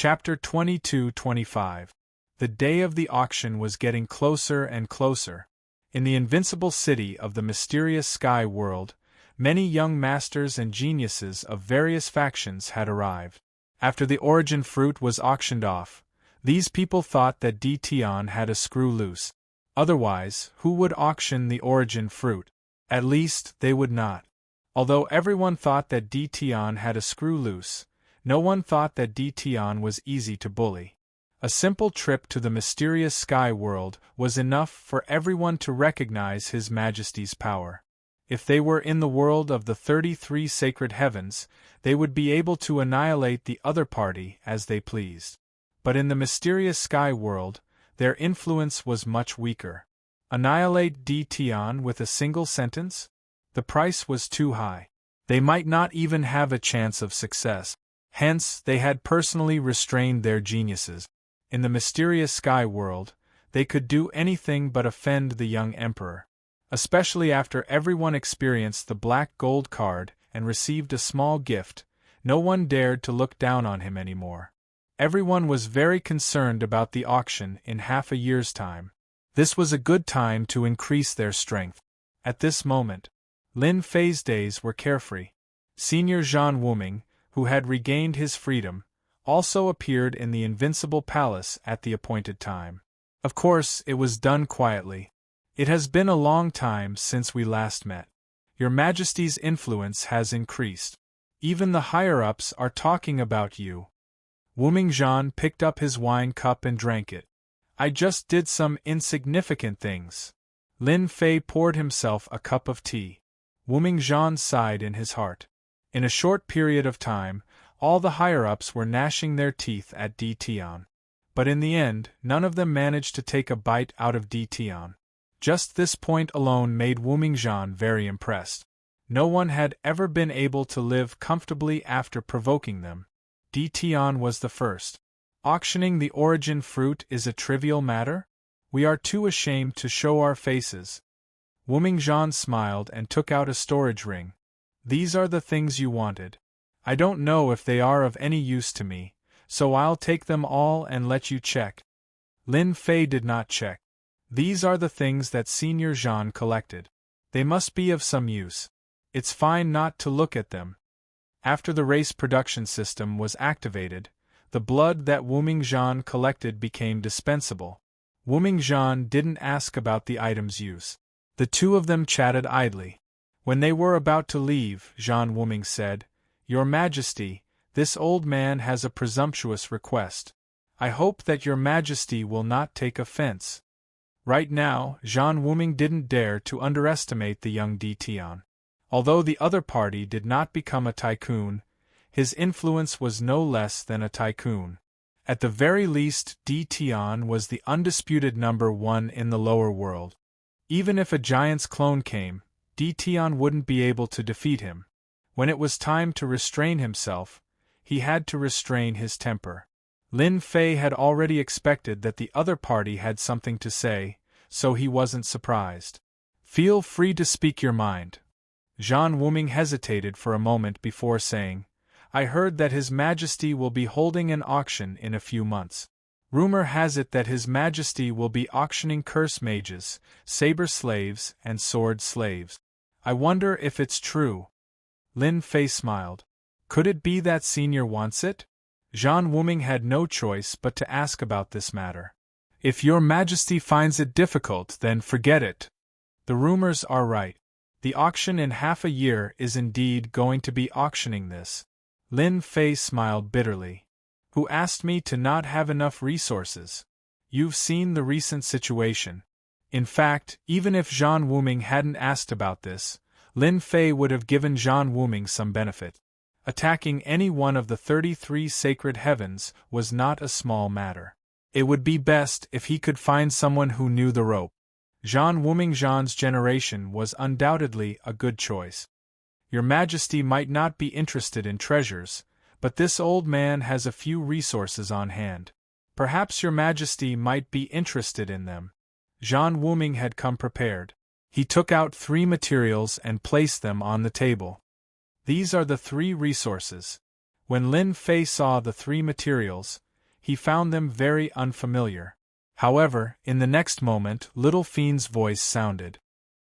Chapter 22-25. The day of the auction was getting closer and closer. In the invincible city of the mysterious sky world, many young masters and geniuses of various factions had arrived. After the origin fruit was auctioned off, these people thought that Dtion had a screw loose. Otherwise, who would auction the origin fruit? At least, they would not. Although everyone thought that Dtion had a screw loose, no one thought that Dtion was easy to bully. A simple trip to the mysterious sky world was enough for everyone to recognize His Majesty's power. If they were in the world of the 33 sacred heavens, they would be able to annihilate the other party as they pleased. But in the mysterious sky world, their influence was much weaker. Annihilate Dtion with a single sentence? The price was too high. They might not even have a chance of success. Hence, they had personally restrained their geniuses. In the mysterious sky world, they could do anything but offend the young emperor. Especially after everyone experienced the black gold card and received a small gift, no one dared to look down on him anymore. Everyone was very concerned about the auction in half a year's time. This was a good time to increase their strength. At this moment, Lin Fei's days were carefree. Senior Zhan Wuming, who had regained his freedom, also appeared in the invincible palace at the appointed time. Of course, it was done quietly. It has been a long time since we last met. Your Majesty's influence has increased. Even the higher-ups are talking about you. Wuming Zhan picked up his wine cup and drank it. I just did some insignificant things. Lin Fei poured himself a cup of tea. Wuming Zhan sighed in his heart. In a short period of time, all the higher-ups were gnashing their teeth at Dtion. But in the end, none of them managed to take a bite out of Dtion. Just this point alone made Wuming Zhan very impressed. No one had ever been able to live comfortably after provoking them. Dtion was the first. Auctioning the origin fruit is a trivial matter? We are too ashamed to show our faces. Wuming Zhan smiled and took out a storage ring. These are the things you wanted. I don't know if they are of any use to me, so I'll take them all and let you check. Lin Fei did not check. These are the things that Senior Zhan collected. They must be of some use. It's fine not to look at them. After the race production system was activated, the blood that Wuming Zhan collected became dispensable. Wuming Zhan didn't ask about the item's use. The two of them chatted idly. When they were about to leave, Zhan Wuming said, Your Majesty, this old man has a presumptuous request. I hope that Your Majesty will not take offense. Right now, Zhan Wuming didn't dare to underestimate the young Dtion. Although the other party did not become a tycoon, his influence was no less than a tycoon. At the very least, Dtion was the undisputed number one in the lower world. Even if a giant's clone came, Dtion wouldn't be able to defeat him. When it was time to restrain himself, he had to restrain his temper. Lin Fei had already expected that the other party had something to say, so he wasn't surprised. Feel free to speak your mind. Zhan Wuming hesitated for a moment before saying, I heard that His Majesty will be holding an auction in a few months. Rumor has it that His Majesty will be auctioning curse mages, saber slaves, and sword slaves. I wonder if it's true. Lin Fei smiled. Could it be that Senior wants it? Zhan Wuming had no choice but to ask about this matter. If Your Majesty finds it difficult, then forget it. The rumors are right. The auction in half a year is indeed going to be auctioning this. Lin Fei smiled bitterly. Who asked me to not have enough resources? You've seen the recent situation. In fact, even if Zhan Wuming hadn't asked about this, Lin Fei would have given Zhan Wuming some benefit. Attacking any one of the 33 sacred heavens was not a small matter. It would be best if he could find someone who knew the rope. Zhan Wuming Zhan's generation was undoubtedly a good choice. Your Majesty might not be interested in treasures, but this old man has a few resources on hand. Perhaps Your Majesty might be interested in them. Zhan Wuming had come prepared. He took out 3 materials and placed them on the table. These are the 3 resources. When Lin Fei saw the 3 materials, he found them very unfamiliar. However, in the next moment, Little Fiend's voice sounded.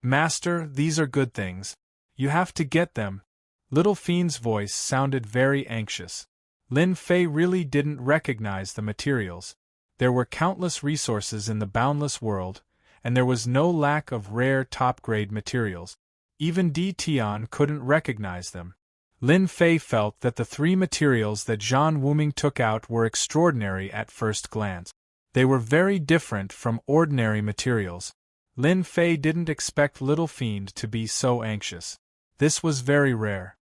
"Master, these are good things. You have to get them." Little Fiend's voice sounded very anxious. Lin Fei really didn't recognize the materials. There were countless resources in the boundless world, and there was no lack of rare top-grade materials. Even Di Tian couldn't recognize them. Lin Fei felt that the three materials that Zhan Wuming took out were extraordinary at first glance. They were very different from ordinary materials. Lin Fei didn't expect Little Fiend to be so anxious. This was very rare.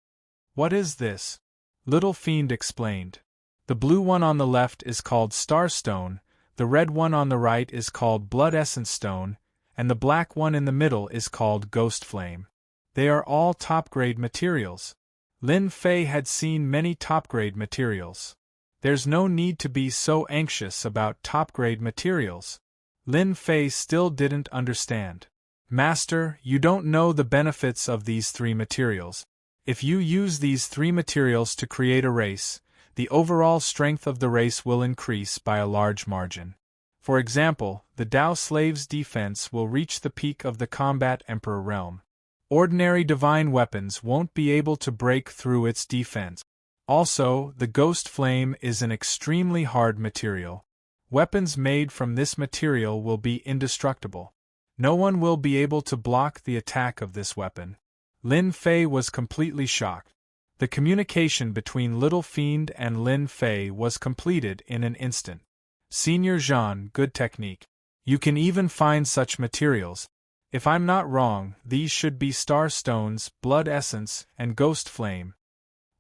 "What is this?" Little Fiend explained. "The blue one on the left is called Star Stone, the red one on the right is called Blood Essence Stone, and the black one in the middle is called Ghost Flame. They are all top-grade materials." Lin Fei had seen many top-grade materials. There's no need to be so anxious about top-grade materials. Lin Fei still didn't understand. "Master, you don't know the benefits of these three materials. If you use these three materials to create a race, the overall strength of the race will increase by a large margin. For example, the Dao Slave's defense will reach the peak of the Combat Emperor realm. Ordinary divine weapons won't be able to break through its defense. Also, the Ghost Flame is an extremely hard material. Weapons made from this material will be indestructible. No one will be able to block the attack of this weapon." Lin Fei was completely shocked. The communication between Little Fiend and Lin Fei was completed in an instant. "Senior Zhan, good technique. You can even find such materials. If I'm not wrong, these should be Star Stones, Blood Essence, and Ghost Flame."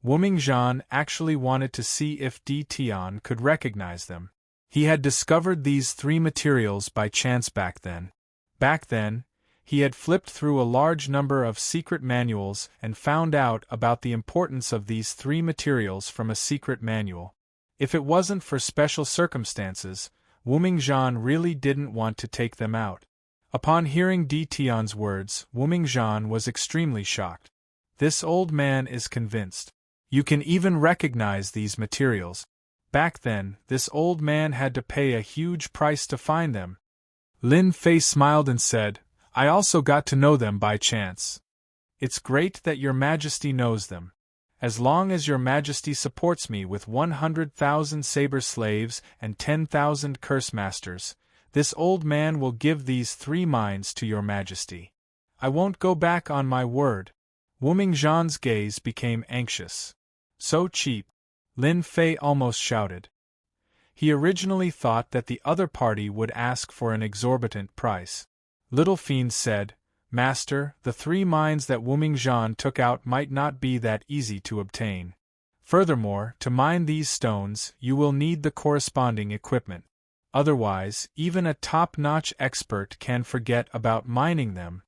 Wuming Zhan actually wanted to see if Di Tian could recognize them. He had discovered these three materials by chance back then. Back then, he had flipped through a large number of secret manuals and found out about the importance of these three materials from a secret manual. If it wasn't for special circumstances, Wuming Zhan really didn't want to take them out. Upon hearing Di Tian's words, Wuming Zhan was extremely shocked. This old man is convinced. You can even recognize these materials. Back then, this old man had to pay a huge price to find them. Lin Fei smiled and said, "I also got to know them by chance. It's great that Your Majesty knows them. As long as Your Majesty supports me with 100,000 saber slaves and 10,000 curse masters, this old man will give these three mines to Your Majesty. I won't go back on my word." Wuming Zhan's gaze became anxious. "So cheap?" Lin Fei almost shouted. He originally thought that the other party would ask for an exorbitant price. Little Fiend said, "Master, the three mines that Wuming Zhan took out might not be that easy to obtain. Furthermore, to mine these stones, you will need the corresponding equipment. Otherwise, even a top-notch expert can forget about mining them."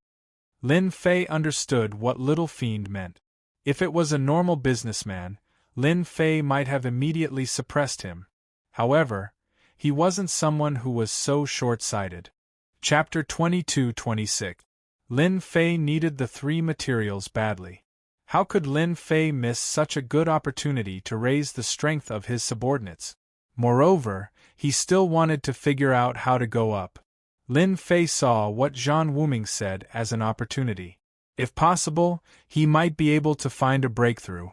Lin Fei understood what Little Fiend meant. If it was a normal businessman, Lin Fei might have immediately suppressed him. However, he wasn't someone who was so short-sighted. Chapter 22-26. Lin Fei needed the three materials badly. How could Lin Fei miss such a good opportunity to raise the strength of his subordinates? Moreover, he still wanted to figure out how to go up. Lin Fei saw what Zhan Wuming said as an opportunity. If possible, he might be able to find a breakthrough.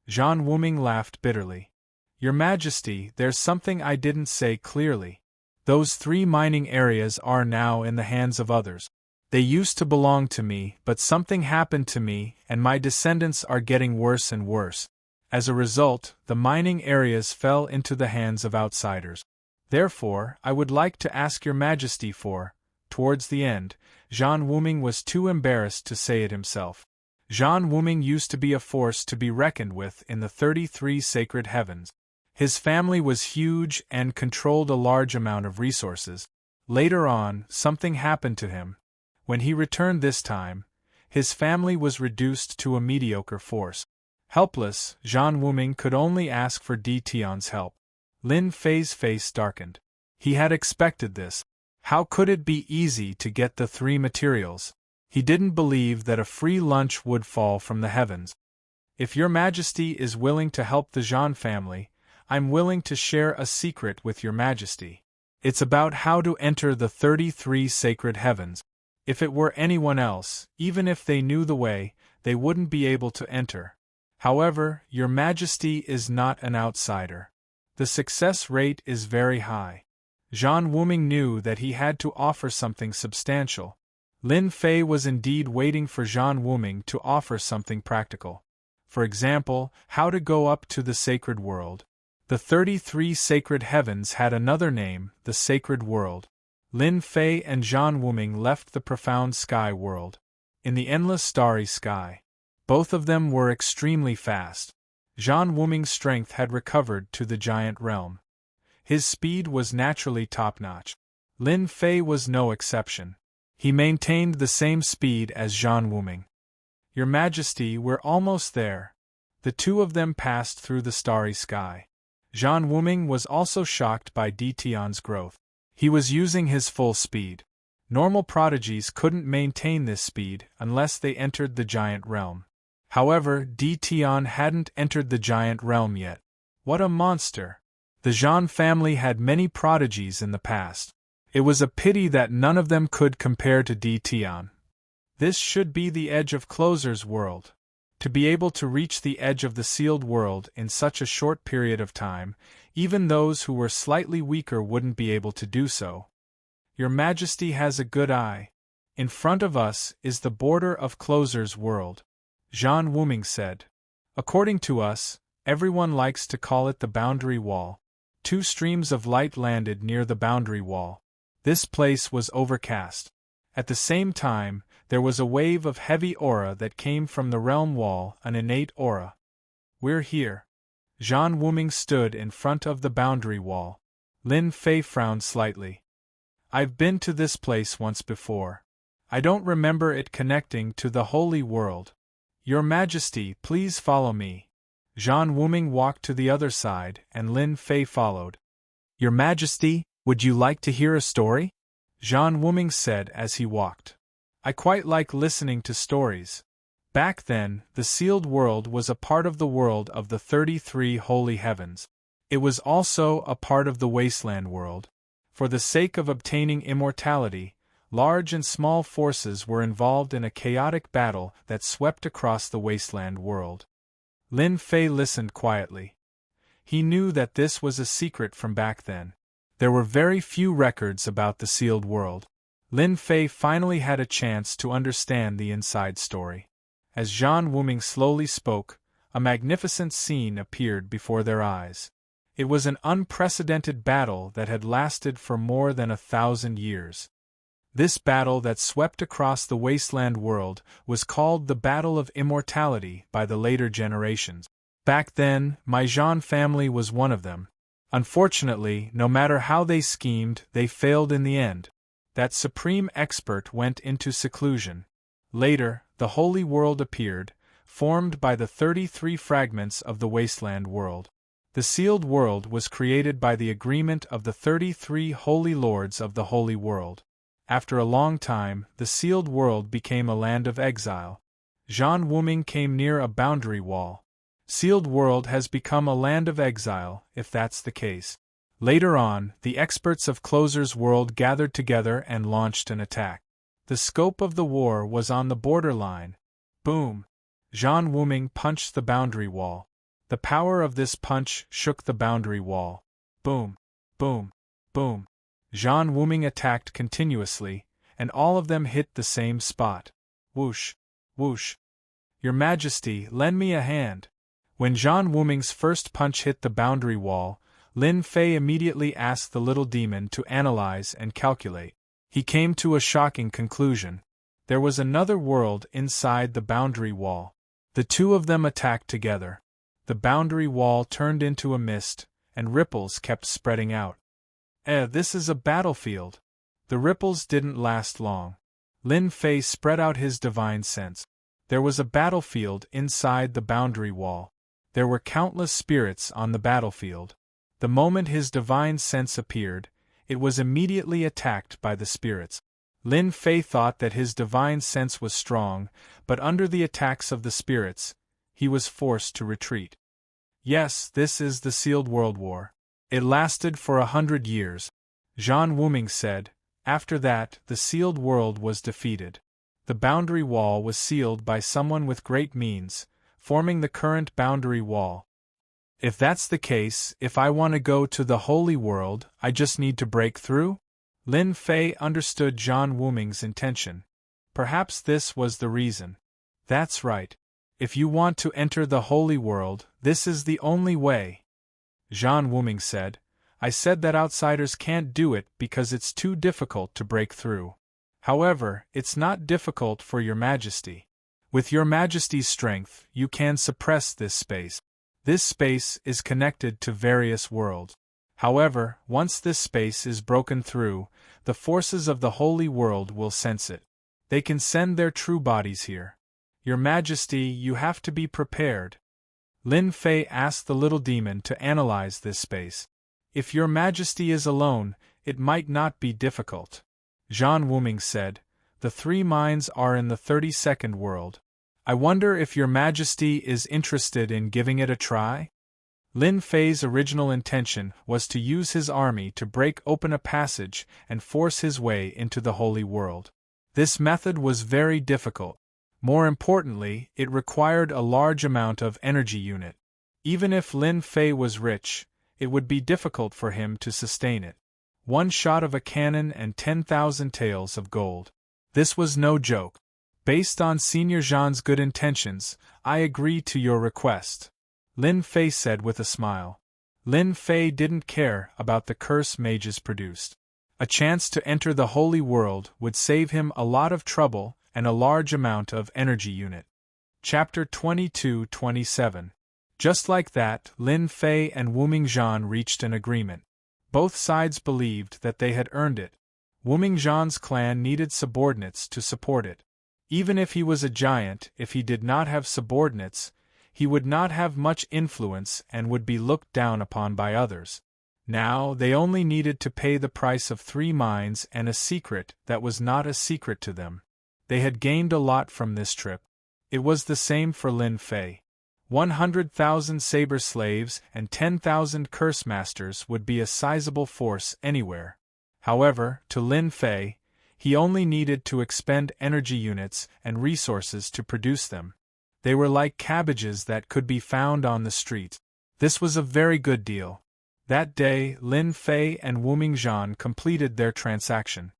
Zhan Wuming laughed bitterly. "Your Majesty, there's something I didn't say clearly. Those three mining areas are now in the hands of others. They used to belong to me, but something happened to me, and my descendants are getting worse and worse. As a result, the mining areas fell into the hands of outsiders. Therefore, I would like to ask Your Majesty for..." Towards the end, Zhan Wuming was too embarrassed to say it himself. Zhan Wuming used to be a force to be reckoned with in the 33 sacred heavens. His family was huge and controlled a large amount of resources. Later on, something happened to him. When he returned this time, his family was reduced to a mediocre force. Helpless, Zhan Wuming could only ask for Di Tian's help. Lin Fei's face darkened. He had expected this. How could it be easy to get the three materials? He didn't believe that a free lunch would fall from the heavens. "If Your Majesty is willing to help the Zhan family, I'm willing to share a secret with your majesty. It's about how to enter the 33 sacred heavens. If it were anyone else, even if they knew the way, they wouldn't be able to enter. However, your majesty is not an outsider. The success rate is very high. Zhan Wuming knew that he had to offer something substantial. Lin Fei was indeed waiting for Zhan Wuming to offer something practical. For example, how to go up to the sacred world. The 33 sacred heavens had another name, the sacred world. Lin Fei and Zhan Wuming left the profound sky world. In the endless starry sky. Both of them were extremely fast. Zhan Wuming's strength had recovered to the giant realm. His speed was naturally top-notch. Lin Fei was no exception. He maintained the same speed as Zhan Wuming. Your Majesty, we're almost there. The two of them passed through the starry sky. Zhan Wuming was also shocked by Di Tian's growth. He was using his full speed. Normal prodigies couldn't maintain this speed unless they entered the giant realm. However, Di Tian hadn't entered the giant realm yet. What a monster! The Zhan family had many prodigies in the past. It was a pity that none of them could compare to Di Tian. This should be the edge of Closer's world. To be able to reach the edge of the sealed world in such a short period of time, even those who were slightly weaker wouldn't be able to do so. Your Majesty has a good eye. In front of us is the border of Closer's world, Zhan Wuming said. According to us, everyone likes to call it the boundary wall. 2 streams of light landed near the boundary wall. This place was overcast. At the same time, there was a wave of heavy aura that came from the realm wall, an innate aura. We're here. Zhan Wuming stood in front of the boundary wall. Lin Fei frowned slightly. I've been to this place once before. I don't remember it connecting to the holy world. Your Majesty, please follow me. Zhan Wuming walked to the other side, and Lin Fei followed. Your Majesty, would you like to hear a story? Zhan Wuming said as he walked. I quite like listening to stories. Back then, the sealed world was a part of the world of the 33 holy heavens. It was also a part of the wasteland world. For the sake of obtaining immortality, large and small forces were involved in a chaotic battle that swept across the wasteland world. Lin Fei listened quietly. He knew that this was a secret from back then. There were very few records about the sealed world. Lin Fei finally had a chance to understand the inside story. As Zhan Wuming slowly spoke, a magnificent scene appeared before their eyes. It was an unprecedented battle that had lasted for more than 1,000 years. This battle that swept across the wasteland world was called the Battle of Immortality by the later generations. Back then, my Zhan family was one of them. Unfortunately, no matter how they schemed, they failed in the end. That supreme expert went into seclusion. Later, the holy world appeared, formed by the 33 fragments of the wasteland world. The sealed world was created by the agreement of the 33 holy lords of the holy world. After a long time, the sealed world became a land of exile. Zhan Wuming came near a boundary wall. Sealed world has become a land of exile, if that's the case. Later on, the experts of Closer's world gathered together and launched an attack. The scope of the war was on the borderline. Boom! Zhan Wuming punched the boundary wall. The power of this punch shook the boundary wall. Boom! Boom! Boom! Zhan Wuming attacked continuously, and all of them hit the same spot. Whoosh! Whoosh! Your Majesty, lend me a hand. When Zhan Wuming's first punch hit the boundary wall, Lin Fei immediately asked the little demon to analyze and calculate. He came to a shocking conclusion. There was another world inside the boundary wall. The two of them attacked together. The boundary wall turned into a mist, and ripples kept spreading out. This is a battlefield. The ripples didn't last long. Lin Fei spread out his divine sense. There was a battlefield inside the boundary wall. There were countless spirits on the battlefield. The moment his divine sense appeared, it was immediately attacked by the spirits. Lin Fei thought that his divine sense was strong, but under the attacks of the spirits, he was forced to retreat. Yes, this is the Sealed World War. It lasted for 100 years. Zhan Wuming said. After that, the sealed world was defeated. The boundary wall was sealed by someone with great means, forming the current boundary wall. If that's the case, if I want to go to the Holy World, I just need to break through? Lin Fei understood Zhan Wuming's intention. Perhaps this was the reason. That's right. If you want to enter the Holy World, this is the only way. Zhan Wuming said. I said that outsiders can't do it because it's too difficult to break through. However, it's not difficult for Your Majesty. With Your Majesty's strength, you can suppress this space. This space is connected to various worlds. However, once this space is broken through, the forces of the Holy World will sense it. They can send their true bodies here. Your Majesty, you have to be prepared. Lin Fei asked the little demon to analyze this space. If Your Majesty is alone, it might not be difficult. Zhan Wuming said. The 3 minds are in the 32nd world. I wonder if Your Majesty is interested in giving it a try? Lin Fei's original intention was to use his army to break open a passage and force his way into the Holy World. This method was very difficult. More importantly, it required a large amount of energy unit. Even if Lin Fei was rich, it would be difficult for him to sustain it. 1 shot of a cannon and 10,000 taels of gold. This was no joke. Based on Senior Zhan's good intentions, I agree to your request. Lin Fei said with a smile. Lin Fei didn't care about the curse mages produced. A chance to enter the Holy World would save him a lot of trouble and a large amount of energy unit. Chapter 22-27. Just like that, Lin Fei and Wuming Zhan reached an agreement. Both sides believed that they had earned it. Wuming Zhan's clan needed subordinates to support it. Even if he was a giant, if he did not have subordinates, he would not have much influence and would be looked down upon by others. Now, they only needed to pay the price of 3 mines and a secret that was not a secret to them. They had gained a lot from this trip. It was the same for Lin Fei. 100,000 saber slaves and 10,000 curse masters would be a sizable force anywhere. However, to Lin Fei, he only needed to expend energy units and resources to produce them. They were like cabbages that could be found on the street. This was a very good deal. That day, Lin Fei and Wuming Zhan completed their transaction.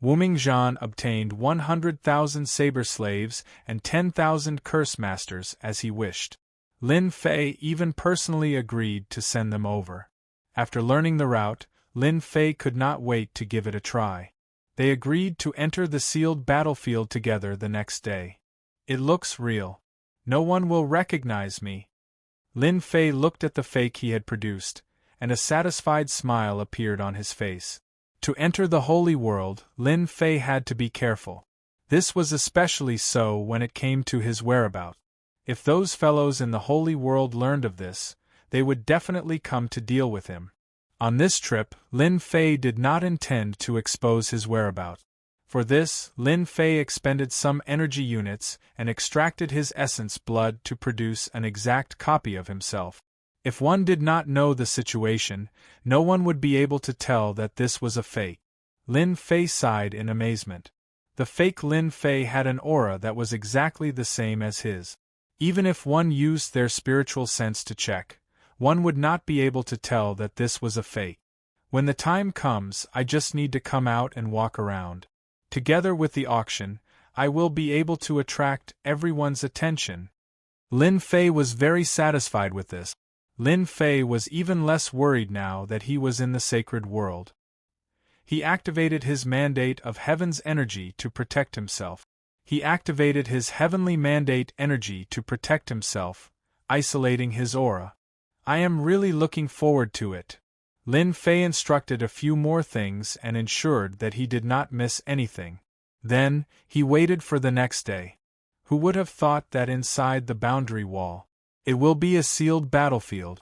Wuming Zhan obtained 100,000 saber slaves and 10,000 curse masters as he wished. Lin Fei even personally agreed to send them over. After learning the route, Lin Fei could not wait to give it a try. They agreed to enter the sealed battlefield together the next day. It looks real. No one will recognize me. Lin Fei looked at the fake he had produced, and a satisfied smile appeared on his face. To enter the Holy World, Lin Fei had to be careful. This was especially so when it came to his whereabouts. If those fellows in the Holy World learned of this, they would definitely come to deal with him. On this trip, Lin Fei did not intend to expose his whereabouts. For this, Lin Fei expended some energy units and extracted his essence blood to produce an exact copy of himself. If one did not know the situation, no one would be able to tell that this was a fake. Lin Fei sighed in amazement. The fake Lin Fei had an aura that was exactly the same as his. Even if one used their spiritual sense to check, one would not be able to tell that this was a fake. When the time comes, I just need to come out and walk around. Together with the auction, I will be able to attract everyone's attention. Lin Fei was very satisfied with this. Lin Fei was even less worried now that he was in the sacred world. He activated his mandate of heaven's energy to protect himself. He activated his heavenly mandate energy to protect himself, isolating his aura. I am really looking forward to it. Lin Fei instructed a few more things and ensured that he did not miss anything. Then, he waited for the next day. Who would have thought that inside the boundary wall, it will be a sealed battlefield?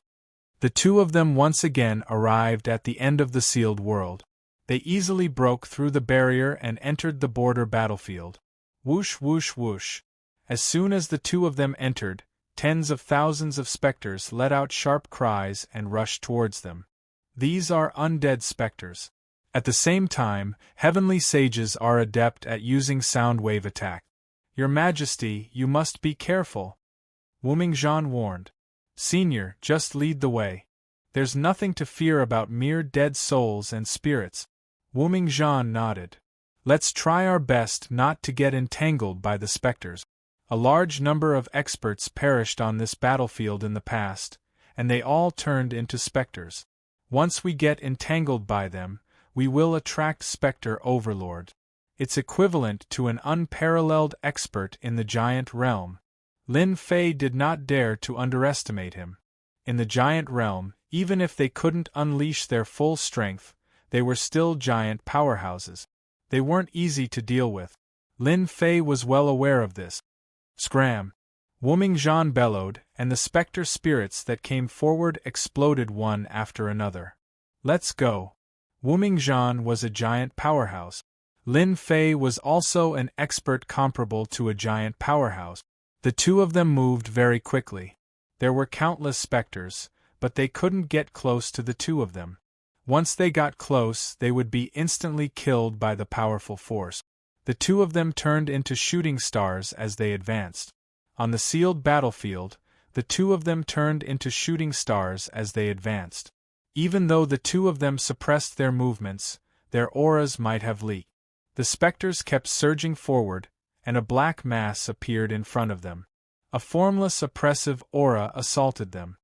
The two of them once again arrived at the end of the sealed world. They easily broke through the barrier and entered the border battlefield. Whoosh whoosh whoosh. As soon as the two of them entered, Tens of thousands of specters let out sharp cries and rushed towards them. These are undead specters. At the same time, heavenly sages are adept at using sound wave attack. Your Majesty, you must be careful, Wumingjian warned. Senior, just lead the way. There's nothing to fear about mere dead souls and spirits. Wumingjian nodded. Let's try our best not to get entangled by the specters. A large number of experts perished on this battlefield in the past, and they all turned into specters. Once we get entangled by them, we will attract Spectre Overlord. It's equivalent to an unparalleled expert in the giant realm. Lin Fei did not dare to underestimate him. In the giant realm, even if they couldn't unleash their full strength, they were still giant powerhouses. They weren't easy to deal with. Lin Fei was well aware of this. Scram! Wumingjian bellowed, and the spectre spirits that came forward exploded one after another. Let's go! Wumingjian was a giant powerhouse. Lin Fei was also an expert comparable to a giant powerhouse. The two of them moved very quickly. There were countless specters, but they couldn't get close to the two of them. Once they got close, they would be instantly killed by the powerful force. The two of them turned into shooting stars as they advanced. On the sealed battlefield, the two of them turned into shooting stars as they advanced. Even though the two of them suppressed their movements, their auras might have leaked. The specters kept surging forward, and a black mass appeared in front of them. A formless oppressive aura assaulted them.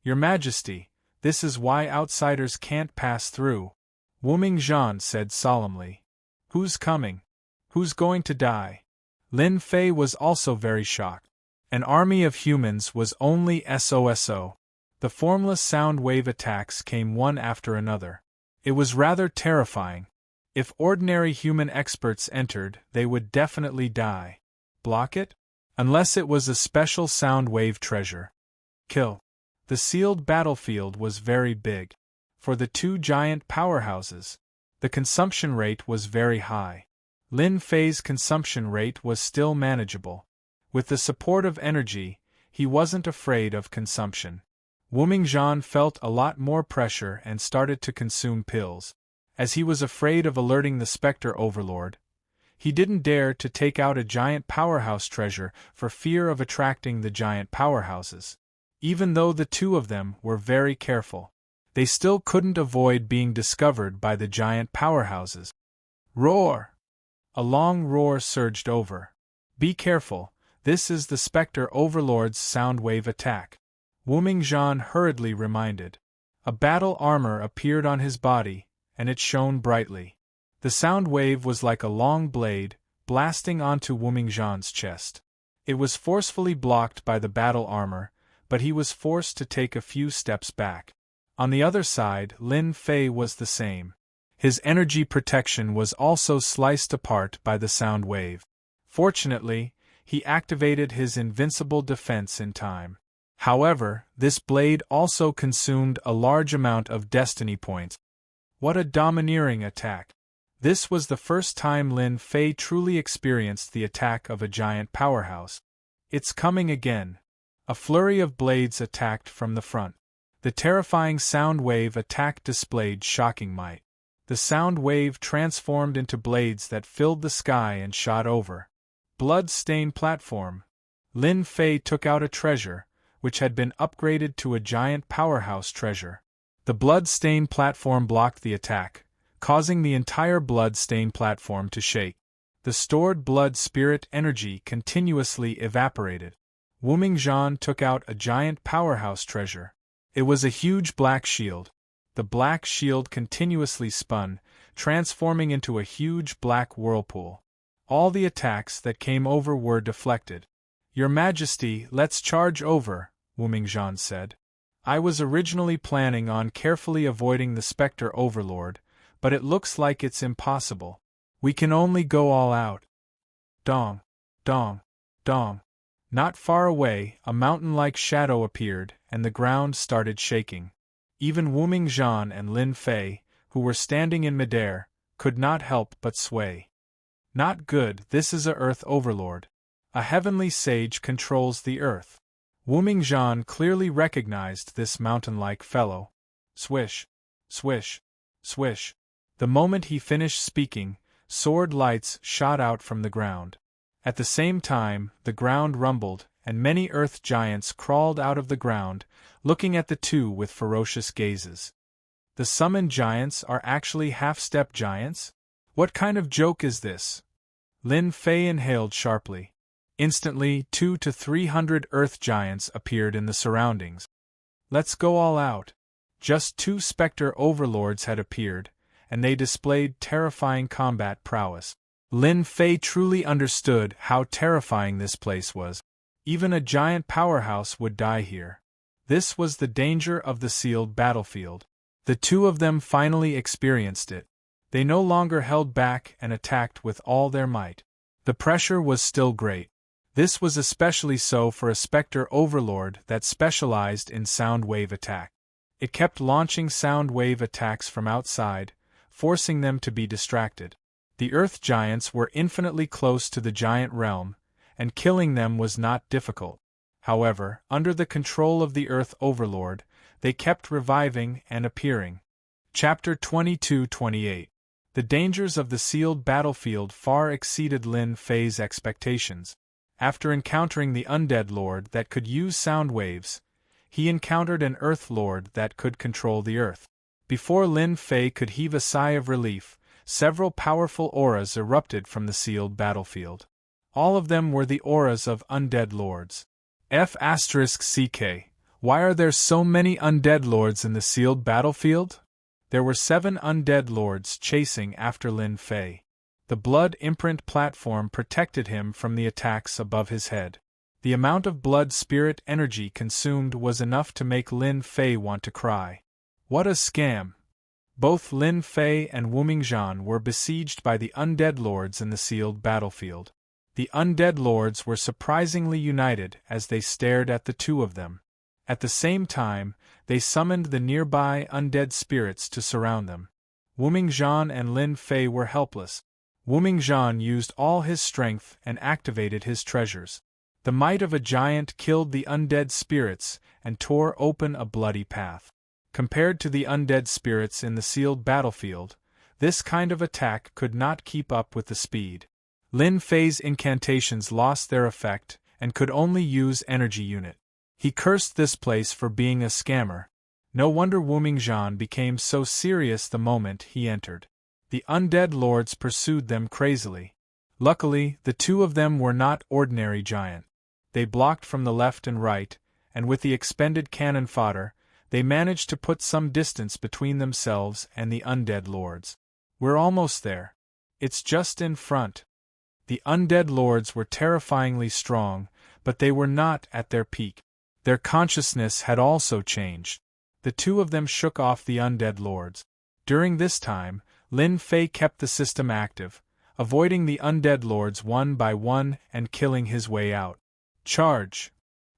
Your Majesty, this is why outsiders can't pass through, Wumingjian said solemnly. Who's coming? Who's going to die? Lin Fei was also very shocked. An army of humans was only SOSO. The formless sound wave attacks came one after another. It was rather terrifying. If ordinary human experts entered, they would definitely die. Block it? Unless it was a special sound wave treasure. Kill. The sealed battlefield was very big. For the two giant powerhouses, the consumption rate was very high. Lin Fei's consumption rate was still manageable. With the support of energy, he wasn't afraid of consumption. Wumingjian felt a lot more pressure and started to consume pills. As he was afraid of alerting the Spectre Overlord, he didn't dare to take out a giant powerhouse treasure for fear of attracting the giant powerhouses. Even though the two of them were very careful, they still couldn't avoid being discovered by the giant powerhouses. Roar! A long roar surged over. Be careful, this is the Spectre Overlord's sound wave attack. Wumingjian hurriedly reminded. A battle armor appeared on his body, and it shone brightly. The sound wave was like a long blade, blasting onto Wumingjian's chest. It was forcefully blocked by the battle armor, but he was forced to take a few steps back. On the other side, Lin Fei was the same. His energy protection was also sliced apart by the sound wave. Fortunately, he activated his invincible defense in time. However, this blade also consumed a large amount of destiny points. What a domineering attack! This was the first time Lin Fei truly experienced the attack of a giant powerhouse. It's coming again. A flurry of blades attacked from the front. The terrifying sound wave attack displayed shocking might. The sound wave transformed into blades that filled the sky and shot over. Blood-stained platform. Lin Fei took out a treasure, which had been upgraded to a giant powerhouse treasure. The blood-stained platform blocked the attack, causing the entire blood-stained platform to shake. The stored blood spirit energy continuously evaporated. Wumingjian took out a giant powerhouse treasure. It was a huge black shield. The black shield continuously spun, transforming into a huge black whirlpool. All the attacks that came over were deflected. Your Majesty, let's charge over, Wumingjian said. I was originally planning on carefully avoiding the Spectre Overlord, but it looks like it's impossible. We can only go all out. Dong, dong, dong. Not far away, a mountain-like shadow appeared, and the ground started shaking. Even Wumingjian and Lin Fei, who were standing in midair, could not help but sway. Not good, this is a Earth Overlord. A heavenly sage controls the Earth. Wu Mingzhan clearly recognized this mountain-like fellow. Swish, swish, swish. The moment he finished speaking, sword lights shot out from the ground. At the same time, the ground rumbled, and many earth giants crawled out of the ground, looking at the two with ferocious gazes. The summoned giants are actually half-step giants? What kind of joke is this? Lin Fei inhaled sharply. Instantly, 200 to 300 earth giants appeared in the surroundings. Let's go all out. Just 2 specter overlords had appeared, and they displayed terrifying combat prowess. Lin Fei truly understood how terrifying this place was. Even a giant powerhouse would die here. This was the danger of the sealed battlefield. The two of them finally experienced it. They no longer held back and attacked with all their might. The pressure was still great. This was especially so for a specter overlord that specialized in sound wave attack. It kept launching sound wave attacks from outside, forcing them to be distracted. The earth giants were infinitely close to the giant realm, and killing them was not difficult. However, under the control of the earth overlord, they kept reviving and appearing. Chapter 22-28. The dangers of the sealed battlefield far exceeded Lin Fei's expectations. After encountering the undead lord that could use sound waves, he encountered an earth lord that could control the earth. Before Lin Fei could heave a sigh of relief, several powerful auras erupted from the sealed battlefield. All of them were the auras of undead lords. F***CK. Why are there so many undead lords in the sealed battlefield? There were 7 undead lords chasing after Lin Fei. The blood imprint platform protected him from the attacks above his head. The amount of blood spirit energy consumed was enough to make Lin Fei want to cry. What a scam! Both Lin Fei and Wu Mingzhan were besieged by the undead lords in the sealed battlefield. The undead lords were surprisingly united as they stared at the two of them. At the same time, they summoned the nearby undead spirits to surround them. Wu Mingzhan and Lin Fei were helpless. Wu Mingzhan used all his strength and activated his treasures. The might of a giant killed the undead spirits and tore open a bloody path. Compared to the undead spirits in the sealed battlefield, this kind of attack could not keep up with the speed. Lin Fei's incantations lost their effect and could only use energy unit. He cursed this place for being a scammer. No wonder Wu Mingzhan became so serious the moment he entered. The undead lords pursued them crazily. Luckily, the two of them were not ordinary giant. They blocked from the left and right, and with the expended cannon fodder, they managed to put some distance between themselves and the undead lords. We're almost there. It's just in front. The undead lords were terrifyingly strong, but they were not at their peak. Their consciousness had also changed. The two of them shook off the undead lords. During this time, Lin Fei kept the system active, avoiding the undead lords one by one and killing his way out. Charge!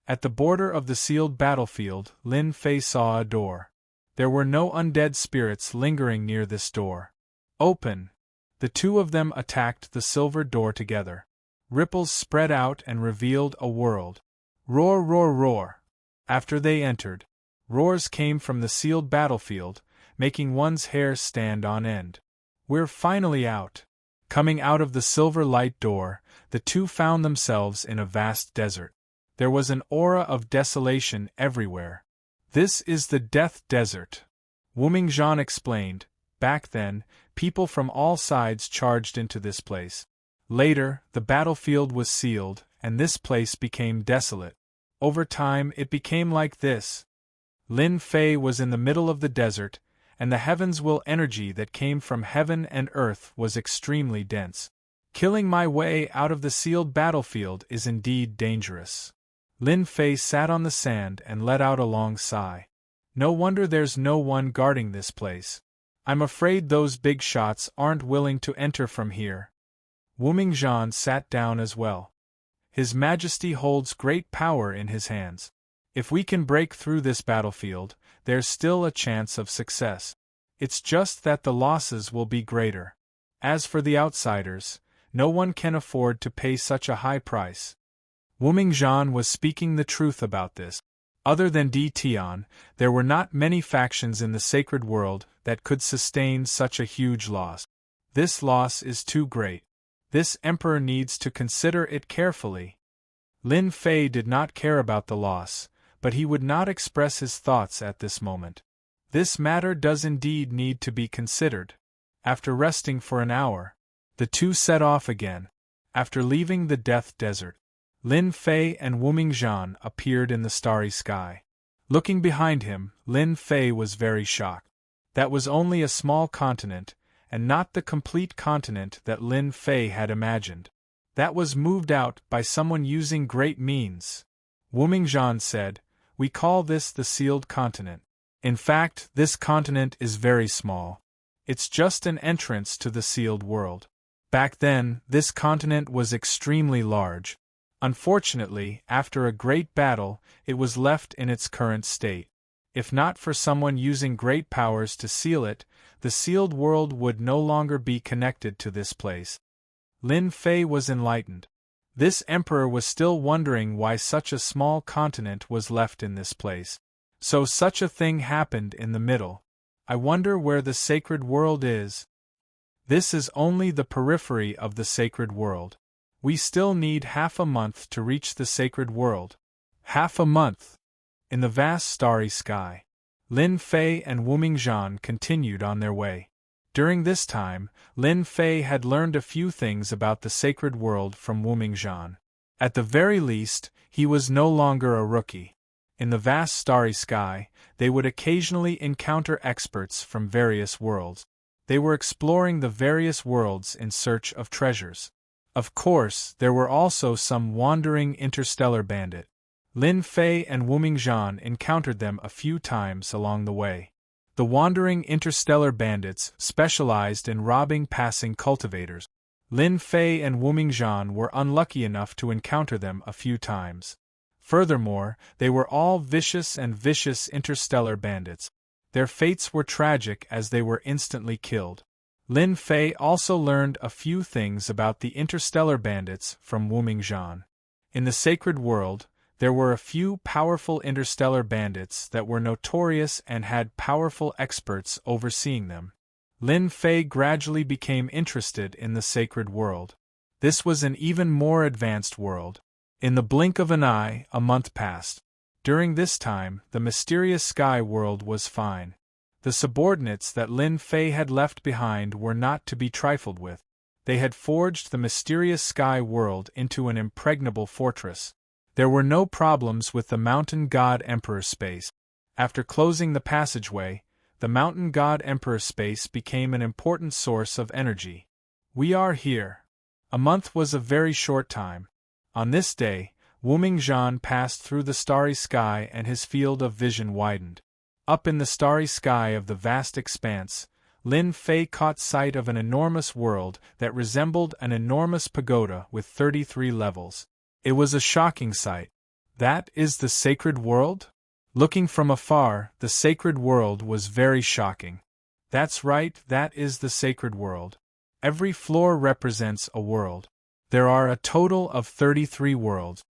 At the border of the sealed battlefield, Lin Fei saw a door. There were no undead spirits lingering near this door. Open! The two of them attacked the silver door together. Ripples spread out and revealed a world. Roar, roar, roar! After they entered, roars came from the sealed battlefield, making one's hair stand on end. We're finally out. Coming out of the silver light door, the two found themselves in a vast desert. There was an aura of desolation everywhere. This is the Death Desert. Wu Mingzhan explained. Back then, people from all sides charged into this place. Later, the battlefield was sealed, and this place became desolate. Over time, it became like this. Lin Fei was in the middle of the desert, and the heaven's will energy that came from heaven and earth was extremely dense. Killing my way out of the sealed battlefield is indeed dangerous. Lin Fei sat on the sand and let out a long sigh. No wonder there's no one guarding this place. I'm afraid those big shots aren't willing to enter from here. Wu Mingzhan sat down as well. His Majesty holds great power in his hands. If we can break through this battlefield, there's still a chance of success. It's just that the losses will be greater. As for the outsiders, no one can afford to pay such a high price. Wumingjian was speaking the truth about this. Other than Di Tian, there were not many factions in the sacred world that could sustain such a huge loss. This loss is too great. This emperor needs to consider it carefully. Lin Fei did not care about the loss, but he would not express his thoughts at this moment. This matter does indeed need to be considered. After resting for an hour, the two set off again. After leaving the Death Desert, Lin Fei and Wumingjian appeared in the starry sky. Looking behind him, Lin Fei was very shocked. That was only a small continent, and not the complete continent that Lin Fei had imagined. That was moved out by someone using great means. Wumingjian said, "We call this the sealed continent. In fact, this continent is very small. It's just an entrance to the sealed world. Back then, this continent was extremely large. Unfortunately, after a great battle, it was left in its current state. If not for someone using great powers to seal it, the sealed world would no longer be connected to this place." Lin Fei was enlightened. This emperor was still wondering why such a small continent was left in this place. So such a thing happened in the middle. I wonder where the sacred world is. This is only the periphery of the sacred world. We still need half a month to reach the sacred world. Half a month! In the vast starry sky, Lin Fei and Wumingjian continued on their way. During this time, Lin Fei had learned a few things about the sacred world from Wumingjian. At the very least, he was no longer a rookie. In the vast starry sky, they would occasionally encounter experts from various worlds. They were exploring the various worlds in search of treasures. Of course, there were also some wandering interstellar bandits. Lin Fei and Wumingjian encountered them a few times along the way. The wandering interstellar bandits specialized in robbing passing cultivators. Lin Fei and Wumingjian were unlucky enough to encounter them a few times. Furthermore, they were all vicious interstellar bandits. Their fates were tragic as they were instantly killed. Lin Fei also learned a few things about the interstellar bandits from Wumingjian. In the sacred world, there were a few powerful interstellar bandits that were notorious and had powerful experts overseeing them. Lin Fei gradually became interested in the sacred world. This was an even more advanced world. In the blink of an eye, a month passed. During this time, the mysterious sky world was fine. The subordinates that Lin Fei had left behind were not to be trifled with. They had forged the mysterious sky world into an impregnable fortress. There were no problems with the Mountain God Emperor space. After closing the passageway, the Mountain God Emperor space became an important source of energy. We are here. A month was a very short time. On this day, Wumingjian passed through the starry sky and his field of vision widened. Up in the starry sky of the vast expanse, Lin Fei caught sight of an enormous world that resembled an enormous pagoda with 33 levels. It was a shocking sight. That is the sacred world? Looking from afar, the sacred world was very shocking. That's right, that is the sacred world. Every floor represents a world. There are a total of 33 worlds.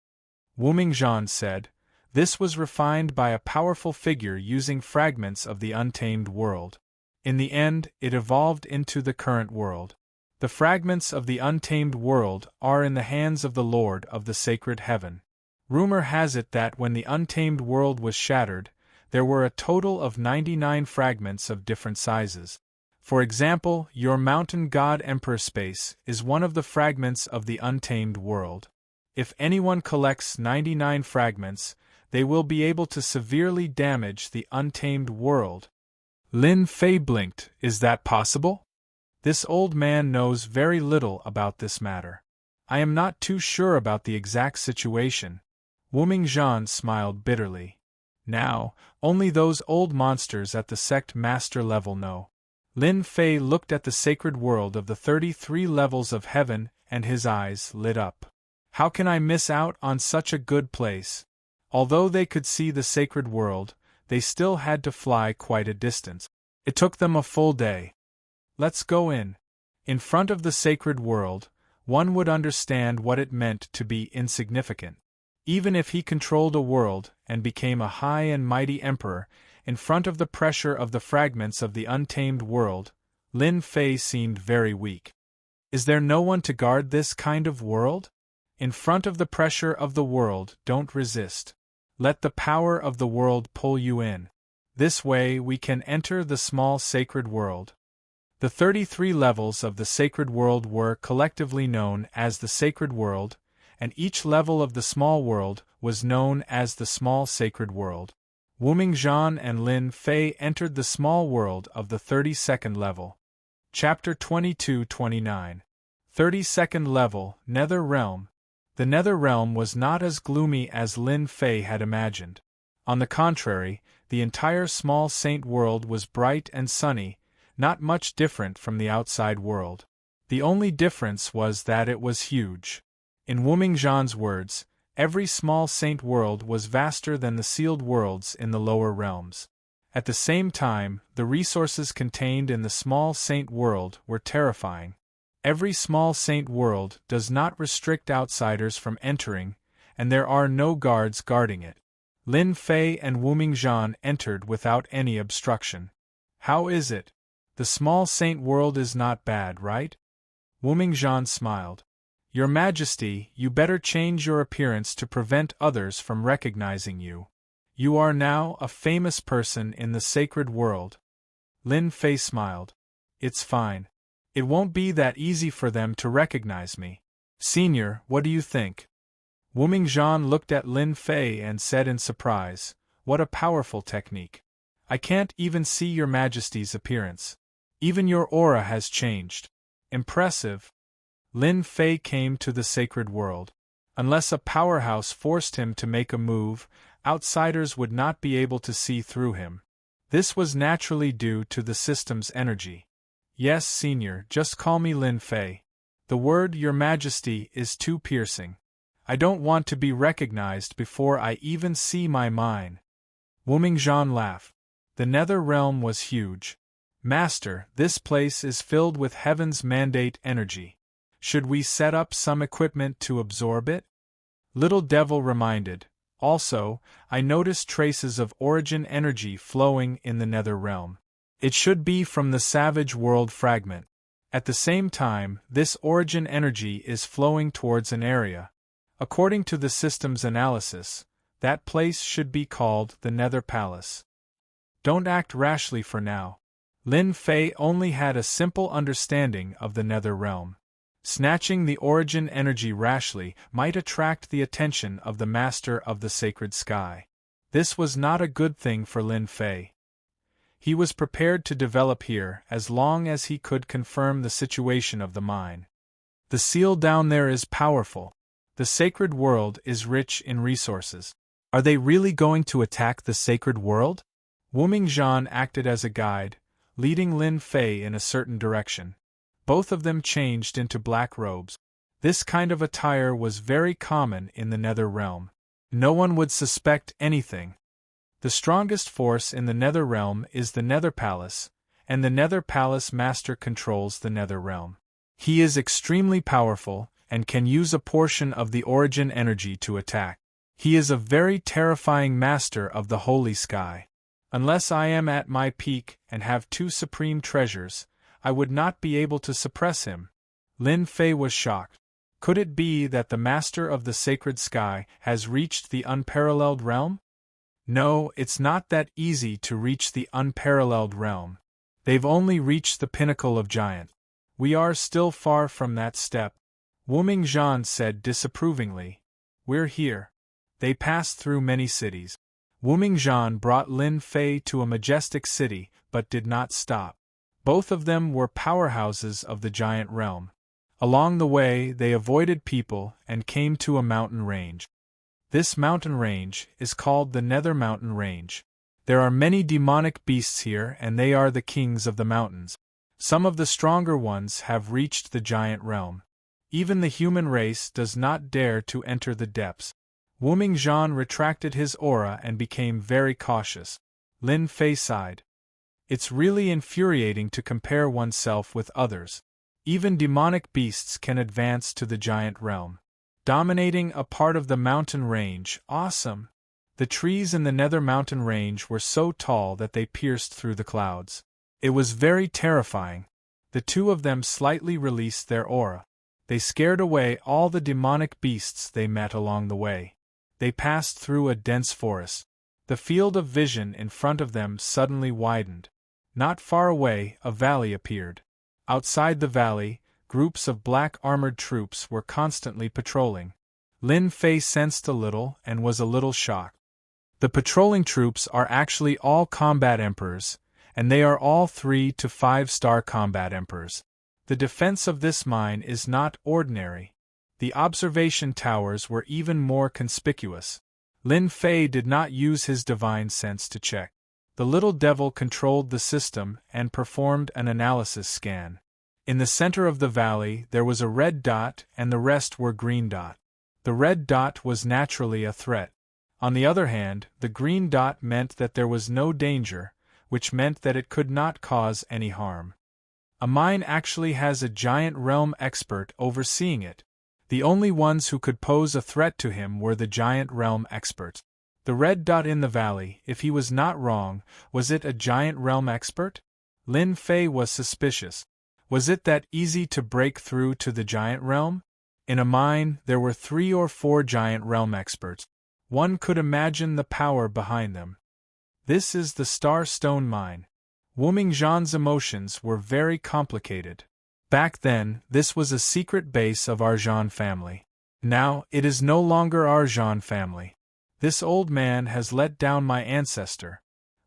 Wumingjian said, "This was refined by a powerful figure using fragments of the untamed world. In the end, it evolved into the current world. The fragments of the untamed world are in the hands of the Lord of the sacred heaven. Rumor has it that when the untamed world was shattered, there were a total of 99 fragments of different sizes. For example, your Mountain God Emperor space is one of the fragments of the untamed world. If anyone collects 99 fragments, they will be able to severely damage the untamed world." Lin Fei blinked. Is that possible? This old man knows very little about this matter. I am not too sure about the exact situation. Wumingjian smiled bitterly. Now, only those old monsters at the sect master level know. Lin Fei looked at the sacred world of the 33 levels of heaven and his eyes lit up. How can I miss out on such a good place? Although they could see the sacred world, they still had to fly quite a distance. It took them a full day. Let's go in. In front of the sacred world, one would understand what it meant to be insignificant. Even if he controlled a world and became a high and mighty emperor, in front of the pressure of the fragments of the untamed world, Lin Fei seemed very weak. Is there no one to guard this kind of world? In front of the pressure of the world, don't resist. Let the power of the world pull you in. This way we can enter the small sacred world. The 33 levels of the sacred world were collectively known as the sacred world, and each level of the small world was known as the small sacred world. Wumingzhan and Lin Fei entered the small world of the 32nd level. Chapter 22-29. 32nd level, Nether Realm. The Nether Realm was not as gloomy as Lin Fei had imagined. On the contrary, the entire small saint world was bright and sunny, not much different from the outside world. The only difference was that it was huge. In Wumingzhan's words, every small saint world was vaster than the sealed worlds in the lower realms. At the same time, the resources contained in the small saint world were terrifying. Every small saint world does not restrict outsiders from entering, and there are no guards guarding it. Lin Fei and Wumingzhan entered without any obstruction. How is it? The small saint world is not bad, right? Wumingzhan smiled. Your Majesty, you better change your appearance to prevent others from recognizing you. You are now a famous person in the sacred world. Lin Fei smiled. It's fine. It won't be that easy for them to recognize me. Senior, what do you think? Wumingzhan looked at Lin Fei and said in surprise, what a powerful technique. I can't even see your Majesty's appearance. Even your aura has changed. Impressive. Lin Fei came to the sacred world. Unless a powerhouse forced him to make a move, outsiders would not be able to see through him. This was naturally due to the system's energy. Yes, Senior, just call me Lin Fei. The word Your Majesty is too piercing. I don't want to be recognized before I even see my mine. Wumingzhan laughed. The Nether Realm was huge. Master, this place is filled with heaven's mandate energy. Should we set up some equipment to absorb it? Little Devil reminded. Also, I noticed traces of origin energy flowing in the Nether Realm. It should be from the Savage World fragment. At the same time, this origin energy is flowing towards an area. According to the system's analysis, that place should be called the Nether Palace. Don't act rashly for now. Lin Fei only had a simple understanding of the Nether Realm. Snatching the origin energy rashly might attract the attention of the Master of the Sacred Sky. This was not a good thing for Lin Fei. He was prepared to develop here as long as he could confirm the situation of the mine. The seal down there is powerful. The sacred world is rich in resources. Are they really going to attack the sacred world? Wumingzhan acted as a guide, leading Lin Fei in a certain direction. Both of them changed into black robes. This kind of attire was very common in the Nether Realm. No one would suspect anything. The strongest force in the Nether Realm is the Nether Palace, and the Nether Palace Master controls the Nether Realm. He is extremely powerful, and can use a portion of the origin energy to attack. He is a very terrifying master of the Holy Sky. Unless I am at my peak and have two supreme treasures, I would not be able to suppress him. Lin Fei was shocked. Could it be that the Master of the Sacred Sky has reached the unparalleled realm? No, it's not that easy to reach the unparalleled realm. They've only reached the pinnacle of giant. We are still far from that step. Wumingzhan said disapprovingly. We're here. They passed through many cities. Wumingzhan brought Lin Fei to a majestic city, but did not stop. Both of them were powerhouses of the giant realm. Along the way, they avoided people and came to a mountain range. This mountain range is called the Nether Mountain Range. There are many demonic beasts here, and they are the kings of the mountains. Some of the stronger ones have reached the giant realm. Even the human race does not dare to enter the depths. Wumingzhan retracted his aura and became very cautious. Lin Fei sighed. It's really infuriating to compare oneself with others. Even demonic beasts can advance to the giant realm. dominating a part of the mountain range. Awesome! The trees in the Nether Mountain range were so tall that they pierced through the clouds. It was very terrifying. The two of them slightly released their aura. They scared away all the demonic beasts they met along the way. They passed through a dense forest. The field of vision in front of them suddenly widened. Not far away, a valley appeared. Outside the valley, groups of black armored troops were constantly patrolling. Lin Fei sensed a little and was a little shocked. The patrolling troops are actually all combat emperors, and they are all 3 to 5-star combat emperors. The defense of this mine is not ordinary. The observation towers were even more conspicuous. Lin Fei did not use his divine sense to check. The little devil controlled the system and performed an analysis scan. In the center of the valley there was a red dot and the rest were green dot. The red dot was naturally a threat. On the other hand, the green dot meant that there was no danger, which meant that it could not cause any harm. A mine actually has a giant realm expert overseeing it. The only ones who could pose a threat to him were the giant realm experts. The red dot in the valley, if he was not wrong, was it a giant realm expert? Lin Fei was suspicious. Was it that easy to break through to the giant realm? In a mine, there were 3 or 4 giant realm experts. One could imagine the power behind them. This is the Star Stone Mine. Wu Mingzhan's emotions were very complicated. Back then, this was a secret base of our Zhan family. Now, it is no longer our Zhan family. This old man has let down my ancestor.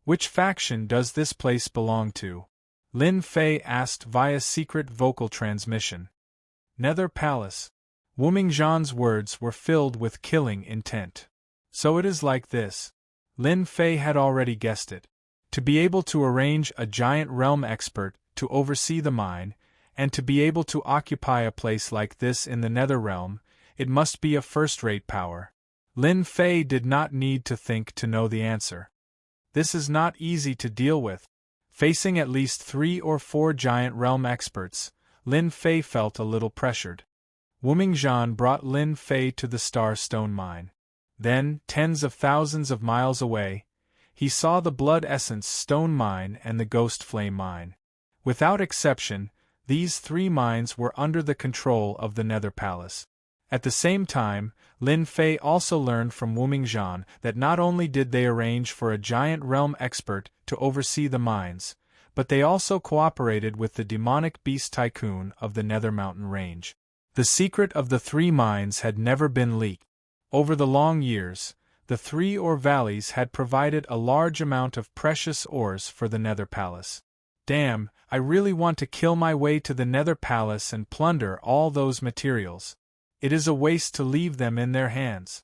Which faction does this place belong to? Lin Fei asked via secret vocal transmission. Nether Palace. Wu Mingzhan's words were filled with killing intent. So it is like this. Lin Fei had already guessed it. To be able to arrange a giant realm expert to oversee the mine, and to be able to occupy a place like this in the Nether Realm, it must be a first-rate power. Lin Fei did not need to think to know the answer. This is not easy to deal with. Facing at least 3 or 4 giant realm experts, Lin Fei felt a little pressured. Wu Mingzhan brought Lin Fei to the Star Stone Mine. Then, tens of thousands of miles away, he saw the Blood Essence Stone Mine and the Ghost Flame Mine. Without exception, these 3 mines were under the control of the Nether Palace. At the same time, Lin Fei also learned from Wu Mingzhan that not only did they arrange for a giant realm expert to oversee the mines, but they also cooperated with the demonic beast tycoon of the Nether Mountain Range. The secret of the 3 mines had never been leaked. Over the long years, the 3 ore valleys had provided a large amount of precious ores for the Nether Palace. Damn, I really want to kill my way to the Nether Palace and plunder all those materials. It is a waste to leave them in their hands.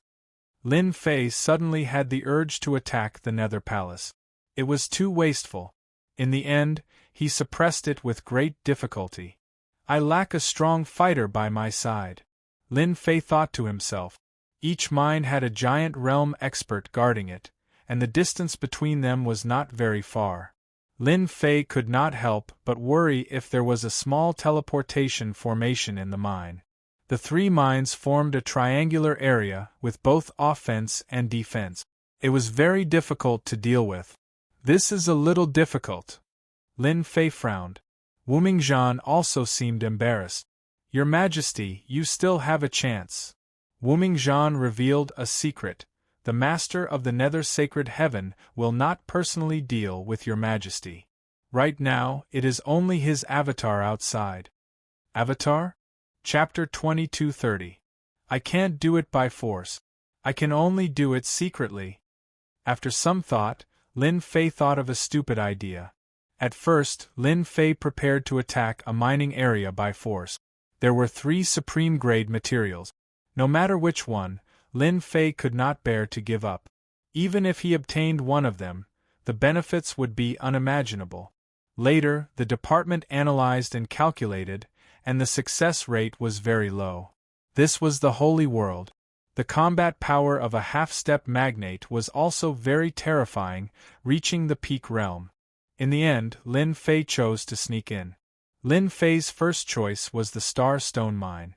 Lin Fei suddenly had the urge to attack the Nether Palace. It was too wasteful. In the end, he suppressed it with great difficulty. I lack a strong fighter by my side. Lin Fei thought to himself. Each mine had a giant realm expert guarding it, and the distance between them was not very far. Lin Fei could not help but worry if there was a small teleportation formation in the mine. The 3 mines formed a triangular area with both offense and defense. It was very difficult to deal with. This is a little difficult. Lin Fei frowned. Wu Mingzhan also seemed embarrassed. Your Majesty, you still have a chance. Wu Mingzhan revealed a secret. The Master of the Nether Sacred Heaven will not personally deal with your Majesty. Right now, it is only his avatar outside. Avatar? Chapter 2230. I can't do it by force. I can only do it secretly. After some thought, Lin Fei thought of a stupid idea. At first, Lin Fei prepared to attack a mining area by force. There were 3 supreme-grade materials. No matter which one, Lin Fei could not bear to give up. Even if he obtained one of them, the benefits would be unimaginable. Later, the department analyzed and calculated, and the success rate was very low. This was the Holy World. The combat power of a half-step magnate was also very terrifying, reaching the peak realm. In the end, Lin Fei chose to sneak in. Lin Fei's first choice was the Star Stone Mine.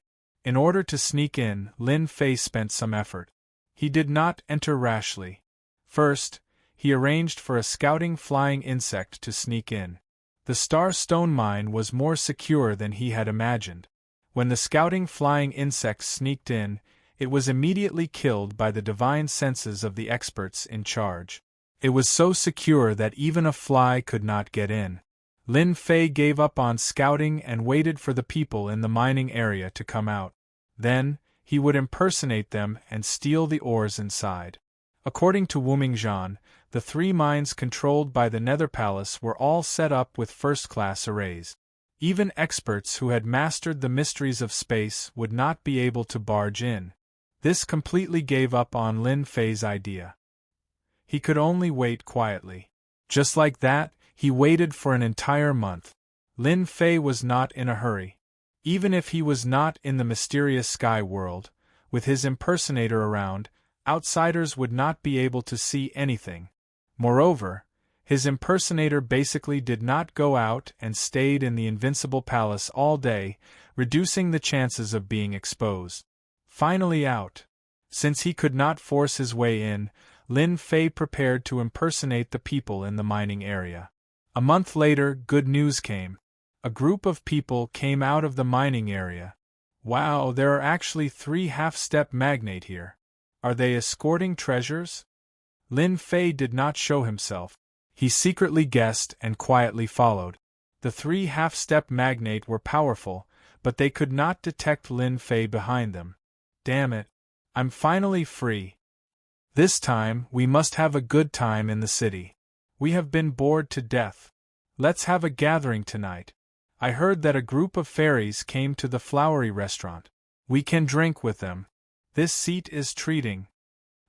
In order to sneak in, Lin Fei spent some effort. He did not enter rashly. First, he arranged for a scouting flying insect to sneak in. The star stone mine was more secure than he had imagined. When the scouting flying insect sneaked in, it was immediately killed by the divine senses of the experts in charge. It was so secure that even a fly could not get in. Lin Fei gave up on scouting and waited for the people in the mining area to come out. Then, he would impersonate them and steal the ores inside. According to Wumingzhan, the 3 mines controlled by the Nether Palace were all set up with first-class arrays. Even experts who had mastered the mysteries of space would not be able to barge in. This completely gave up on Lin Fei's idea. He could only wait quietly. Just like that, he waited for an entire month. Lin Fei was not in a hurry. Even if he was not in the mysterious sky world, with his impersonator around, outsiders would not be able to see anything. Moreover, his impersonator basically did not go out and stayed in the Invincible Palace all day, reducing the chances of being exposed. Finally out. Since he could not force his way in, Lin Fei prepared to impersonate the people in the mining area. A month later, good news came. A group of people came out of the mining area. Wow, there are actually 3 half-step magnate here. Are they escorting treasures? Lin Fei did not show himself. He secretly guessed and quietly followed. The 3 half-step magnate were powerful, but they could not detect Lin Fei behind them. Damn it. I'm finally free. This time, we must have a good time in the city. We have been bored to death. Let's have a gathering tonight. I heard that a group of fairies came to the flowery restaurant. We can drink with them. This seat is treating.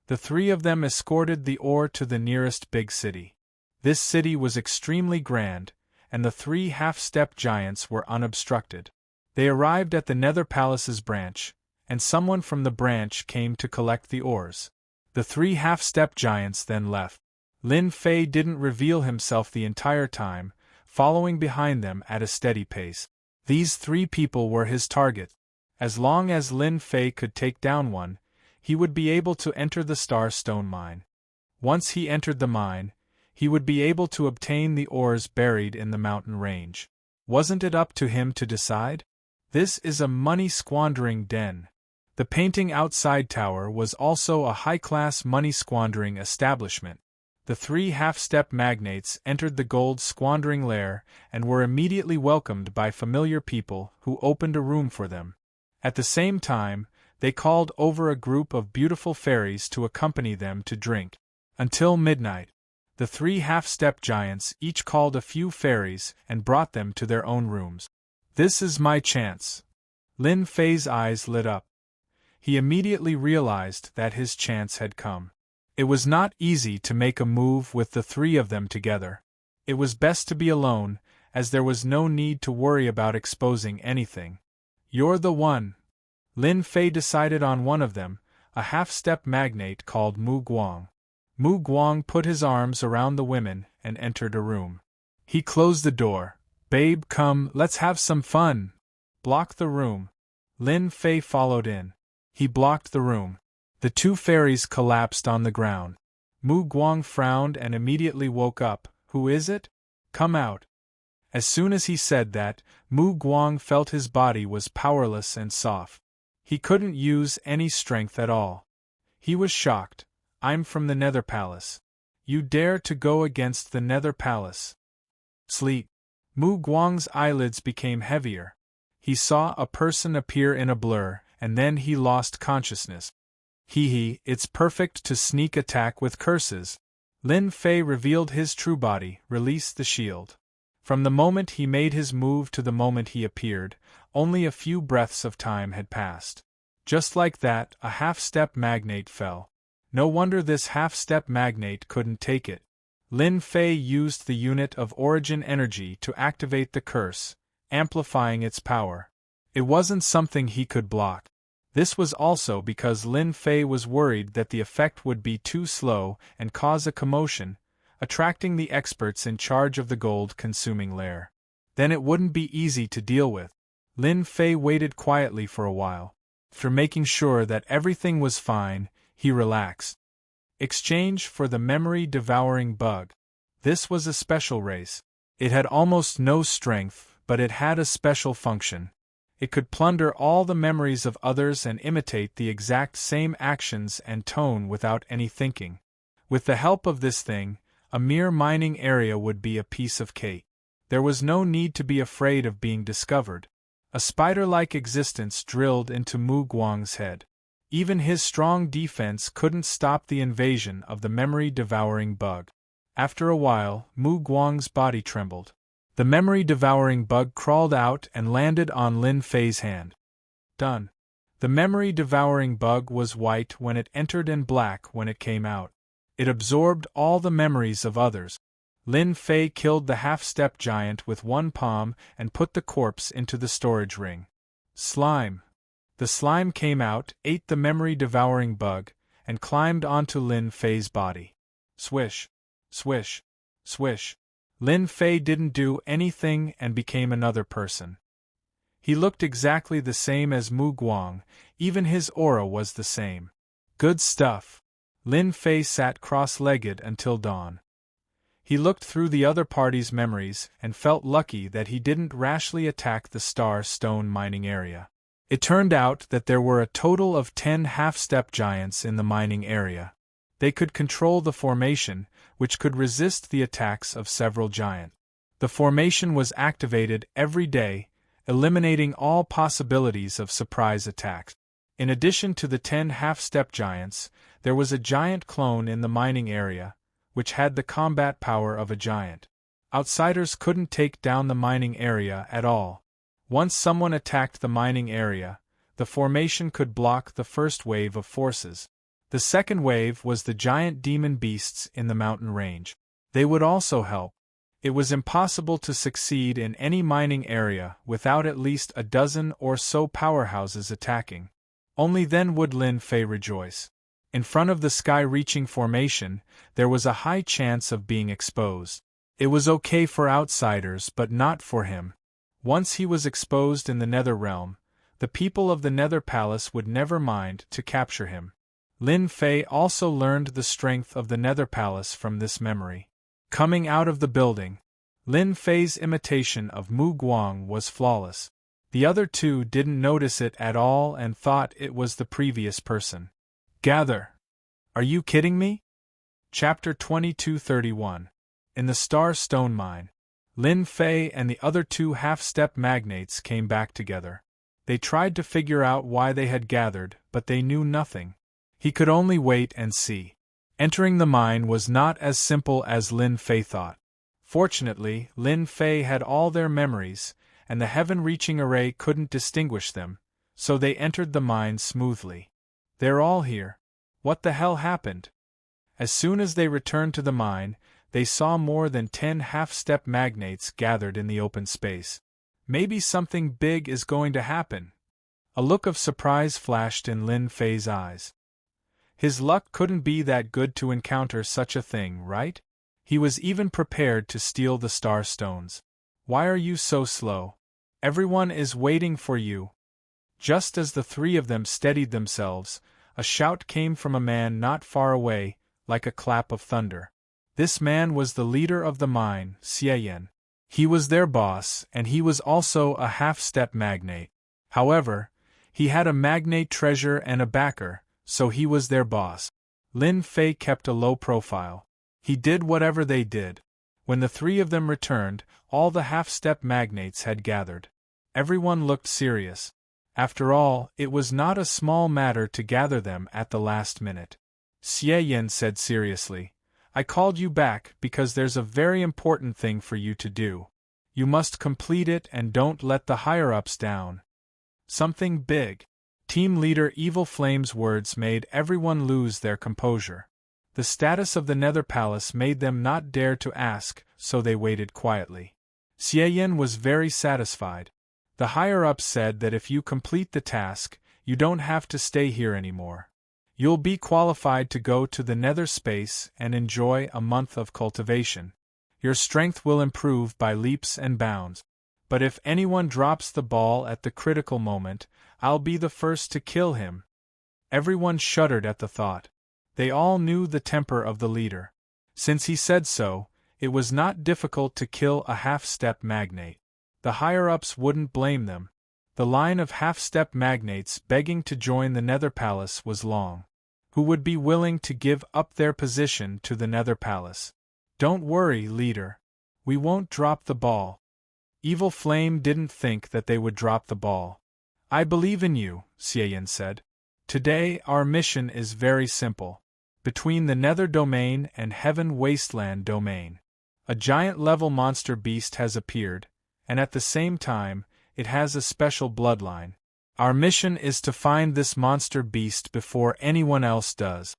The 3 of them escorted the ore to the nearest big city. This city was extremely grand, and the 3 half-step giants were unobstructed. They arrived at the Nether Palace's branch, and someone from the branch came to collect the ores. The 3 half-step giants then left. Lin Fei didn't reveal himself the entire time, following behind them at a steady pace. These 3 people were his target. As long as Lin Fei could take down one, he would be able to enter the Star Stone mine. Once he entered the mine, he would be able to obtain the ores buried in the mountain range. Wasn't it up to him to decide? This is a money-squandering den. The painting outside tower was also a high-class money-squandering establishment. The 3 half-step magnates entered the gold-squandering lair and were immediately welcomed by familiar people who opened a room for them. At the same time, they called over a group of beautiful fairies to accompany them to drink. Until midnight, the 3 half-step giants each called a few fairies and brought them to their own rooms. This is my chance. Lin Fei's eyes lit up. He immediately realized that his chance had come. It was not easy to make a move with the 3 of them together. It was best to be alone, as there was no need to worry about exposing anything. You're the one. Lin Fei decided on one of them, a half-step magnate called Mu Guang. Mu Guang put his arms around the women and entered a room. He closed the door. Babe, come, let's have some fun. Block the room. Lin Fei followed in. He blocked the room. The 2 fairies collapsed on the ground. Mu Guang frowned and immediately woke up. Who is it? Come out. As soon as he said that, Mu Guang felt his body was powerless and soft. He couldn't use any strength at all. He was shocked. I'm from the Nether Palace. You dare to go against the Nether Palace? Sleep. Mu Guang's eyelids became heavier. He saw a person appear in a blur, and then he lost consciousness. It's perfect to sneak attack with curses. Lin Fei revealed his true body, released the shield. From the moment he made his move to the moment he appeared, only a few breaths of time had passed. Just like that, a half-step magnate fell. No wonder this half-step magnate couldn't take it. Lin Fei used the unit of origin energy to activate the curse, amplifying its power. It wasn't something he could block. This was also because Lin Fei was worried that the effect would be too slow and cause a commotion, attracting the experts in charge of the gold-consuming lair. Then it wouldn't be easy to deal with. Lin Fei waited quietly for a while. After making sure that everything was fine, he relaxed. Exchange for the memory-devouring bug. This was a special race. It had almost no strength, but it had a special function. It could plunder all the memories of others and imitate the exact same actions and tone without any thinking. With the help of this thing, a mere mining area would be a piece of cake. There was no need to be afraid of being discovered. A spider-like existence drilled into Mu Guang's head. Even his strong defense couldn't stop the invasion of the memory-devouring bug. After a while, Mu Guang's body trembled. The memory-devouring bug crawled out and landed on Lin Fei's hand. Done. The memory-devouring bug was white when it entered and black when it came out. It absorbed all the memories of others. Lin Fei killed the half-step giant with one palm and put the corpse into the storage ring. Slime. The slime came out, ate the memory-devouring bug, and climbed onto Lin Fei's body. Swish. Swish. Swish. Lin Fei didn't do anything and became another person. He looked exactly the same as Mu Guang, even his aura was the same. Good stuff. Lin Fei sat cross-legged until dawn. He looked through the other party's memories and felt lucky that he didn't rashly attack the Star Stone mining area. It turned out that there were a total of 10 half-step giants in the mining area. They could control the formation, which could resist the attacks of several giants. The formation was activated every day, eliminating all possibilities of surprise attacks. In addition to the 10 half-step giants, there was a giant clone in the mining area, which had the combat power of a giant. Outsiders couldn't take down the mining area at all. Once someone attacked the mining area, the formation could block the first wave of forces. The second wave was the giant demon beasts in the mountain range. They would also help. It was impossible to succeed in any mining area without at least a dozen or so powerhouses attacking. Only then would Lin Fei rejoice. In front of the sky-reaching formation, there was a high chance of being exposed. It was okay for outsiders but not for him. Once he was exposed in the Nether Realm, the people of the Nether Palace would never mind to capture him. Lin Fei also learned the strength of the Nether Palace from this memory. Coming out of the building, Lin Fei's imitation of Mu Guang was flawless. The other two didn't notice it at all and thought it was the previous person. Gather! Are you kidding me? Chapter 2231. In the Star Stone Mine, Lin Fei and the other two half-step magnates came back together. They tried to figure out why they had gathered, but they knew nothing. He could only wait and see. Entering the mine was not as simple as Lin Fei thought. Fortunately, Lin Fei had all their memories, and the heaven-reaching array couldn't distinguish them, so they entered the mine smoothly. They're all here. What the hell happened? As soon as they returned to the mine, they saw more than 10 half-step magnates gathered in the open space. Maybe something big is going to happen. A look of surprise flashed in Lin Fei's eyes. His luck couldn't be that good to encounter such a thing, right? He was even prepared to steal the star stones. Why are you so slow? Everyone is waiting for you. Just as the three of them steadied themselves, a shout came from a man not far away, like a clap of thunder. This man was the leader of the mine, Xie. He was their boss, and he was also a half-step magnate. However, he had a magnate treasure and a backer, so he was their boss. Lin Fei kept a low profile. He did whatever they did. When the three of them returned, all the half-step magnates had gathered. Everyone looked serious. After all, it was not a small matter to gather them at the last minute. Xie said seriously, I called you back because there's a very important thing for you to do. You must complete it and don't let the higher-ups down. Something big. Team leader Evil Flame's words made everyone lose their composure. The status of the Nether Palace made them not dare to ask, so they waited quietly. Xie was very satisfied. The higher-ups said that if you complete the task, you don't have to stay here anymore. You'll be qualified to go to the Nether space and enjoy a month of cultivation. Your strength will improve by leaps and bounds. But if anyone drops the ball at the critical moment, I'll be the first to kill him. Everyone shuddered at the thought. They all knew the temper of the leader. Since he said so, it was not difficult to kill a half-step magnate. The higher-ups wouldn't blame them. The line of half-step magnates begging to join the Nether Palace was long. Who would be willing to give up their position to the Nether Palace? Don't worry, leader. We won't drop the ball. Evil Flame didn't think that they would drop the ball. I believe in you, Xieyan said. Today our mission is very simple. Between the Nether Domain and Heaven Wasteland Domain, a giant-level monster beast has appeared, and at the same time, it has a special bloodline. Our mission is to find this monster beast before anyone else does.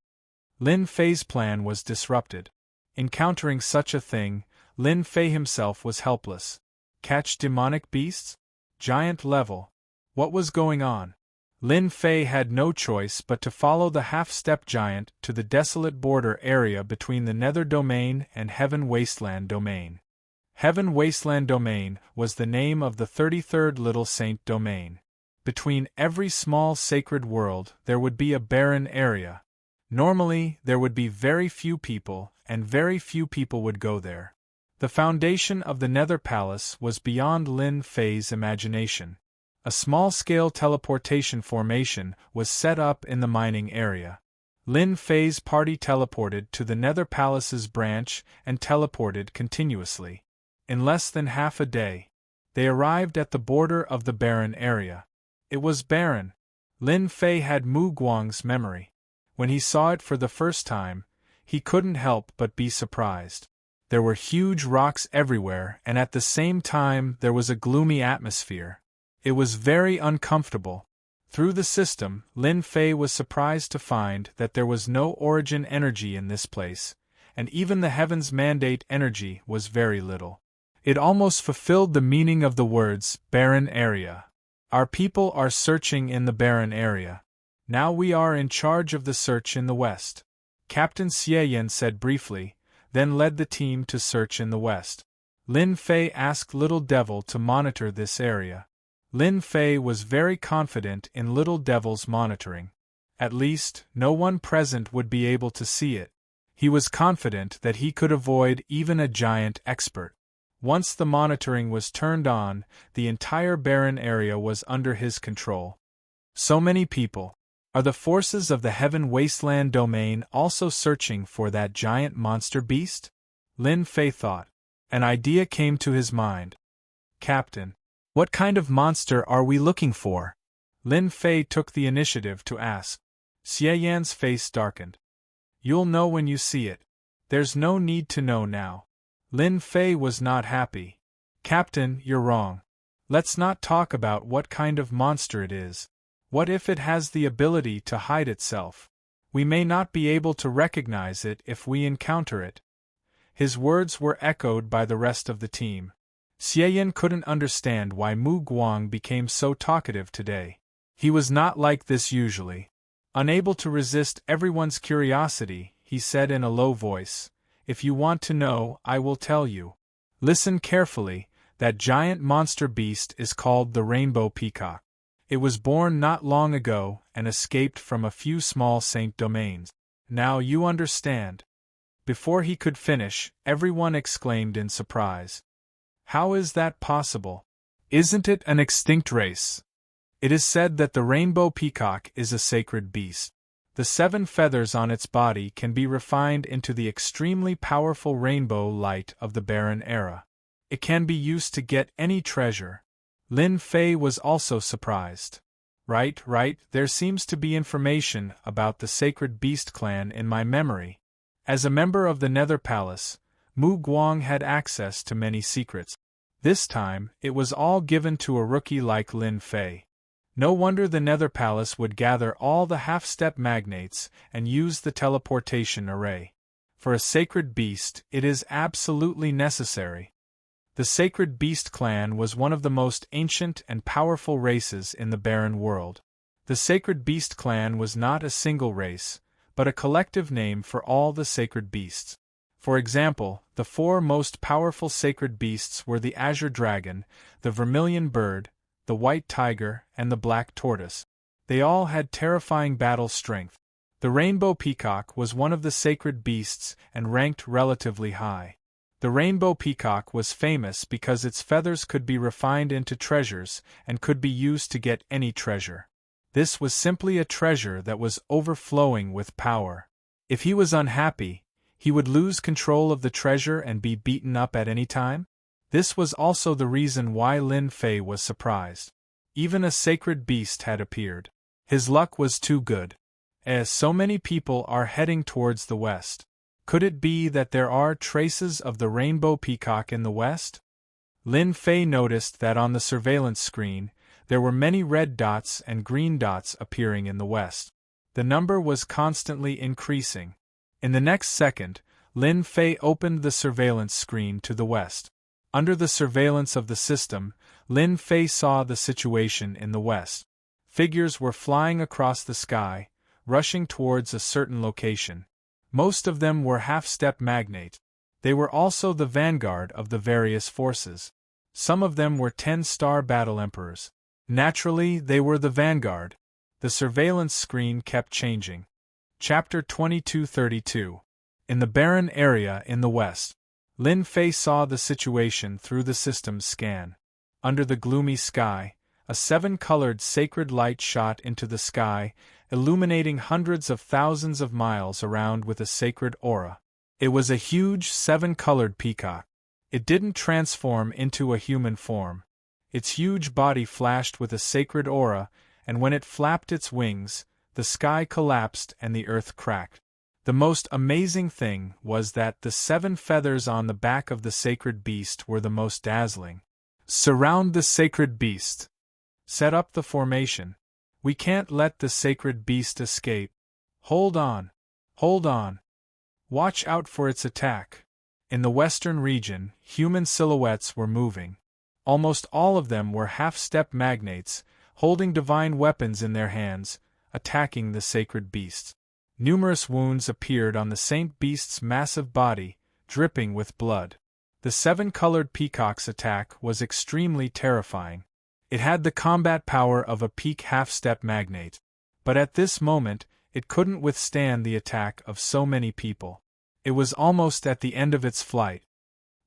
Lin Fei's plan was disrupted. Encountering such a thing, Lin Fei himself was helpless. Catch demonic beasts? Giant level. What was going on? Lin Fei had no choice but to follow the half-step giant to the desolate border area between the Nether Domain and Heaven Wasteland Domain. Heaven Wasteland Domain was the name of the 33rd Little Saint Domain. Between every small sacred world there would be a barren area. Normally, there would be very few people, and very few people would go there. The foundation of the Nether Palace was beyond Lin Fei's imagination. A small-scale teleportation formation was set up in the mining area. Lin Fei's party teleported to the Nether Palace's branch and teleported continuously. In less than half a day, they arrived at the border of the barren area. It was barren. Lin Fei had Mu Guang's memory. When he saw it for the first time, he couldn't help but be surprised. There were huge rocks everywhere, and at the same time there was a gloomy atmosphere. It was very uncomfortable. Through the system, Lin Fei was surprised to find that there was no origin energy in this place, and even the Heaven's Mandate energy was very little. It almost fulfilled the meaning of the words, barren area. Our people are searching in the barren area. Now we are in charge of the search in the west. Captain Xieyan said briefly, then led the team to search in the west. Lin Fei asked Little Devil to monitor this area. Lin Fei was very confident in Little Devil's monitoring. At least, no one present would be able to see it. He was confident that he could avoid even a giant expert. Once the monitoring was turned on, the entire barren area was under his control. So many people. Are the forces of the Heaven Wasteland Domain also searching for that giant monster beast? Lin Fei thought. An idea came to his mind. Captain, what kind of monster are we looking for? Lin Fei took the initiative to ask. Xieyan's face darkened. You'll know when you see it. There's no need to know now. Lin Fei was not happy. Captain, you're wrong. Let's not talk about what kind of monster it is. What if it has the ability to hide itself? We may not be able to recognize it if we encounter it. His words were echoed by the rest of the team. Xieyan couldn't understand why Mu Guang became so talkative today. He was not like this usually. Unable to resist everyone's curiosity, he said in a low voice, "If you want to know, I will tell you. Listen carefully, that giant monster beast is called the Rainbow Peacock. It was born not long ago and escaped from a few small saint domains. Now you understand." Before he could finish, everyone exclaimed in surprise. How is that possible? Isn't it an extinct race? It is said that the rainbow peacock is a sacred beast. The 7 feathers on its body can be refined into the extremely powerful rainbow light of the barren era. It can be used to get any treasure. Lin Fei was also surprised. Right, there seems to be information about the Sacred Beast clan in my memory. As a member of the Nether Palace, Mu Guang had access to many secrets. This time, it was all given to a rookie like Lin Fei. No wonder the Nether Palace would gather all the half-step magnates and use the teleportation array. For a sacred beast, it is absolutely necessary. The Sacred Beast clan was one of the most ancient and powerful races in the barren world. The Sacred Beast clan was not a single race, but a collective name for all the sacred beasts. For example, the 4 most powerful sacred beasts were the Azure Dragon, the Vermilion Bird, the white tiger, and the black tortoise. They all had terrifying battle strength. The rainbow peacock was one of the sacred beasts and ranked relatively high. The rainbow peacock was famous because its feathers could be refined into treasures and could be used to get any treasure. This was simply a treasure that was overflowing with power. If he was unhappy, he would lose control of the treasure and be beaten up at any time. This was also the reason why Lin Fei was surprised. Even a sacred beast had appeared. His luck was too good. As so many people are heading towards the west. Could it be that there are traces of the rainbow peacock in the west? Lin Fei noticed that on the surveillance screen, there were many red dots and green dots appearing in the west. The number was constantly increasing. In the next second, Lin Fei opened the surveillance screen to the west. Under the surveillance of the system, Lin Fei saw the situation in the west. Figures were flying across the sky, rushing towards a certain location. Most of them were half-step magnate. They were also the vanguard of the various forces. Some of them were 10-star battle emperors. Naturally, they were the vanguard. The surveillance screen kept changing. Chapter 2232. In the barren area in the west, Lin Fei saw the situation through the system's scan. Under the gloomy sky, a 7-colored sacred light shot into the sky, illuminating hundreds of thousands of miles around with a sacred aura. It was a huge 7-colored peacock. It didn't transform into a human form. Its huge body flashed with a sacred aura, and when it flapped its wings, the sky collapsed and the earth cracked. The most amazing thing was that the 7 feathers on the back of the sacred beast were the most dazzling. Surround the sacred beast. Set up the formation. We can't let the sacred beast escape. Hold on. Hold on. Watch out for its attack. In the western region, human silhouettes were moving. Almost all of them were half-step magnates, holding divine weapons in their hands, attacking the sacred beast. Numerous wounds appeared on the saint beast's massive body, dripping with blood. The 7-colored peacock's attack was extremely terrifying. It had the combat power of a peak half-step magnate. But at this moment, it couldn't withstand the attack of so many people. It was almost at the end of its flight.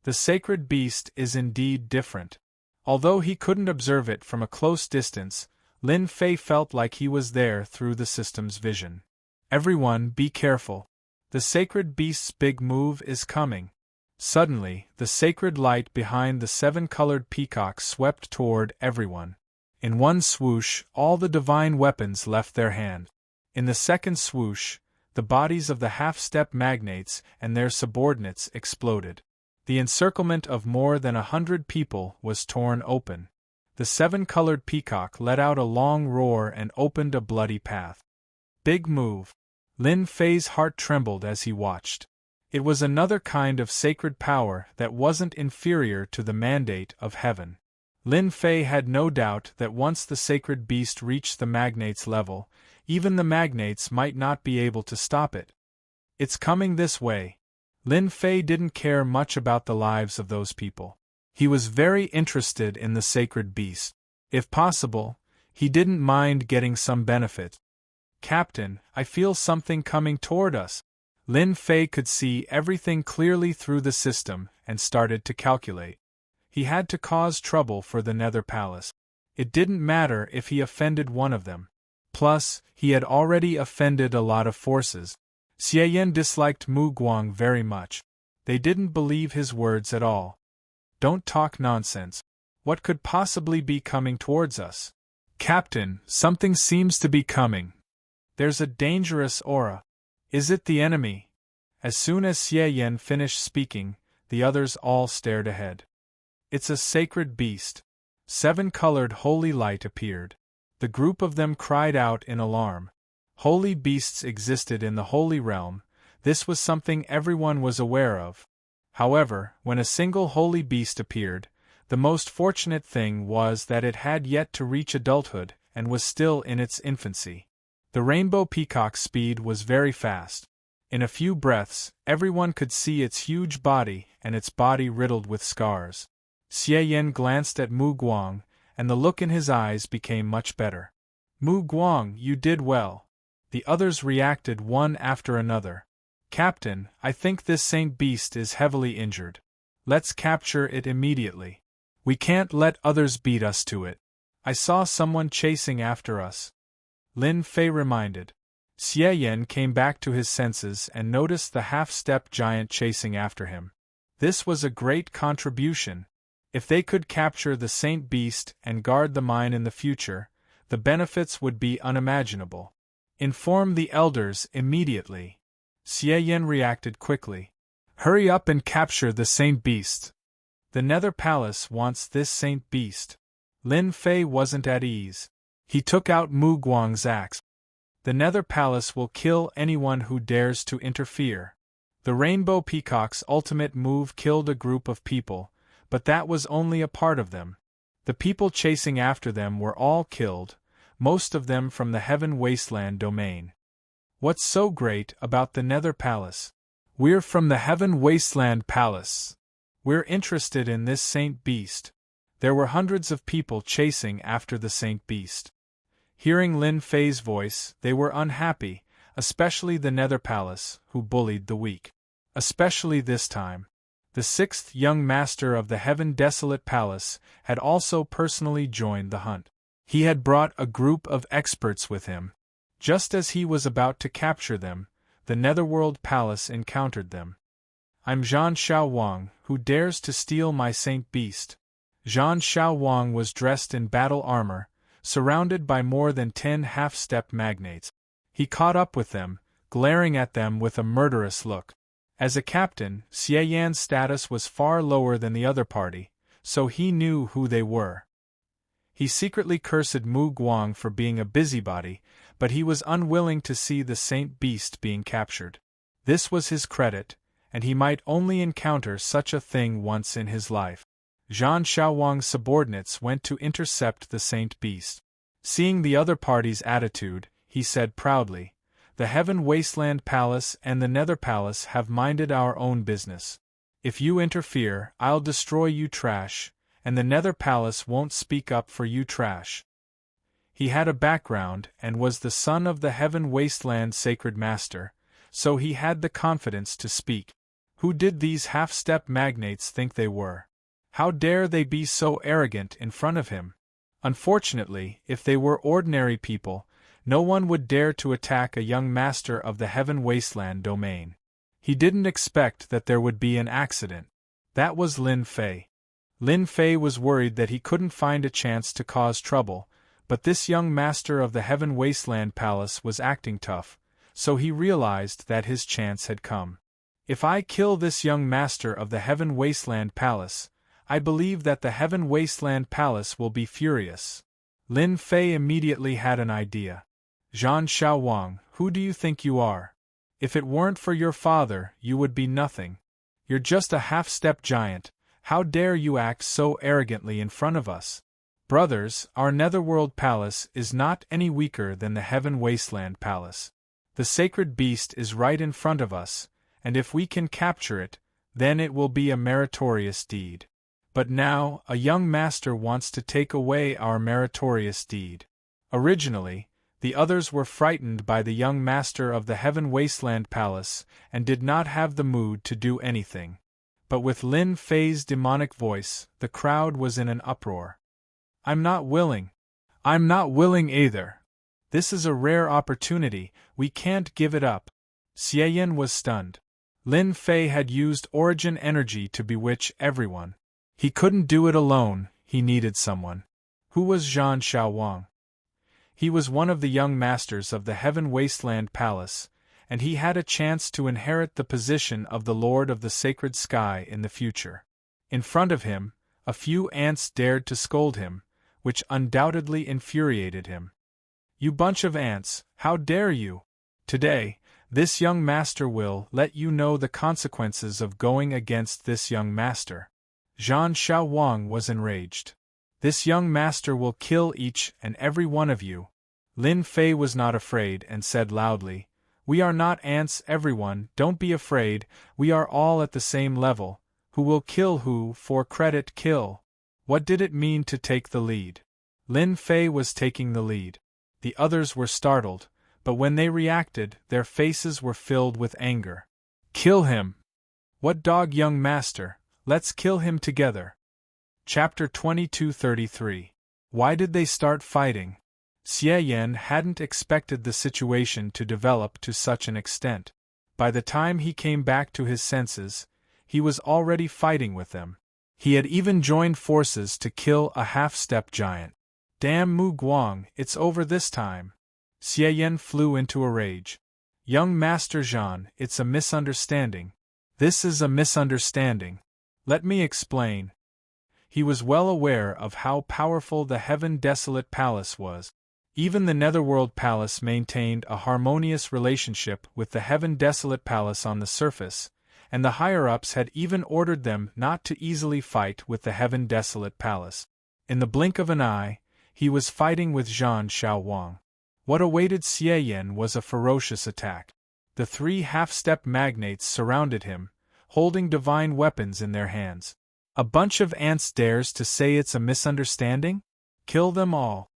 The sacred beast is indeed different. Although he couldn't observe it from a close distance, Lin Fei felt like he was there through the system's vision. Everyone, be careful. The sacred beast's big move is coming. Suddenly, the sacred light behind the 7-colored peacock swept toward everyone. In one swoosh, all the divine weapons left their hand. In the second swoosh, the bodies of the half-step magnates and their subordinates exploded. The encirclement of more than 100 people was torn open. The 7-colored peacock let out a long roar and opened a bloody path. Big move. Lin Fei's heart trembled as he watched. It was another kind of sacred power that wasn't inferior to the mandate of heaven. Lin Fei had no doubt that once the sacred beast reached the magnate's level, even the magnates might not be able to stop it. It's coming this way. Lin Fei didn't care much about the lives of those people. He was very interested in the sacred beast. If possible, he didn't mind getting some benefit. Captain, I feel something coming toward us. Lin Fei could see everything clearly through the system and started to calculate. He had to cause trouble for the Nether Palace. It didn't matter if he offended one of them. Plus, he had already offended a lot of forces. Xie Yan disliked Mu Guang very much. They didn't believe his words at all. Don't talk nonsense. What could possibly be coming towards us? Captain, something seems to be coming. There's a dangerous aura. Is it the enemy? As soon as Xie Yan finished speaking, the others all stared ahead. It's a sacred beast. 7-colored holy light appeared. The group of them cried out in alarm. Holy beasts existed in the Holy Realm. This was something everyone was aware of. However, when a single holy beast appeared, the most fortunate thing was that it had yet to reach adulthood and was still in its infancy. The rainbow peacock's speed was very fast. In a few breaths, everyone could see its huge body and its body riddled with scars. Xie Yan glanced at Mu Guang, and the look in his eyes became much better. Mu Guang, you did well. The others reacted one after another. Captain, I think this Saint Beast is heavily injured. Let's capture it immediately. We can't let others beat us to it. I saw someone chasing after us. Lin Fei reminded. Xie Yan came back to his senses and noticed the half-step giant chasing after him. This was a great contribution. If they could capture the Saint Beast and guard the mine in the future, the benefits would be unimaginable. Inform the elders immediately. Xie Yan reacted quickly. Hurry up and capture the Saint Beast. The Nether Palace wants this Saint Beast. Lin Fei wasn't at ease. He took out Mu Guang's axe. The Nether Palace will kill anyone who dares to interfere. The Rainbow Peacock's ultimate move killed a group of people, but that was only a part of them. The people chasing after them were all killed, most of them from the Heaven Wasteland domain. What's so great about the Nether Palace? We're from the Heaven Wasteland Palace. We're interested in this Saint Beast. There were hundreds of people chasing after the Saint Beast. Hearing Lin Fei's voice, they were unhappy, especially the Nether Palace, who bullied the weak. Especially this time. The sixth young master of the Heaven Desolate Palace had also personally joined the hunt. He had brought a group of experts with him. Just as he was about to capture them, the Netherworld Palace encountered them. I'm Zhan Xiaowang, who dares to steal my Saint Beast. Zhan Xiaowang was dressed in battle armor, surrounded by more than 10 half-step magnates. He caught up with them, glaring at them with a murderous look. As a captain, Xie Yan's status was far lower than the other party, so he knew who they were. He secretly cursed Mu Guang for being a busybody, but he was unwilling to see the Saint Beast being captured. This was his credit, and he might only encounter such a thing once in his life. Zhan Xiaowang's subordinates went to intercept the Saint Beast. Seeing the other party's attitude, he said proudly, "The Heaven Wasteland Palace and the Nether Palace have minded our own business. If you interfere, I'll destroy you trash, and the Nether Palace won't speak up for you trash." He had a background and was the son of the Heaven Wasteland Sacred Master, so he had the confidence to speak. Who did these half-step magnates think they were? How dare they be so arrogant in front of him? Unfortunately, if they were ordinary people, no one would dare to attack a young master of the Heaven Wasteland domain. He didn't expect that there would be an accident. That was Lin Fei. Lin Fei was worried that he couldn't find a chance to cause trouble, but this young master of the Heaven Wasteland Palace was acting tough, so he realized that his chance had come. If I kill this young master of the Heaven Wasteland Palace, I believe that the Heaven Wasteland Palace will be furious. Lin Fei immediately had an idea. Zhan Xiaowang, who do you think you are? If it weren't for your father, you would be nothing. You're just a half-step giant. How dare you act so arrogantly in front of us? Brothers, our Netherworld Palace is not any weaker than the Heaven Wasteland Palace. The sacred beast is right in front of us, and if we can capture it, then it will be a meritorious deed. But now, a young master wants to take away our meritorious deed. Originally, the others were frightened by the young master of the Heaven Wasteland Palace and did not have the mood to do anything. But with Lin Fei's demonic voice, the crowd was in an uproar. I'm not willing. I'm not willing either. This is a rare opportunity, we can't give it up. Xie Yan was stunned. Lin Fei had used origin energy to bewitch everyone. He couldn't do it alone, he needed someone. Who was Zhan Xiaowang? He was one of the young masters of the Heaven Wasteland Palace, and he had a chance to inherit the position of the Lord of the Sacred Sky in the future. In front of him, a few ants dared to scold him, which undoubtedly infuriated him. You bunch of ants, how dare you? Today, this young master will let you know the consequences of going against this young master. Zhan Xiaowang was enraged. This young master will kill each and every one of you. Lin Fei was not afraid and said loudly, "We are not ants, everyone, don't be afraid, we are all at the same level. Who will kill who, for credit kill." What did it mean to take the lead? Lin Fei was taking the lead. The others were startled, but when they reacted, their faces were filled with anger. Kill him! What dog, young master, let's kill him together. Chapter 2233. Why did they start fighting? Xie Yan hadn't expected the situation to develop to such an extent. By the time he came back to his senses, he was already fighting with them. He had even joined forces to kill a half-step giant. Damn Mu Guang, it's over this time. Xie Yan flew into a rage. Young Master Zhan, it's a misunderstanding. This is a misunderstanding. Let me explain. He was well aware of how powerful the Heaven Desolate Palace was. Even the Netherworld Palace maintained a harmonious relationship with the Heaven Desolate Palace on the surface, and the higher-ups had even ordered them not to easily fight with the Heaven Desolate Palace. In the blink of an eye, he was fighting with Zhan Xiaowang. What awaited Xie Yan was a ferocious attack. The three half-step magnates surrounded him, holding divine weapons in their hands. A bunch of ants dares to say it's a misunderstanding? Kill them all.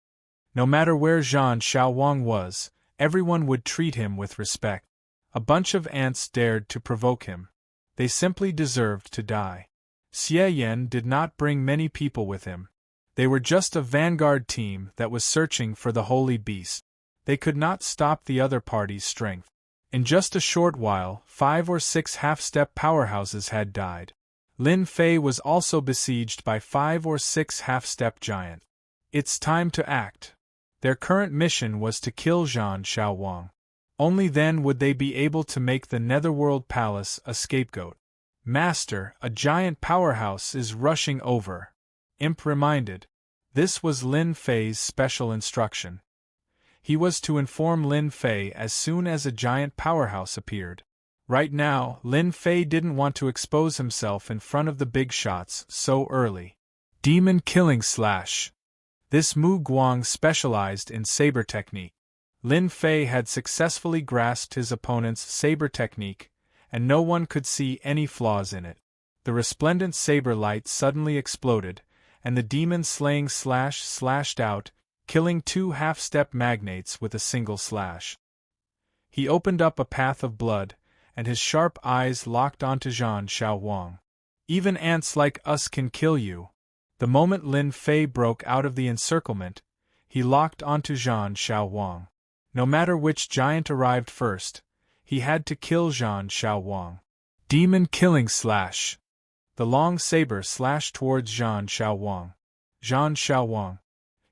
No matter where Zhan Xiaowang was, everyone would treat him with respect. A bunch of ants dared to provoke him. They simply deserved to die. Xie Yan did not bring many people with him. They were just a vanguard team that was searching for the holy beast. They could not stop the other party's strength. In just a short while, 5 or 6 half-step powerhouses had died. Lin Fei was also besieged by 5 or 6 half-step giants. It's time to act. Their current mission was to kill Zhan Xiaowang. Only then would they be able to make the Netherworld Palace a scapegoat. Master, a giant powerhouse is rushing over. Imp reminded. This was Lin Fei's special instruction. He was to inform Lin Fei as soon as a giant powerhouse appeared. Right now, Lin Fei didn't want to expose himself in front of the big shots so early. Demon killing slash. This Mu Guang specialized in saber technique. Lin Fei had successfully grasped his opponent's saber technique, and no one could see any flaws in it. The resplendent saber light suddenly exploded, and the demon slaying slash slashed out, killing 2 half-step magnates with a single slash. He opened up a path of blood, and his sharp eyes locked onto Zhan Xiaowang. Even ants like us can kill you. The moment Lin Fei broke out of the encirclement, he locked onto Zhan Xiaowang. No matter which giant arrived first, he had to kill Zhan Xiaowang. Demon killing slash. The long saber slashed towards Zhan Xiaowang. Zhan Xiaowang.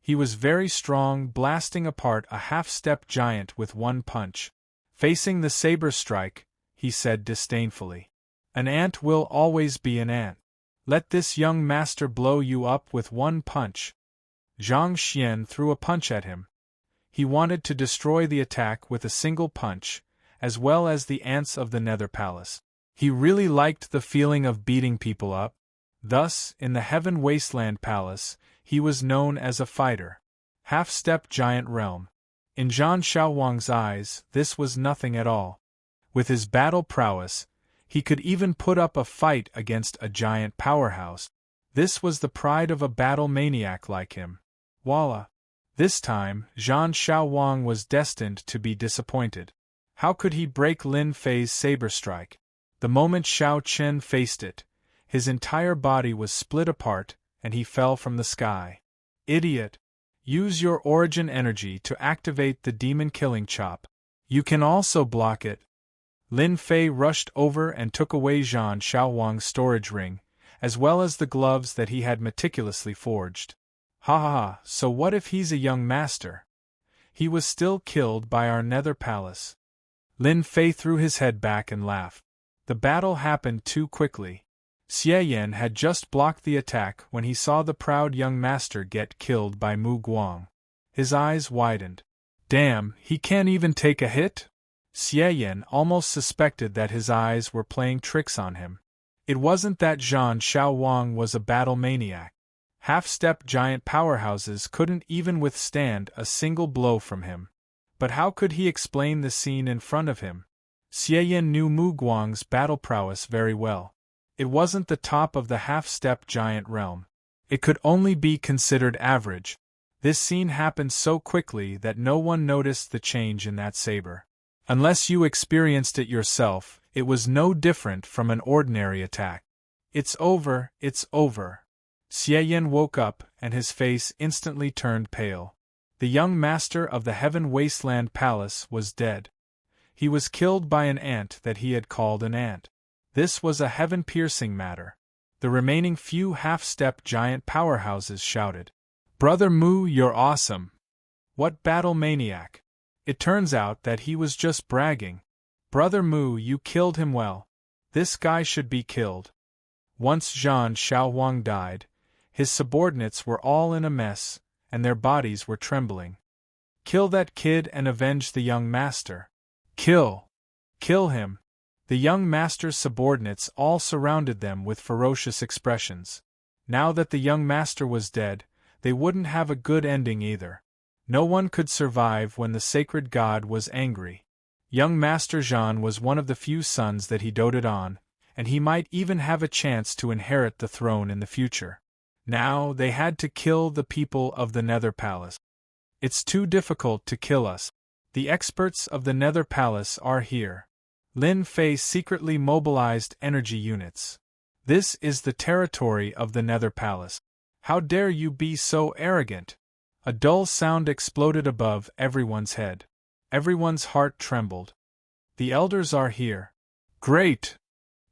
He was very strong, blasting apart a half-step giant with one punch. Facing the saber strike, he said disdainfully. An ant will always be an ant. Let this young master blow you up with one punch. Zhang Xian threw a punch at him. He wanted to destroy the attack with a single punch, as well as the ants of the Nether Palace. He really liked the feeling of beating people up. Thus, in the Heaven Wasteland Palace, he was known as a fighter. Half-step giant realm. In Zhan Xiaowang's eyes, this was nothing at all. With his battle prowess, he could even put up a fight against a giant powerhouse. This was the pride of a battle maniac like him. Voila! This time, Zhan Xiaowang was destined to be disappointed. How could he break Lin Fei's saber strike? The moment Xiao Chen faced it, his entire body was split apart, and he fell from the sky. Idiot! Use your origin energy to activate the demon killing chop. You can also block it. Lin Fei rushed over and took away Zhan Xiaowang's storage ring, as well as the gloves that he had meticulously forged. Ha ha ha, so what if he's a young master? He was still killed by our Nether Palace. Lin Fei threw his head back and laughed. The battle happened too quickly. Xie Yan had just blocked the attack when he saw the proud young master get killed by Mu Guang. His eyes widened. Damn, he can't even take a hit? Xie Yan almost suspected that his eyes were playing tricks on him. It wasn't that Zhan Xiaowang was a battle maniac. Half-step giant powerhouses couldn't even withstand a single blow from him. But how could he explain the scene in front of him? Xie Yan knew Mu Guang's battle prowess very well. It wasn't the top of the half-step giant realm. It could only be considered average. This scene happened so quickly that no one noticed the change in that saber. Unless you experienced it yourself, it was no different from an ordinary attack. It's over, it's over. Xie woke up, and his face instantly turned pale. The young master of the Heaven Wasteland Palace was dead. He was killed by an ant that he had called an ant. This was a heaven-piercing matter. The remaining few half-step giant powerhouses shouted, "Brother Mu, you're awesome! What battle maniac!" It turns out that he was just bragging. "Brother Mu, you killed him well. This guy should be killed." Once Zhan Xiaohuang died, his subordinates were all in a mess, and their bodies were trembling. "Kill that kid and avenge the young master. Kill! Kill him!" The young master's subordinates all surrounded them with ferocious expressions. Now that the young master was dead, they wouldn't have a good ending either. No one could survive when the sacred god was angry. Young Master Zhan was one of the few sons that he doted on, and he might even have a chance to inherit the throne in the future. Now they had to kill the people of the Nether Palace. "It's too difficult to kill us. The experts of the Nether Palace are here." Lin Fei secretly mobilized energy units. "This is the territory of the Nether Palace. How dare you be so arrogant?" A dull sound exploded above everyone's head. Everyone's heart trembled. "The elders are here." "Great!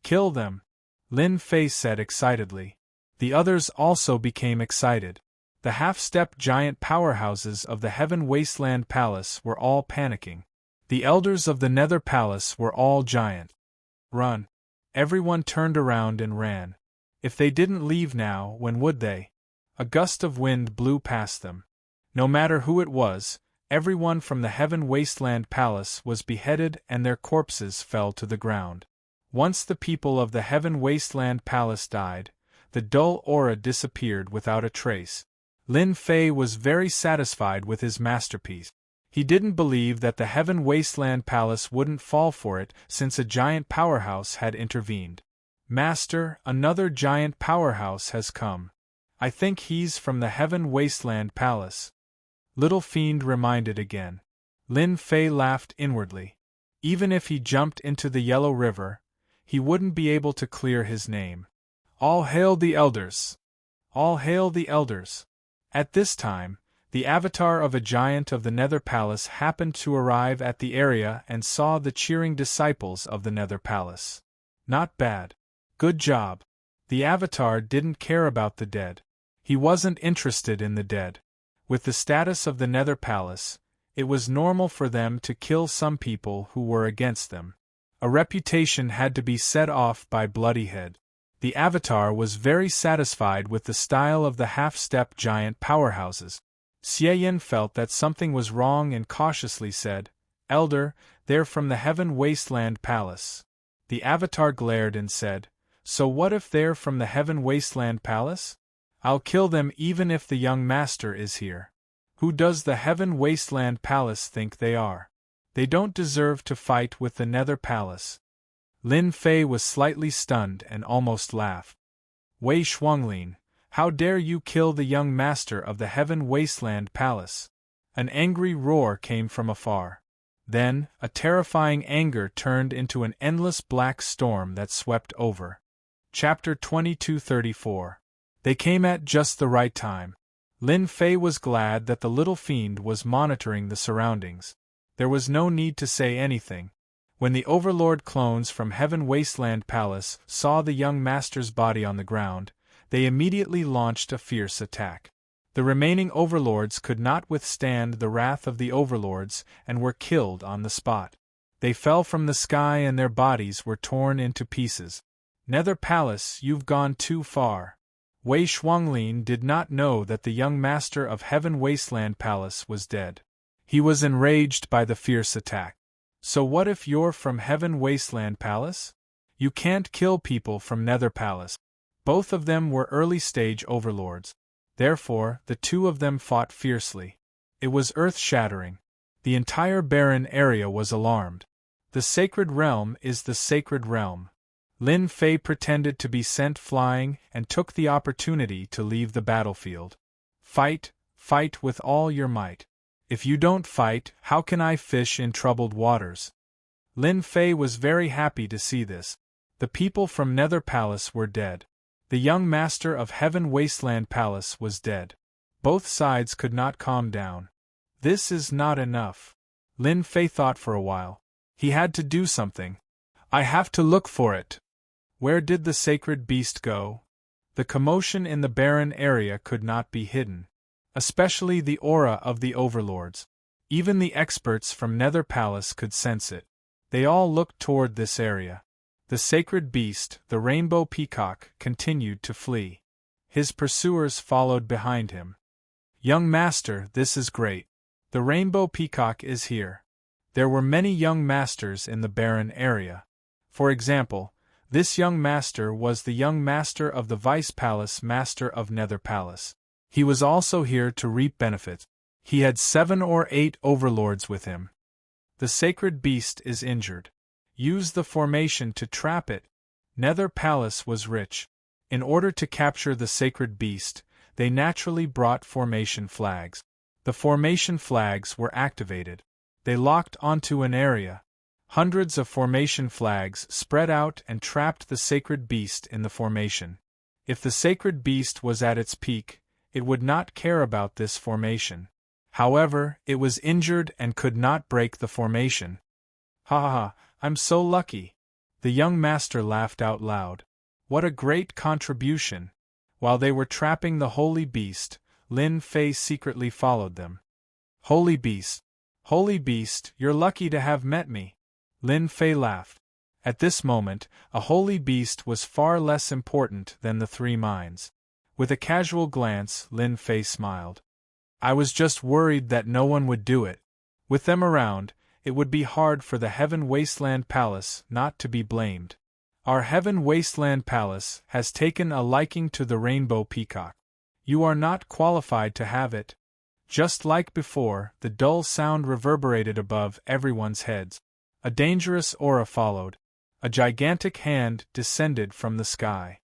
Kill them," Lin Fei said excitedly. The others also became excited. The half-step giant powerhouses of the Heaven Wasteland Palace were all panicking. The elders of the Nether Palace were all giant. "Run!" Everyone turned around and ran. If they didn't leave now, when would they? A gust of wind blew past them. No matter who it was, everyone from the Heaven Wasteland Palace was beheaded and their corpses fell to the ground. Once the people of the Heaven Wasteland Palace died, the dull aura disappeared without a trace. Lin Fei was very satisfied with his masterpiece. He didn't believe that the Heaven Wasteland Palace wouldn't fall for it since a giant powerhouse had intervened. "Master, another giant powerhouse has come. I think he's from the Heaven Wasteland Palace," Little Fiend reminded again. Lin Fei laughed inwardly. Even if he jumped into the Yellow River, he wouldn't be able to clear his name. "All hail the elders! All hail the elders!" At this time, the avatar of a giant of the Nether Palace happened to arrive at the area and saw the cheering disciples of the Nether Palace. "Not bad. Good job." The avatar didn't care about the dead. He wasn't interested in the dead. With the status of the Nether Palace, it was normal for them to kill some people who were against them. A reputation had to be set off by Bloodyhead. The avatar was very satisfied with the style of the half-step giant powerhouses. Xie felt that something was wrong and cautiously said, "Elder, they're from the Heaven Wasteland Palace." The avatar glared and said, "So what if they're from the Heaven Wasteland Palace? I'll kill them even if the young master is here. Who does the Heaven Wasteland Palace think they are? They don't deserve to fight with the Nether Palace." Lin Fei was slightly stunned and almost laughed. "Wei Shuanglin, how dare you kill the young master of the Heaven Wasteland Palace?" An angry roar came from afar. Then, a terrifying anger turned into an endless black storm that swept over. Chapter 2234. They came at just the right time. Lin Fei was glad that the little fiend was monitoring the surroundings. There was no need to say anything. When the Overlord clones from Heaven Wasteland Palace saw the young master's body on the ground, they immediately launched a fierce attack. The remaining Overlords could not withstand the wrath of the Overlords and were killed on the spot. They fell from the sky and their bodies were torn into pieces. "Nether Palace, you've gone too far." Wei Shuanglin did not know that the young master of Heaven Wasteland Palace was dead. He was enraged by the fierce attack. "So what if you're from Heaven Wasteland Palace? You can't kill people from Nether Palace." Both of them were early-stage overlords. Therefore, the two of them fought fiercely. It was earth-shattering. The entire barren area was alarmed. The sacred realm is the sacred realm. Lin Fei pretended to be sent flying and took the opportunity to leave the battlefield. "Fight, fight with all your might. If you don't fight, how can I fish in troubled waters? Lin Fei was very happy to see this. The people from Nether Palace were dead. The young master of Heaven Wasteland Palace was dead. Both sides could not calm down. This is not enough. Lin Fei thought for a while. He had to do something. I have to look for it. Where did the sacred beast go? The commotion in the barren area could not be hidden. Especially the aura of the overlords. Even the experts from Nether Palace could sense it. They all looked toward this area. The sacred beast, the rainbow peacock, continued to flee. His pursuers followed behind him. Young master, this is great. The rainbow peacock is here. There were many young masters in the barren area. For example, this young master was the young master of the Vice Palace Master of Nether Palace. He was also here to reap benefits. He had 7 or 8 overlords with him. The sacred beast is injured. Use the formation to trap it. Nether Palace was rich. In order to capture the sacred beast, they naturally brought formation flags. The formation flags were activated. They locked onto an area. Hundreds of formation flags spread out and trapped the sacred beast in the formation. If the sacred beast was at its peak, it would not care about this formation. However, it was injured and could not break the formation. Ha ha ha, I'm so lucky. The young master laughed out loud. What a great contribution! While they were trapping the holy beast, Lin Fei secretly followed them. Holy beast! Holy beast, you're lucky to have met me. Lin Fei laughed. At this moment, a holy beast was far less important than the 3 mines. With a casual glance, Lin Fei smiled. I was just worried that no one would do it. With them around, it would be hard for the Heaven Wasteland Palace not to be blamed. Our Heaven Wasteland Palace has taken a liking to the rainbow peacock. You are not qualified to have it. Just like before, the dull sound reverberated above everyone's heads. A dangerous aura followed. A gigantic hand descended from the sky.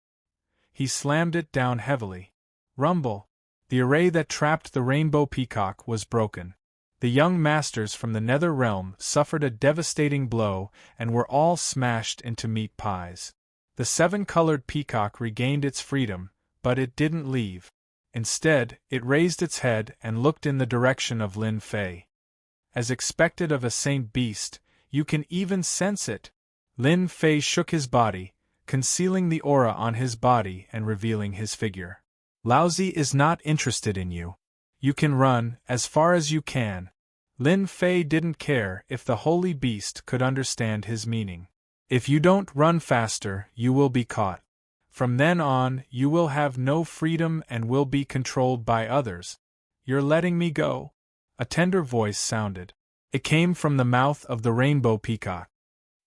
He slammed it down heavily. Rumble! The array that trapped the rainbow peacock was broken. The young masters from the Nether Realm suffered a devastating blow and were all smashed into meat pies. The 7-colored peacock regained its freedom, but it didn't leave. Instead, it raised its head and looked in the direction of Lin Fei. As expected of a saint beast, you can even sense it. Lin Fei shook his body, concealing the aura on his body and revealing his figure. Laozi is not interested in you. You can run as far as you can. Lin Fei didn't care if the holy beast could understand his meaning. If you don't run faster, you will be caught. From then on, you will have no freedom and will be controlled by others. You're letting me go? A tender voice sounded. It came from the mouth of the rainbow peacock.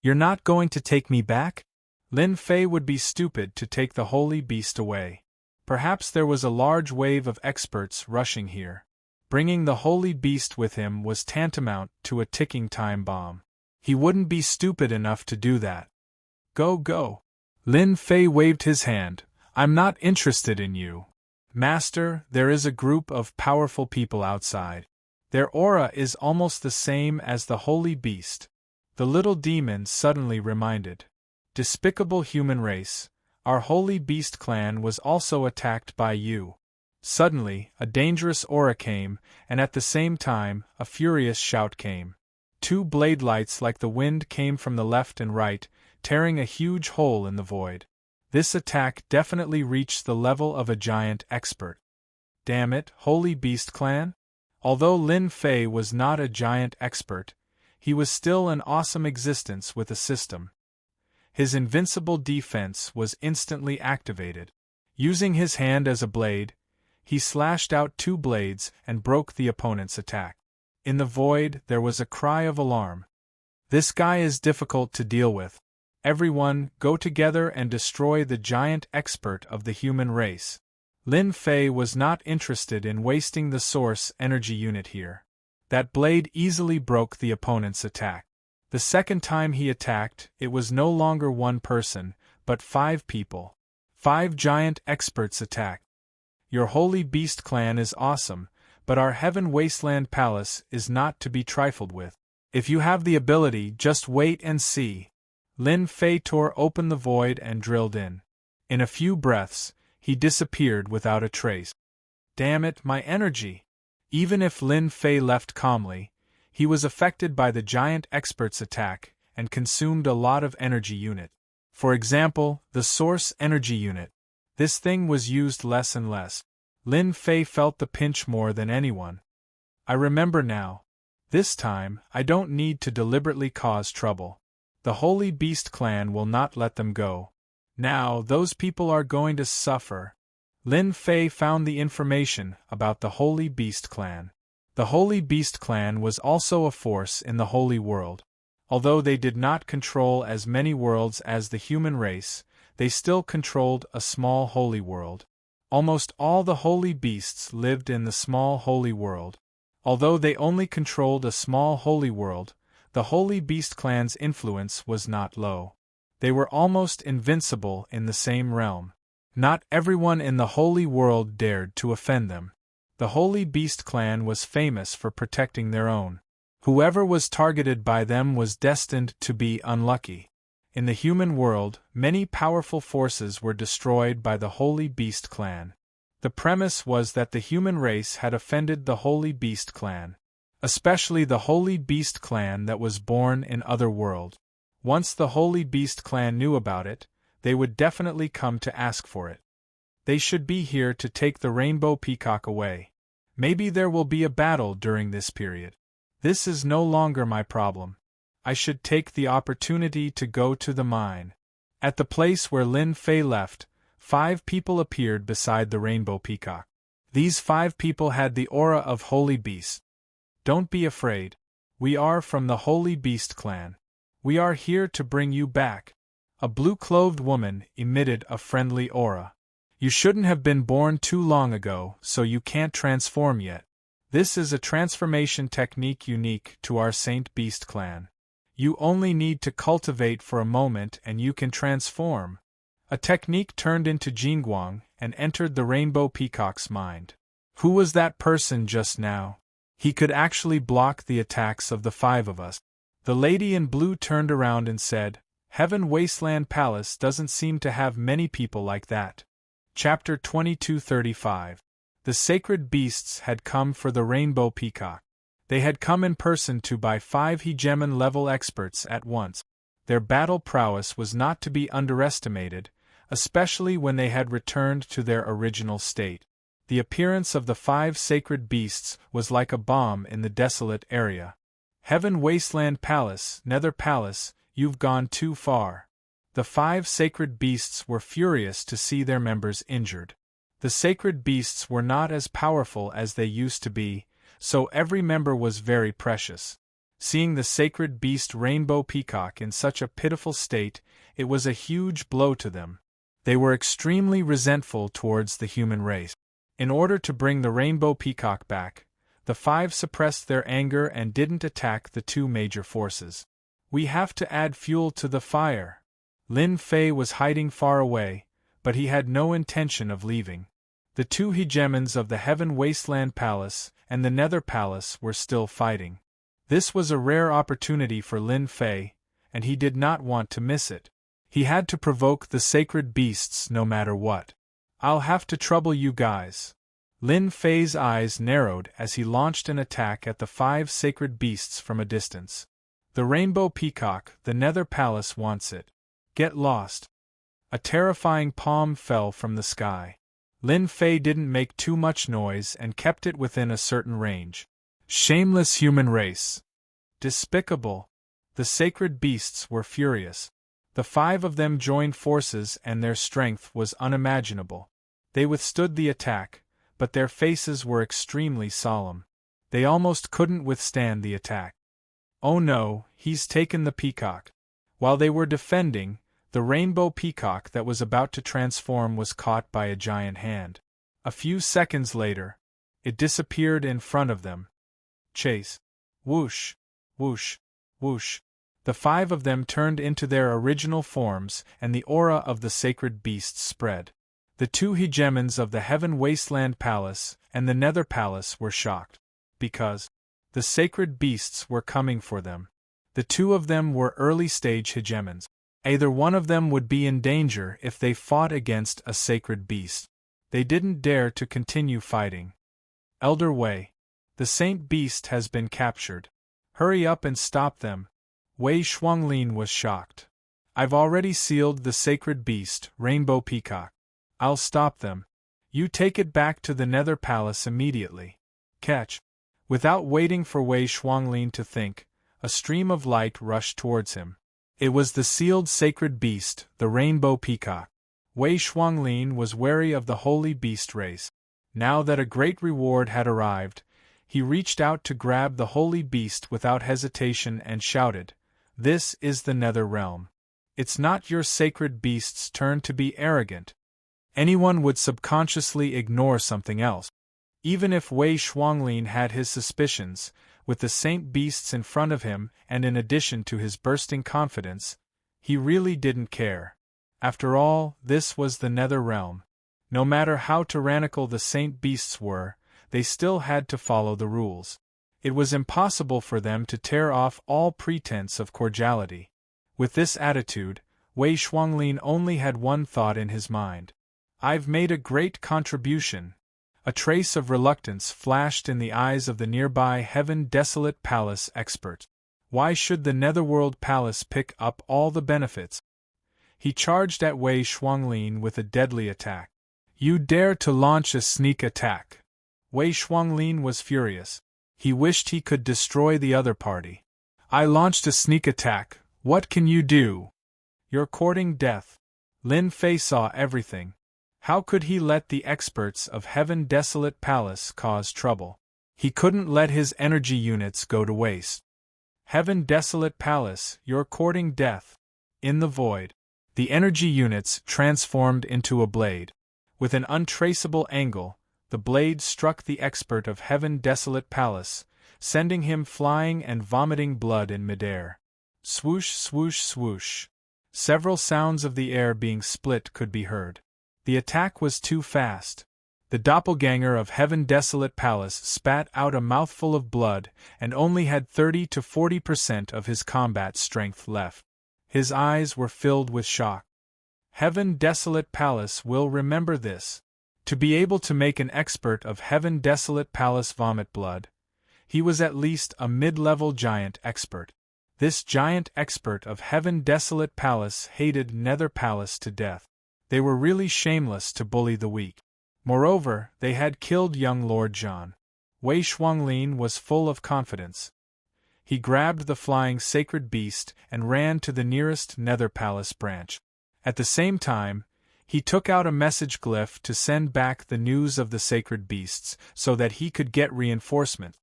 You're not going to take me back? Lin Fei would be stupid to take the holy beast away. Perhaps there was a large wave of experts rushing here. Bringing the holy beast with him was tantamount to a ticking time bomb. He wouldn't be stupid enough to do that. Go, go. Lin Fei waved his hand. I'm not interested in you. Master, there is a group of powerful people outside. Their aura is almost the same as the holy beast. The little demon suddenly reminded. Despicable human race. Our holy beast clan was also attacked by you. Suddenly, a dangerous aura came, and at the same time, a furious shout came. 2 blade lights like the wind came from the left and right, tearing a huge hole in the void. This attack definitely reached the level of a giant expert. Damn it, holy beast clan? Although Lin Fei was not a giant expert, he was still an awesome existence with a system. His invincible defense was instantly activated. Using his hand as a blade, he slashed out 2 blades and broke the opponent's attack. In the void, there was a cry of alarm. This guy is difficult to deal with. Everyone, go together and destroy the giant expert of the human race. Lin Fei was not interested in wasting the source energy unit here. That blade easily broke the opponent's attack. The second time he attacked, it was no longer 1 person, but 5 people. 5 giant experts attacked. Your holy beast clan is awesome, but our Heaven Wasteland Palace is not to be trifled with. If you have the ability, just wait and see. Lin Fei tore open the void and drilled in. In a few breaths, he disappeared without a trace. Damn it, my energy! Even if Lin Fei left calmly, he was affected by the giant expert's attack and consumed a lot of energy unit. For example, the source energy unit. This thing was used less and less. Lin Fei felt the pinch more than anyone. I remember now. This time, I don't need to deliberately cause trouble. The Holy Beast clan will not let them go. Now, those people are going to suffer. Lin Fei found the information about the Holy Beast clan. The Holy Beast clan was also a force in the Holy World. Although they did not control as many worlds as the human race, they still controlled a small holy world. Almost all the holy beasts lived in the small holy world. Although they only controlled a small holy world, the Holy Beast clan's influence was not low. They were almost invincible in the same realm. Not everyone in the holy world dared to offend them. The Holy Beast clan was famous for protecting their own. Whoever was targeted by them was destined to be unlucky. In the human world, many powerful forces were destroyed by the Holy Beast clan. The premise was that the human race had offended the Holy Beast clan. Especially the Holy Beast clan that was born in other world. Once the Holy Beast clan knew about it, they would definitely come to ask for it. They should be here to take the rainbow peacock away. Maybe there will be a battle during this period. This is no longer my problem. I should take the opportunity to go to the mine. At the place where Lin Fei left, 5 people appeared beside the rainbow peacock. These 5 people had the aura of Holy Beast. Don't be afraid. We are from the Holy Beast clan. We are here to bring you back. A blue-clothed woman emitted a friendly aura. You shouldn't have been born too long ago, so you can't transform yet. This is a transformation technique unique to our Saint Beast clan. You only need to cultivate for a moment and you can transform. A technique turned into Jingguang and entered the rainbow peacock's mind. Who was that person just now? He could actually block the attacks of the 5 of us. The lady in blue turned around and said, Heaven Wasteland Palace doesn't seem to have many people like that. Chapter 2235. The sacred beasts had come for the rainbow peacock. They had come in person to buy 5 hegemon-level experts at once. Their battle prowess was not to be underestimated, especially when they had returned to their original state. The appearance of the 5 sacred beasts was like a bomb in the desolate area. Heaven Wasteland Palace, Nether Palace, you've gone too far. The 5 sacred beasts were furious to see their members injured. The sacred beasts were not as powerful as they used to be, so every member was very precious. Seeing the sacred beast rainbow peacock in such a pitiful state, it was a huge blow to them. They were extremely resentful towards the human race. In order to bring the rainbow peacock back, the 5 suppressed their anger and didn't attack the 2 major forces. We have to add fuel to the fire. Lin Fei was hiding far away, but he had no intention of leaving. The 2 hegemons of the Heaven Wasteland Palace and the Nether Palace were still fighting. This was a rare opportunity for Lin Fei, and he did not want to miss it. He had to provoke the sacred beasts no matter what. I'll have to trouble you guys. Lin Fei's eyes narrowed as he launched an attack at the 5 sacred beasts from a distance. The rainbow peacock, the Nether Palace wants it. Get lost. A terrifying palm fell from the sky. Lin Fei didn't make too much noise and kept it within a certain range. Shameless human race. Despicable. The sacred beasts were furious. The 5 of them joined forces and their strength was unimaginable. They withstood the attack, but their faces were extremely solemn. They almost couldn't withstand the attack. Oh no, he's taken the peacock. While they were defending, the rainbow peacock that was about to transform was caught by a giant hand. A few seconds later, it disappeared in front of them. Chase. Whoosh, whoosh, whoosh. The 5 of them turned into their original forms and the aura of the sacred beasts spread. The 2 hegemons of the Heaven Wasteland Palace and the Nether Palace were shocked. Because the sacred beasts were coming for them. The two of them were early-stage hegemons. Either one of them would be in danger if they fought against a sacred beast. They didn't dare to continue fighting. Elder Wei, the Saint Beast has been captured. Hurry up and stop them. Wei Shuanglin was shocked. I've already sealed the sacred beast, Rainbow Peacock. I'll stop them. You take it back to the Nether Palace immediately. Catch. Without waiting for Wei Shuanglin to think, a stream of light rushed towards him. It was the sealed sacred beast, the Rainbow Peacock. Wei Shuanglin was wary of the holy beast race. Now that a great reward had arrived, he reached out to grab the holy beast without hesitation and shouted, "This is the Nether Realm. It's not your sacred beast's turn to be arrogant." Anyone would subconsciously ignore something else. Even if Wei Shuanglin had his suspicions, with the saint beasts in front of him and in addition to his bursting confidence, he really didn't care. After all, this was the Nether Realm. No matter how tyrannical the saint beasts were, they still had to follow the rules. It was impossible for them to tear off all pretense of cordiality. With this attitude, Wei Shuanglin only had one thought in his mind. I've made a great contribution. A trace of reluctance flashed in the eyes of the nearby Heaven Desolate Palace expert. Why should the Netherworld Palace pick up all the benefits? He charged at Wei Shuanglin with a deadly attack. You dare to launch a sneak attack? Wei Shuanglin was furious. He wished he could destroy the other party. I launched a sneak attack. What can you do? You're courting death. Lin Fei saw everything. How could he let the experts of Heaven Desolate Palace cause trouble? He couldn't let his energy units go to waste. Heaven Desolate Palace, you're courting death. In the void, the energy units transformed into a blade. With an untraceable angle, the blade struck the expert of Heaven Desolate Palace, sending him flying and vomiting blood in midair. Swoosh, swoosh, swoosh. Several sounds of the air being split could be heard. The attack was too fast. The doppelganger of Heaven Desolate Palace spat out a mouthful of blood and only had 30 to 40% of his combat strength left. His eyes were filled with shock. Heaven Desolate Palace will remember this. To be able to make an expert of Heaven Desolate Palace vomit blood, he was at least a mid-level giant expert. This giant expert of Heaven Desolate Palace hated Nether Palace to death. They were really shameless to bully the weak. Moreover, they had killed young Lord John. Wei Shuanglin was full of confidence. He grabbed the flying sacred beast and ran to the nearest Nether Palace branch. At the same time, he took out a message glyph to send back the news of the sacred beasts so that he could get reinforcement.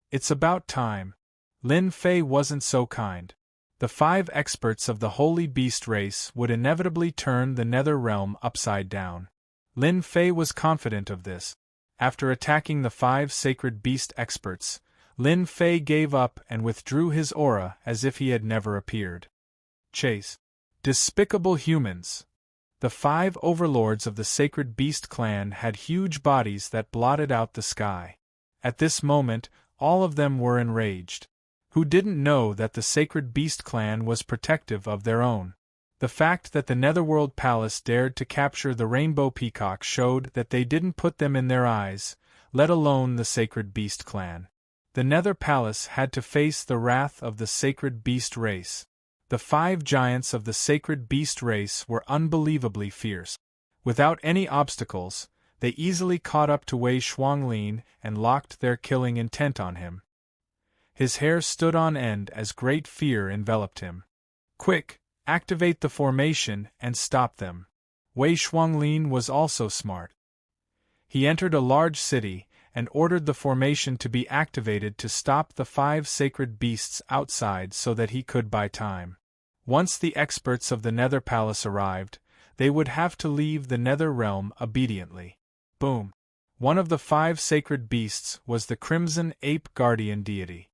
It's about time. Lin Fei wasn't so kind. The 5 experts of the Holy Beast race would inevitably turn the Nether Realm upside down. Lin Fei was confident of this. After attacking the 5 sacred beast experts, Lin Fei gave up and withdrew his aura as if he had never appeared. Chase. Despicable humans. The 5 overlords of the Sacred Beast clan had huge bodies that blotted out the sky. At this moment, all of them were enraged. Who didn't know that the Sacred Beast clan was protective of their own? The fact that the Netherworld Palace dared to capture the Rainbow Peacock showed that they didn't put them in their eyes, let alone the Sacred Beast clan. The Nether Palace had to face the wrath of the Sacred Beast race. The 5 giants of the Sacred Beast race were unbelievably fierce. Without any obstacles, they easily caught up to Wei Shuanglin and locked their killing intent on him. His hair stood on end as great fear enveloped him. Quick, activate the formation and stop them. Wei Shuanglin was also smart. He entered a large city and ordered the formation to be activated to stop the 5 sacred beasts outside so that he could buy time. Once the experts of the Nether Palace arrived, they would have to leave the Nether Realm obediently. Boom! One of the 5 sacred beasts was the Crimson Ape Guardian deity.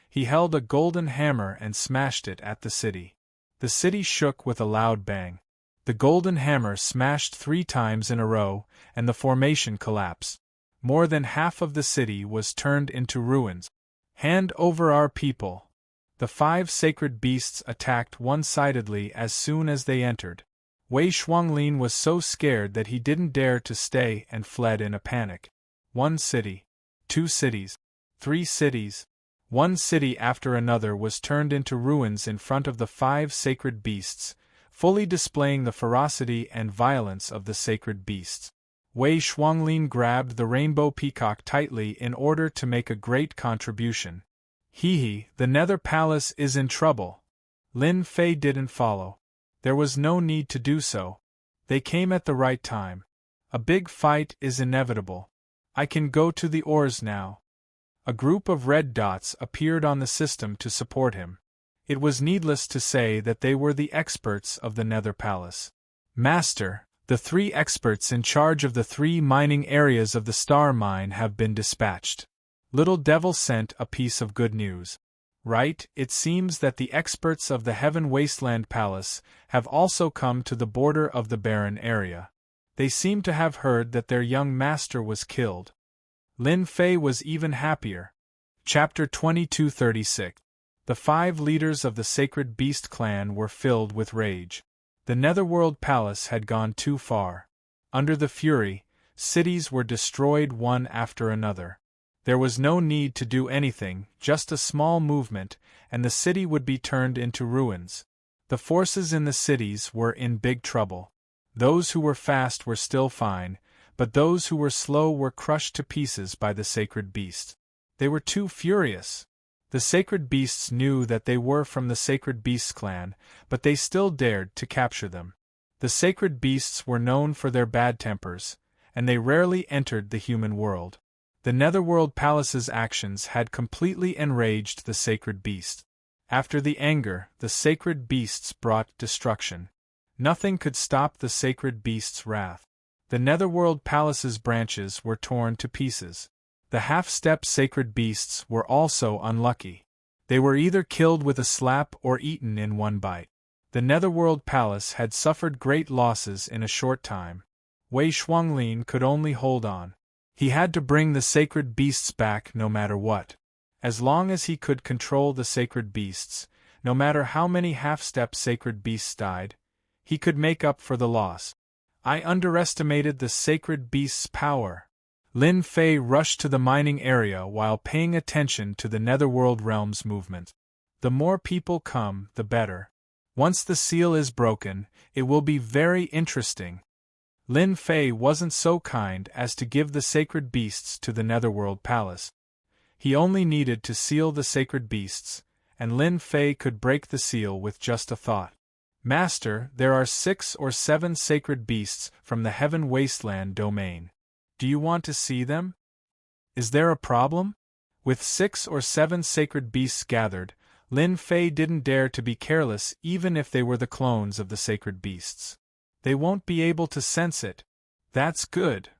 He held a golden hammer and smashed it at the city. The city shook with a loud bang. The golden hammer smashed 3 times in a row, and the formation collapsed. More than half of the city was turned into ruins. Hand over our people. The 5 sacred beasts attacked one-sidedly as soon as they entered. Wei Shuanglin was so scared that he didn't dare to stay and fled in a panic. 1 city. 2 cities. 3 cities. One city after another was turned into ruins in front of the 5 sacred beasts, fully displaying the ferocity and violence of the sacred beasts. Wei Shuanglin grabbed the rainbow peacock tightly in order to make a great contribution. Hee, the Nether Palace is in trouble. Lin Fei didn't follow. There was no need to do so. They came at the right time. A big fight is inevitable. I can go to the oars now. A group of red dots appeared on the system to support him. It was needless to say that they were the experts of the Nether Palace. Master, the 3 experts in charge of the 3 mining areas of the star mine have been dispatched. Little Devil sent a piece of good news. Right, it seems that the experts of the Heaven Wasteland Palace have also come to the border of the barren area. They seem to have heard that their young master was killed. Lin Fei was even happier. Chapter 2236. The 5 leaders of the Sacred Beast clan were filled with rage. The Netherworld Palace had gone too far. Under the fury, cities were destroyed one after another. There was no need to do anything, just a small movement, and the city would be turned into ruins. The forces in the cities were in big trouble. Those who were fast were still fine, but those who were slow were crushed to pieces by the sacred beasts. They were too furious. The sacred beasts knew that they were from the Sacred Beasts clan, but they still dared to capture them. The sacred beasts were known for their bad tempers, and they rarely entered the human world. The Netherworld Palace's actions had completely enraged the sacred beasts. After the anger, the sacred beasts brought destruction. Nothing could stop the sacred beasts' wrath. The Netherworld Palace's branches were torn to pieces. The half-step sacred beasts were also unlucky. They were either killed with a slap or eaten in one bite. The Netherworld Palace had suffered great losses in a short time. Wei Shuanglin could only hold on. He had to bring the sacred beasts back no matter what. As long as he could control the sacred beasts, no matter how many half-step sacred beasts died, he could make up for the loss. I underestimated the sacred beasts' power. Lin Fei rushed to the mining area while paying attention to the Netherworld Realm's movement. The more people come, the better. Once the seal is broken, it will be very interesting. Lin Fei wasn't so kind as to give the sacred beasts to the Netherworld Palace. He only needed to seal the sacred beasts, and Lin Fei could break the seal with just a thought. Master, there are 6 or 7 sacred beasts from the Heaven Wasteland domain. Do you want to see them? Is there a problem? With 6 or 7 sacred beasts gathered, Lin Fei didn't dare to be careless even if they were the clones of the sacred beasts. They won't be able to sense it. That's good.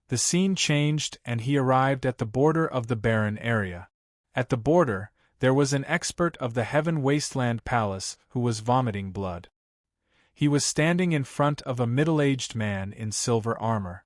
The scene changed and he arrived at the border of the barren area. At the border, there was an expert of the Heaven Wasteland Palace who was vomiting blood. He was standing in front of a middle-aged man in silver armor.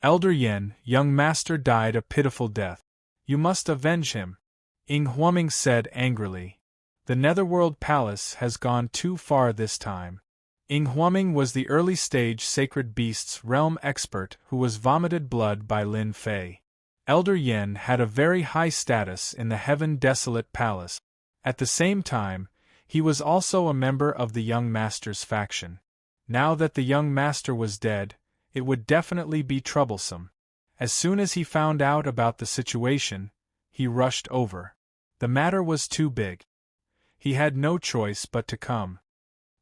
Elder Yen, young master died a pitiful death. You must avenge him. Ing Huoming said angrily. The Netherworld Palace has gone too far this time. Ing Huoming was the early-stage Sacred Beasts realm expert who was vomited blood by Lin Fei. Elder Yen had a very high status in the Heaven Desolate Palace. At the same time, he was also a member of the young master's faction. Now that the young master was dead, it would definitely be troublesome. As soon as he found out about the situation, he rushed over. The matter was too big. He had no choice but to come.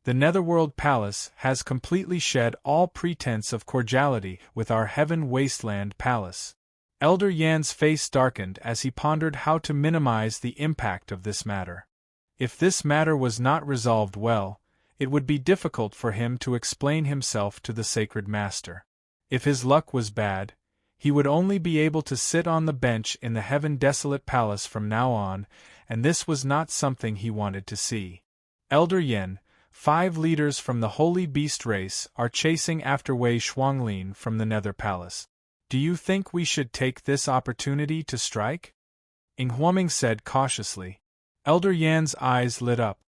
The Netherworld Palace has completely shed all pretense of cordiality with our Heaven Wasteland Palace. Elder Yan's face darkened as he pondered how to minimize the impact of this matter. If this matter was not resolved well, it would be difficult for him to explain himself to the Sacred Master. If his luck was bad, he would only be able to sit on the bench in the Heaven Desolate Palace from now on, and this was not something he wanted to see. Elder Yen, 5 leaders from the Holy Beast race are chasing after Wei Shuanglin from the Nether Palace. Do you think we should take this opportunity to strike? Inghuoming said cautiously. Elder Yan's eyes lit up.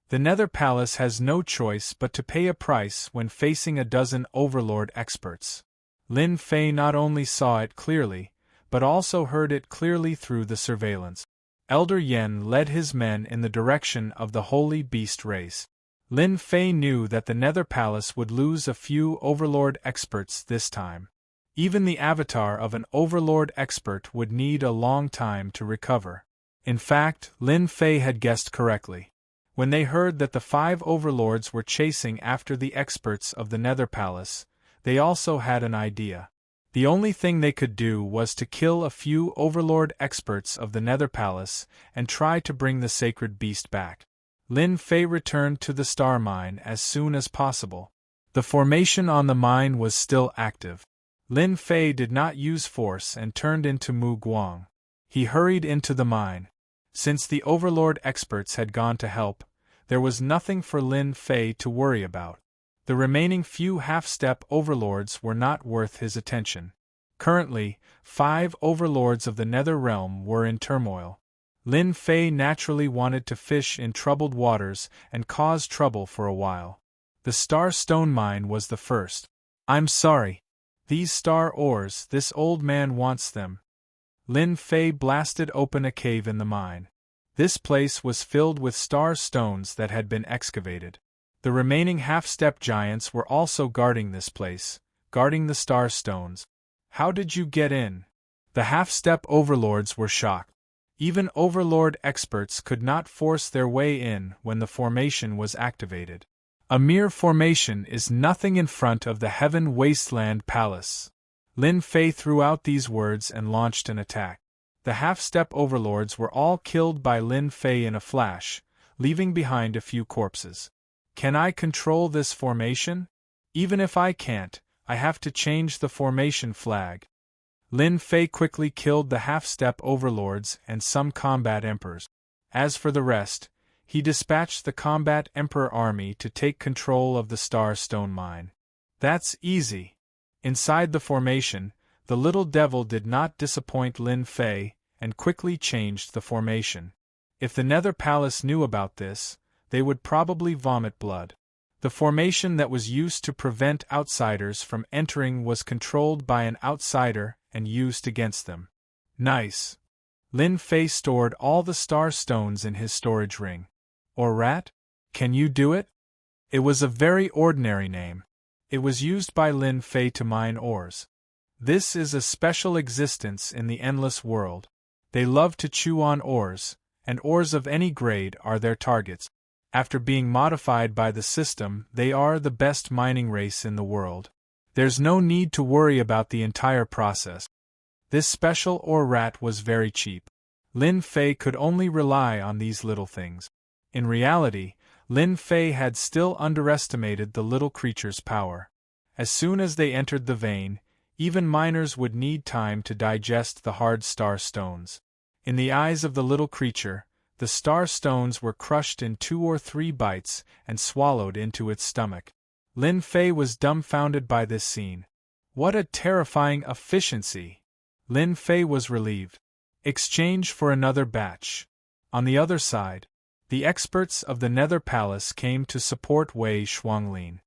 The Nether Palace has no choice but to pay a price when facing a dozen overlord experts. Lin Fei not only saw it clearly, but also heard it clearly through the surveillance. Elder Yan led his men in the direction of the holy beast race. Lin Fei knew that the Nether Palace would lose a few overlord experts this time. Even the avatar of an overlord expert would need a long time to recover. In fact, Lin Fei had guessed correctly. When they heard that the 5 overlords were chasing after the experts of the Nether Palace, they also had an idea. The only thing they could do was to kill a few overlord experts of the Nether Palace and try to bring the sacred beast back. Lin Fei returned to the star mine as soon as possible. The formation on the mine was still active. Lin Fei did not use force and turned into Mu Guang. He hurried into the mine. Since the overlord experts had gone to help, there was nothing for Lin Fei to worry about. The remaining few half-step overlords were not worth his attention. Currently, 5 overlords of the Nether Realm were in turmoil. Lin Fei naturally wanted to fish in troubled waters and cause trouble for a while. The Star Stone Mine was the first. I'm sorry. These star ores, this old man wants them. Lin Fei blasted open a cave in the mine. This place was filled with star stones that had been excavated. The remaining half-step giants were also guarding this place, guarding the star stones. How did you get in? The half-step overlords were shocked. Even overlord experts could not force their way in when the formation was activated. A mere formation is nothing in front of the Heaven Wasteland Palace. Lin Fei threw out these words and launched an attack. The half-step overlords were all killed by Lin Fei in a flash, leaving behind a few corpses. Can I control this formation? Even if I can't, I have to change the formation flag. Lin Fei quickly killed the half-step overlords and some combat emperors. As for the rest, he dispatched the combat emperor army to take control of the Star Stone Mine. That's easy. Inside the formation, the little devil did not disappoint Lin Fei, and quickly changed the formation. If the Nether Palace knew about this, they would probably vomit blood. The formation that was used to prevent outsiders from entering was controlled by an outsider and used against them. Nice. Lin Fei stored all the star stones in his storage ring. Or rat? Can you do it? It was a very ordinary name. It was used by Lin Fei to mine ores. This is a special existence in the endless world. They love to chew on ores, and ores of any grade are their targets. After being modified by the system, they are the best mining race in the world. There's no need to worry about the entire process. This special ore rat was very cheap. Lin Fei could only rely on these little things. In reality, Lin Fei had still underestimated the little creature's power. As soon as they entered the vein, even miners would need time to digest the hard star stones. In the eyes of the little creature, the star stones were crushed in 2 or 3 bites and swallowed into its stomach. Lin Fei was dumbfounded by this scene. What a terrifying efficiency! Lin Fei was relieved. Exchange for another batch. On the other side, the experts of the Nether Palace came to support Wei Shuanglin.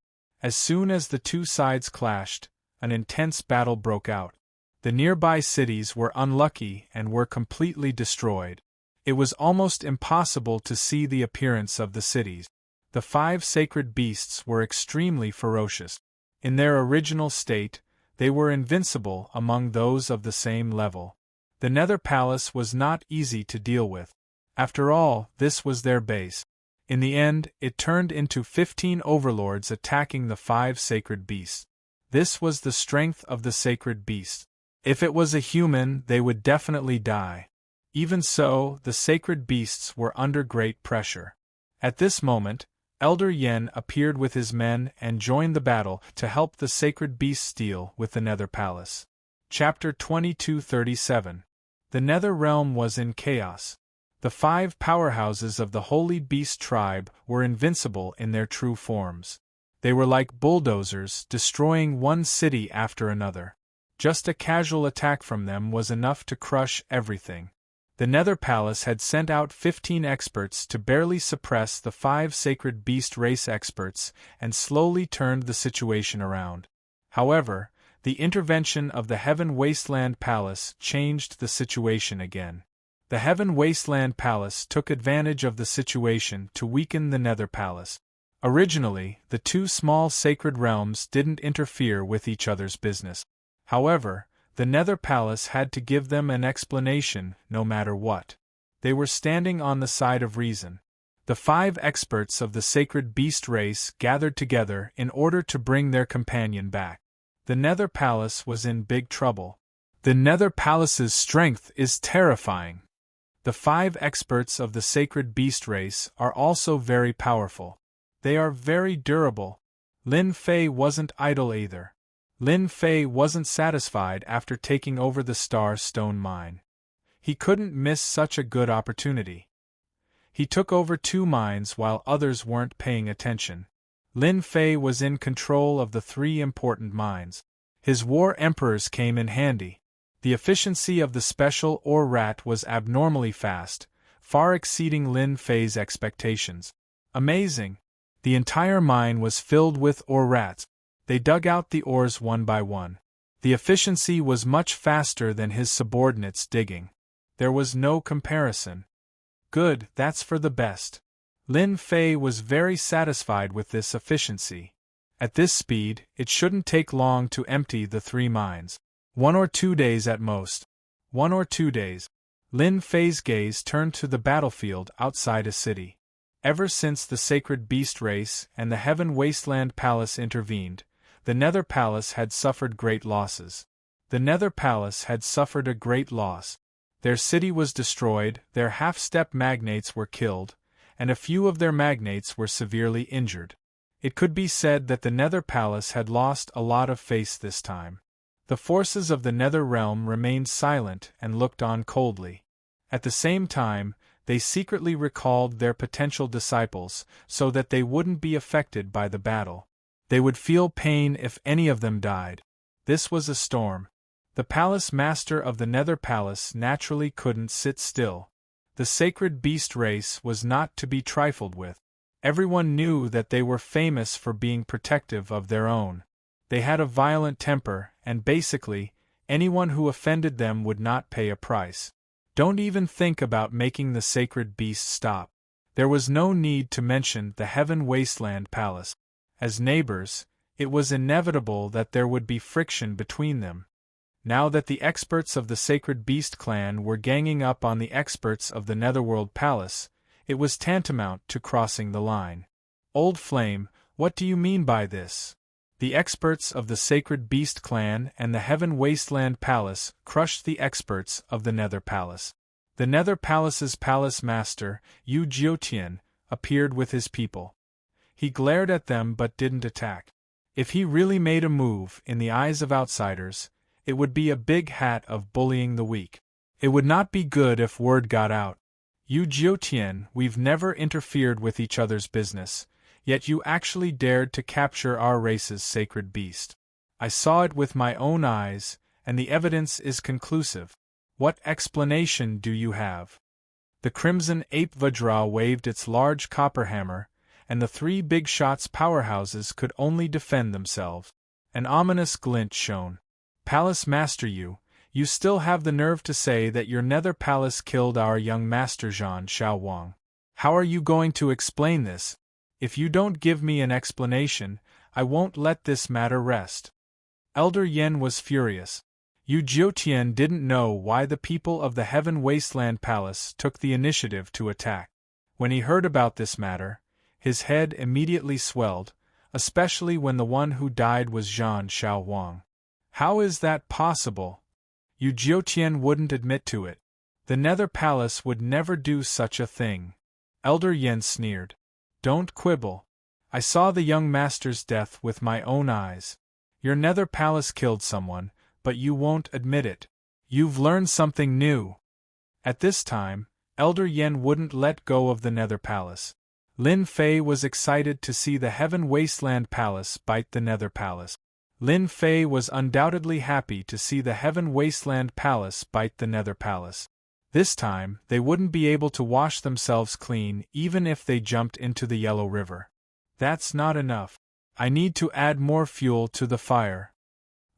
As soon as the two sides clashed, an intense battle broke out. The nearby cities were unlucky and were completely destroyed. It was almost impossible to see the appearance of the cities. The 5 sacred beasts were extremely ferocious. In their original state, they were invincible among those of the same level. The Nether Palace was not easy to deal with. After all, this was their base. In the end, it turned into 15 overlords attacking the 5 sacred beasts. This was the strength of the sacred beasts. If it was a human, they would definitely die. Even so, the sacred beasts were under great pressure. At this moment, Elder Yen appeared with his men and joined the battle to help the sacred beasts deal with the Nether Palace. Chapter 2237. The Nether Realm was in chaos. The 5 powerhouses of the Holy Beast tribe were invincible in their true forms. They were like bulldozers, destroying one city after another. Just a casual attack from them was enough to crush everything. The Nether Palace had sent out 15 experts to barely suppress the 5 sacred beast race experts and slowly turned the situation around. However, the intervention of the Heaven Wasteland Palace changed the situation again. The Heaven Wasteland Palace took advantage of the situation to weaken the Nether Palace. Originally, the 2 small sacred realms didn't interfere with each other's business. However, the Nether Palace had to give them an explanation no matter what. They were standing on the side of reason. The 5 experts of the sacred beast race gathered together in order to bring their companion back. The Nether Palace was in big trouble. The Nether Palace's strength is terrifying. The 5 experts of the sacred beast race are also very powerful. They are very durable. Lin Fei wasn't idle either. Lin Fei wasn't satisfied after taking over the Star Stone mine. He couldn't miss such a good opportunity. He took over 2 mines while others weren't paying attention. Lin Fei was in control of the 3 important mines. His war emperors came in handy. The efficiency of the special ore rat was abnormally fast, far exceeding Lin Fei's expectations. Amazing! The entire mine was filled with ore rats. They dug out the ores one by one. The efficiency was much faster than his subordinates digging. There was no comparison. Good, that's for the best. Lin Fei was very satisfied with this efficiency. At this speed, it shouldn't take long to empty the 3 mines. 1 or 2 days at most. 1 or 2 days. Lin Fei's gaze turned to the battlefield outside a city. Ever since the sacred beast race and the Heaven Wasteland Palace intervened, the Nether Palace had suffered great losses. The Nether Palace had suffered a great loss. Their city was destroyed, their half-step magnates were killed, and a few of their magnates were severely injured. It could be said that the Nether Palace had lost a lot of face this time. The forces of the Nether Realm remained silent and looked on coldly. At the same time, they secretly recalled their potential disciples so that they wouldn't be affected by the battle. They would feel pain if any of them died. This was a storm. The palace master of the Nether Palace naturally couldn't sit still. The sacred beast race was not to be trifled with. Everyone knew that they were famous for being protective of their own. They had a violent temper, and basically, anyone who offended them would not pay a price. Don't even think about making the sacred beast stop. There was no need to mention the Heaven Wasteland Palace. As neighbors, it was inevitable that there would be friction between them. Now that the experts of the Sacred Beast clan were ganging up on the experts of the Netherworld Palace, it was tantamount to crossing the line. Old Flame, what do you mean by this? The experts of the Sacred Beast clan and the Heaven Wasteland Palace crushed the experts of the Nether Palace. The Nether Palace's palace master, Yu Jiutian, appeared with his people. He glared at them but didn't attack. If he really made a move in the eyes of outsiders, it would be a big hat of bullying the weak. It would not be good if word got out. Yu Jiutian, we've never interfered with each other's business, yet you actually dared to capture our race's sacred beast. I saw it with my own eyes, and the evidence is conclusive. What explanation do you have? The Crimson Ape Vajra waved its large copper hammer, and the 3 big shots powerhouses could only defend themselves. An ominous glint shone. Palace Master you still have the nerve to say that your Nether Palace killed our young Master Zhan Xiaowang. How are you going to explain this? If you don't give me an explanation, I won't let this matter rest. Elder Yen was furious. Yu Jiutian didn't know why the people of the Heaven Wasteland Palace took the initiative to attack. When he heard about this matter, his head immediately swelled, especially when the one who died was Zhan Xiaowang. How is that possible? Yu Jiutian wouldn't admit to it. The Nether Palace would never do such a thing. Elder Yen sneered. Don't quibble. I saw the young master's death with my own eyes. Your Nether Palace killed someone, but you won't admit it. You've learned something new. At this time, Elder Yen wouldn't let go of the Nether Palace. Lin Fei was excited to see the Heaven Wasteland Palace bite the Nether Palace. Lin Fei was undoubtedly happy to see the Heaven Wasteland Palace bite the Nether Palace. This time, they wouldn't be able to wash themselves clean even if they jumped into the Yellow River. That's not enough. I need to add more fuel to the fire.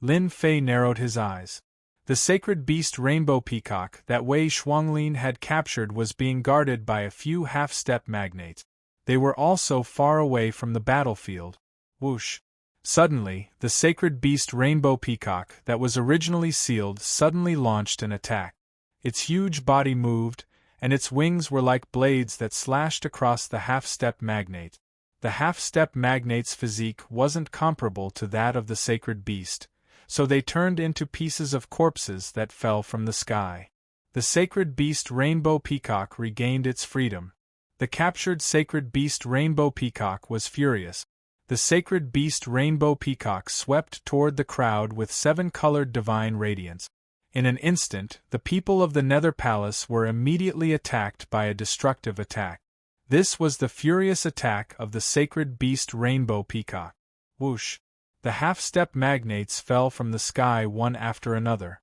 Lin Fei narrowed his eyes. The sacred beast Rainbow Peacock that Wei Shuanglin had captured was being guarded by a few half-step magnates. They were also far away from the battlefield. Whoosh! Suddenly, the sacred beast Rainbow Peacock that was originally sealed suddenly launched an attack. Its huge body moved, and its wings were like blades that slashed across the half-step magnate. The half-step magnate's physique wasn't comparable to that of the sacred beast, so they turned into pieces of corpses that fell from the sky. The sacred beast Rainbow Peacock regained its freedom. The captured sacred beast Rainbow Peacock was furious. The sacred beast Rainbow Peacock swept toward the crowd with 7-colored divine radiance. In an instant, the people of the Nether Palace were immediately attacked by a destructive attack. This was the furious attack of the sacred beast Rainbow Peacock. Whoosh! The half-step magnates fell from the sky one after another.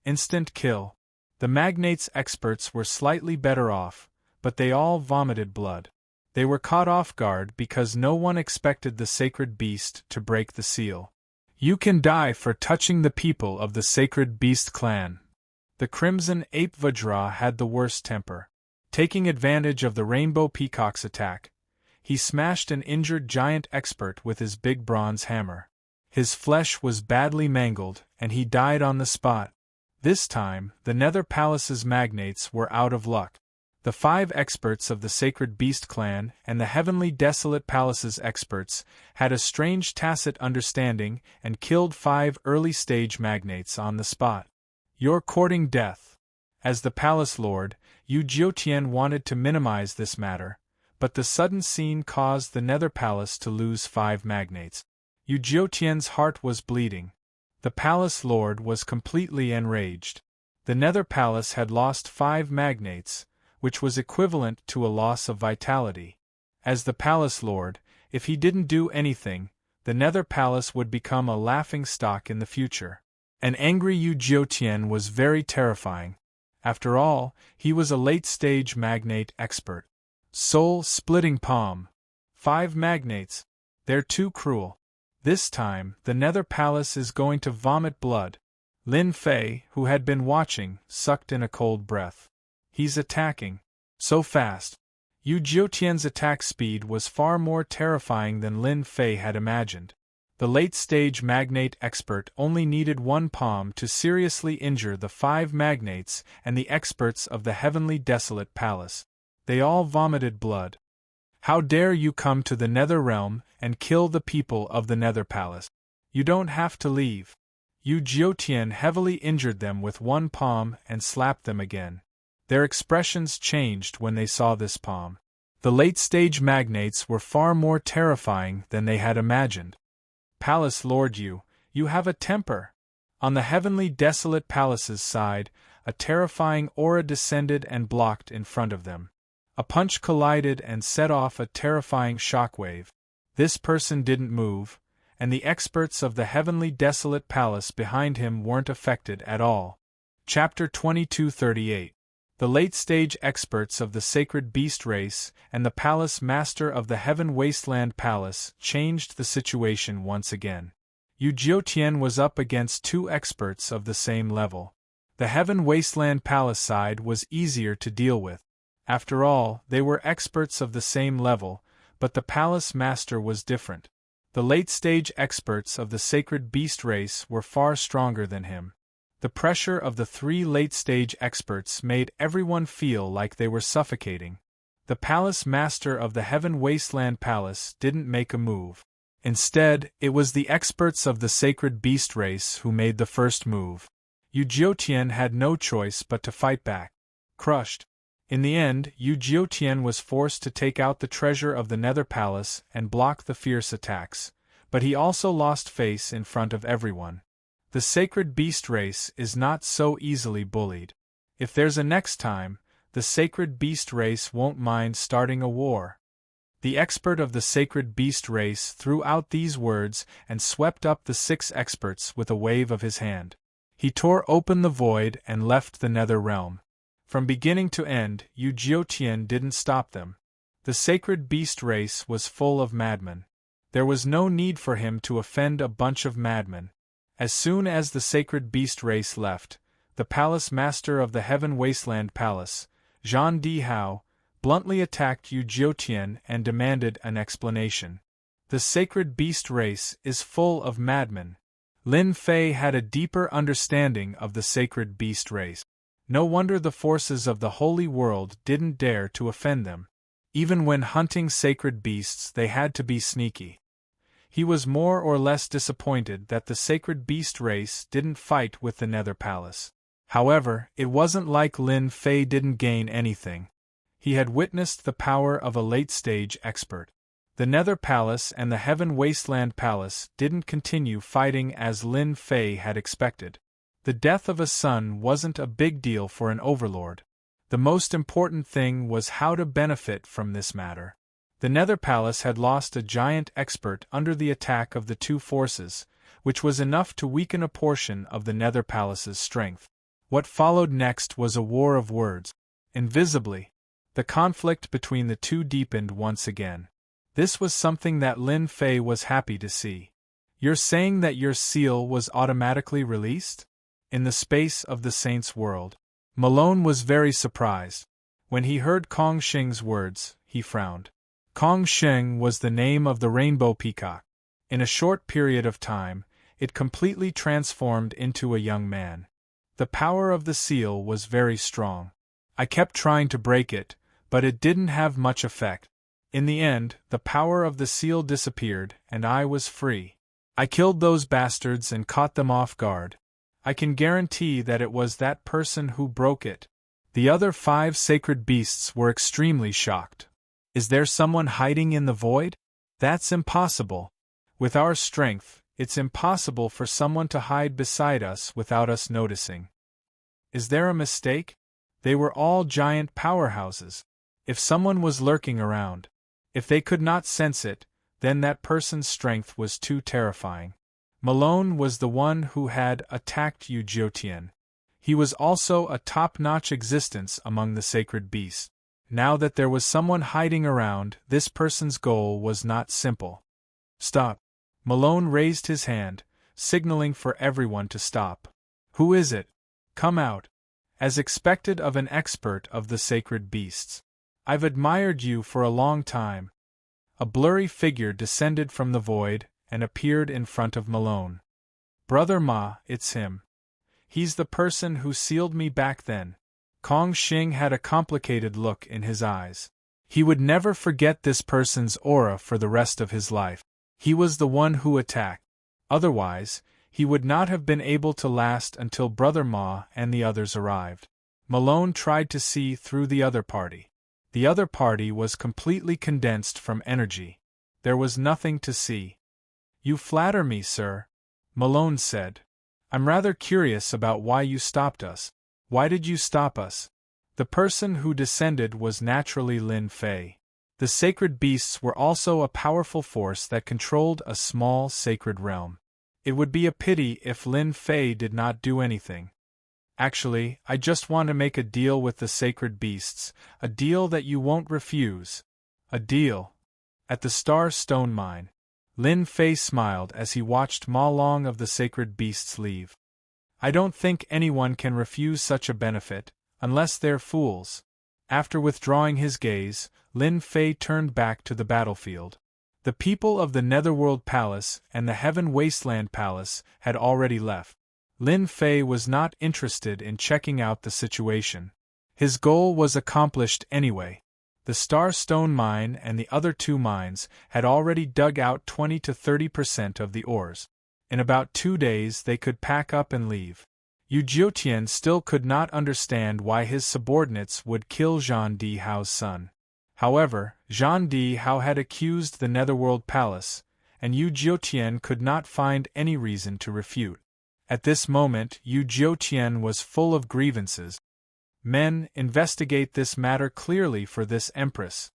Instant kill. The magnates' experts were slightly better off, but they all vomited blood. They were caught off guard because no one expected the sacred beast to break the seal. You can die for touching the people of the sacred beast clan. The crimson ape Vajra had the worst temper. Taking advantage of the Rainbow Peacock's attack, he smashed an injured giant expert with his big bronze hammer. His flesh was badly mangled, and he died on the spot. This time, the Nether Palace's magnates were out of luck. The 5 experts of the Sacred Beast clan and the Heavenly Desolate Palace's experts had a strange tacit understanding and killed 5 early-stage magnates on the spot. You're courting death. As the palace lord, Yu Jiutian wanted to minimize this matter, but the sudden scene caused the Nether Palace to lose 5 magnates. Yu Jiutian's heart was bleeding. The palace lord was completely enraged. The Nether Palace had lost 5 magnates, which was equivalent to a loss of vitality. As the palace lord, if he didn't do anything, the Nether Palace would become a laughingstock in the future. An angry Yu Jiutian was very terrifying. After all, he was a late-stage magnate expert. Soul-splitting palm. 5 magnates. They're too cruel. This time, the Nether Palace is going to vomit blood. Lin Fei, who had been watching, sucked in a cold breath. He's attacking. So fast. Yu Jiutian's attack speed was far more terrifying than Lin Fei had imagined. The late-stage magnate expert only needed 1 palm to seriously injure the 5 magnates and the experts of the Heavenly Desolate Palace. They all vomited blood. How dare you come to the Nether Realm and kill the people of the Nether Palace? You don't have to leave. Yu Jiutian heavily injured them with 1 palm and slapped them again. Their expressions changed when they saw this palm. The late-stage magnates were far more terrifying than they had imagined. Palace Lord you have a temper. On the Heavenly Desolate Palace's side, a terrifying aura descended and blocked in front of them. A punch collided and set off a terrifying shockwave. This person didn't move, and the experts of the Heavenly Desolate Palace behind him weren't affected at all. Chapter 2238. The late-stage experts of the Sacred Beast race and the Palace Master of the Heaven Wasteland Palace changed the situation once again. Yu Jiutian was up against 2 experts of the same level. The Heaven Wasteland Palace side was easier to deal with. After all, they were experts of the same level, but the Palace Master was different. The late-stage experts of the Sacred Beast race were far stronger than him. The pressure of the 3 late-stage experts made everyone feel like they were suffocating. The Palace Master of the Heaven Wasteland Palace didn't make a move. Instead, it was the experts of the Sacred Beast race who made the first move. Yu Jiutian had no choice but to fight back. Crushed. In the end, Yu Jiutian was forced to take out the treasure of the Nether Palace and block the fierce attacks, but he also lost face in front of everyone. The Sacred Beast race is not so easily bullied. If there's a next time, the Sacred Beast race won't mind starting a war. The expert of the sacred beast race threw out these words and swept up the 6 experts with a wave of his hand. He tore open the void and left the nether realm. From beginning to end, Yu Jiutian didn't stop them. The sacred beast race was full of madmen. There was no need for him to offend a bunch of madmen. As soon as the sacred beast race left, the palace master of the Heaven Wasteland Palace, Zhang Dihao, bluntly attacked Yu Jiutian and demanded an explanation. The sacred beast race is full of madmen. Lin Fei had a deeper understanding of the sacred beast race. No wonder the forces of the holy world didn't dare to offend them. Even when hunting sacred beasts, they had to be sneaky. He was more or less disappointed that the sacred beast race didn't fight with the Nether Palace. However, it wasn't like Lin Fei didn't gain anything. He had witnessed the power of a late-stage expert. The Nether Palace and the Heaven Wasteland Palace didn't continue fighting as Lin Fei had expected. The death of a son wasn't a big deal for an overlord. The most important thing was how to benefit from this matter. The Nether Palace had lost a giant expert under the attack of the 2 forces, which was enough to weaken a portion of the Nether Palace's strength. What followed next was a war of words. Invisibly, the conflict between the 2 deepened once again. This was something that Lin Fei was happy to see. You're saying that your seal was automatically released? In the space of the Saint's world. Malone was very surprised. When he heard Kong Sheng's words, he frowned. Kong Sheng was the name of the rainbow peacock. In a short period of time, it completely transformed into a young man. The power of the seal was very strong. I kept trying to break it, but it didn't have much effect. In the end, the power of the seal disappeared, and I was free. I killed those bastards and caught them off guard. I can guarantee that it was that person who broke it. The other 5 sacred beasts were extremely shocked. Is there someone hiding in the void? That's impossible. With our strength, it's impossible for someone to hide beside us without us noticing. Is there a mistake? They were all giant powerhouses. If someone was lurking around, if they could not sense it, then that person's strength was too terrifying. Malone was the one who had attacked Yu Jiutian. He was also a top-notch existence among the sacred beasts. Now that there was someone hiding around, this person's goal was not simple. Stop. Malone raised his hand, signaling for everyone to stop. Who is it? Come out. As expected of an expert of the sacred beasts. I've admired you for a long time. A blurry figure descended from the void and appeared in front of Malone. Brother Ma, it's him. He's the person who sealed me back then. Kong Sheng had a complicated look in his eyes. He would never forget this person's aura for the rest of his life. He was the one who attacked. Otherwise, he would not have been able to last until Brother Ma and the others arrived. Malone tried to see through the other party. The other party was completely condensed from energy. There was nothing to see. You flatter me, sir, Malone said. I'm rather curious about why you stopped us. Why did you stop us? The person who descended was naturally Lin Fei. The sacred beasts were also a powerful force that controlled a small sacred realm. It would be a pity if Lin Fei did not do anything. Actually, I just want to make a deal with the sacred beasts, a deal that you won't refuse. A deal. At the Star Stone Mine, Lin Fei smiled as he watched Ma Long of the sacred beasts leave. I don't think anyone can refuse such a benefit, unless they're fools. After withdrawing his gaze, Lin Fei turned back to the battlefield. The people of the Netherworld Palace and the Heaven Wasteland Palace had already left. Lin Fei was not interested in checking out the situation. His goal was accomplished anyway. The Star Stone Mine and the other 2 mines had already dug out 20 to 30% of the ores. In about 2 days they could pack up and leave. Yu Jiutian still could not understand why his subordinates would kill Zhang Dihao's son. However, Zhang Dihao had accused the Netherworld Palace, and Yu Jiutian could not find any reason to refute. At this moment, Yu Jiutian was full of grievances. Men, investigate this matter clearly for this Empress.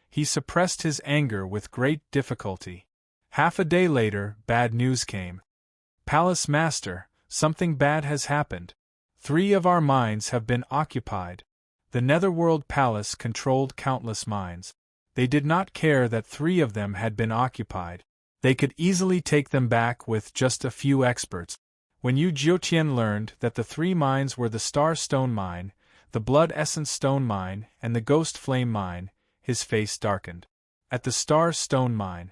He suppressed his anger with great difficulty. Half a day later, bad news came. Palace Master, something bad has happened. 3 of our mines have been occupied. The Netherworld Palace controlled countless mines. They did not care that 3 of them had been occupied. They could easily take them back with just a few experts. When Yu Jiutian learned that the 3 mines were the Star Stone Mine, the Blood Essence Stone Mine, and the Ghost Flame Mine, his face darkened. At the Star Stone Mine,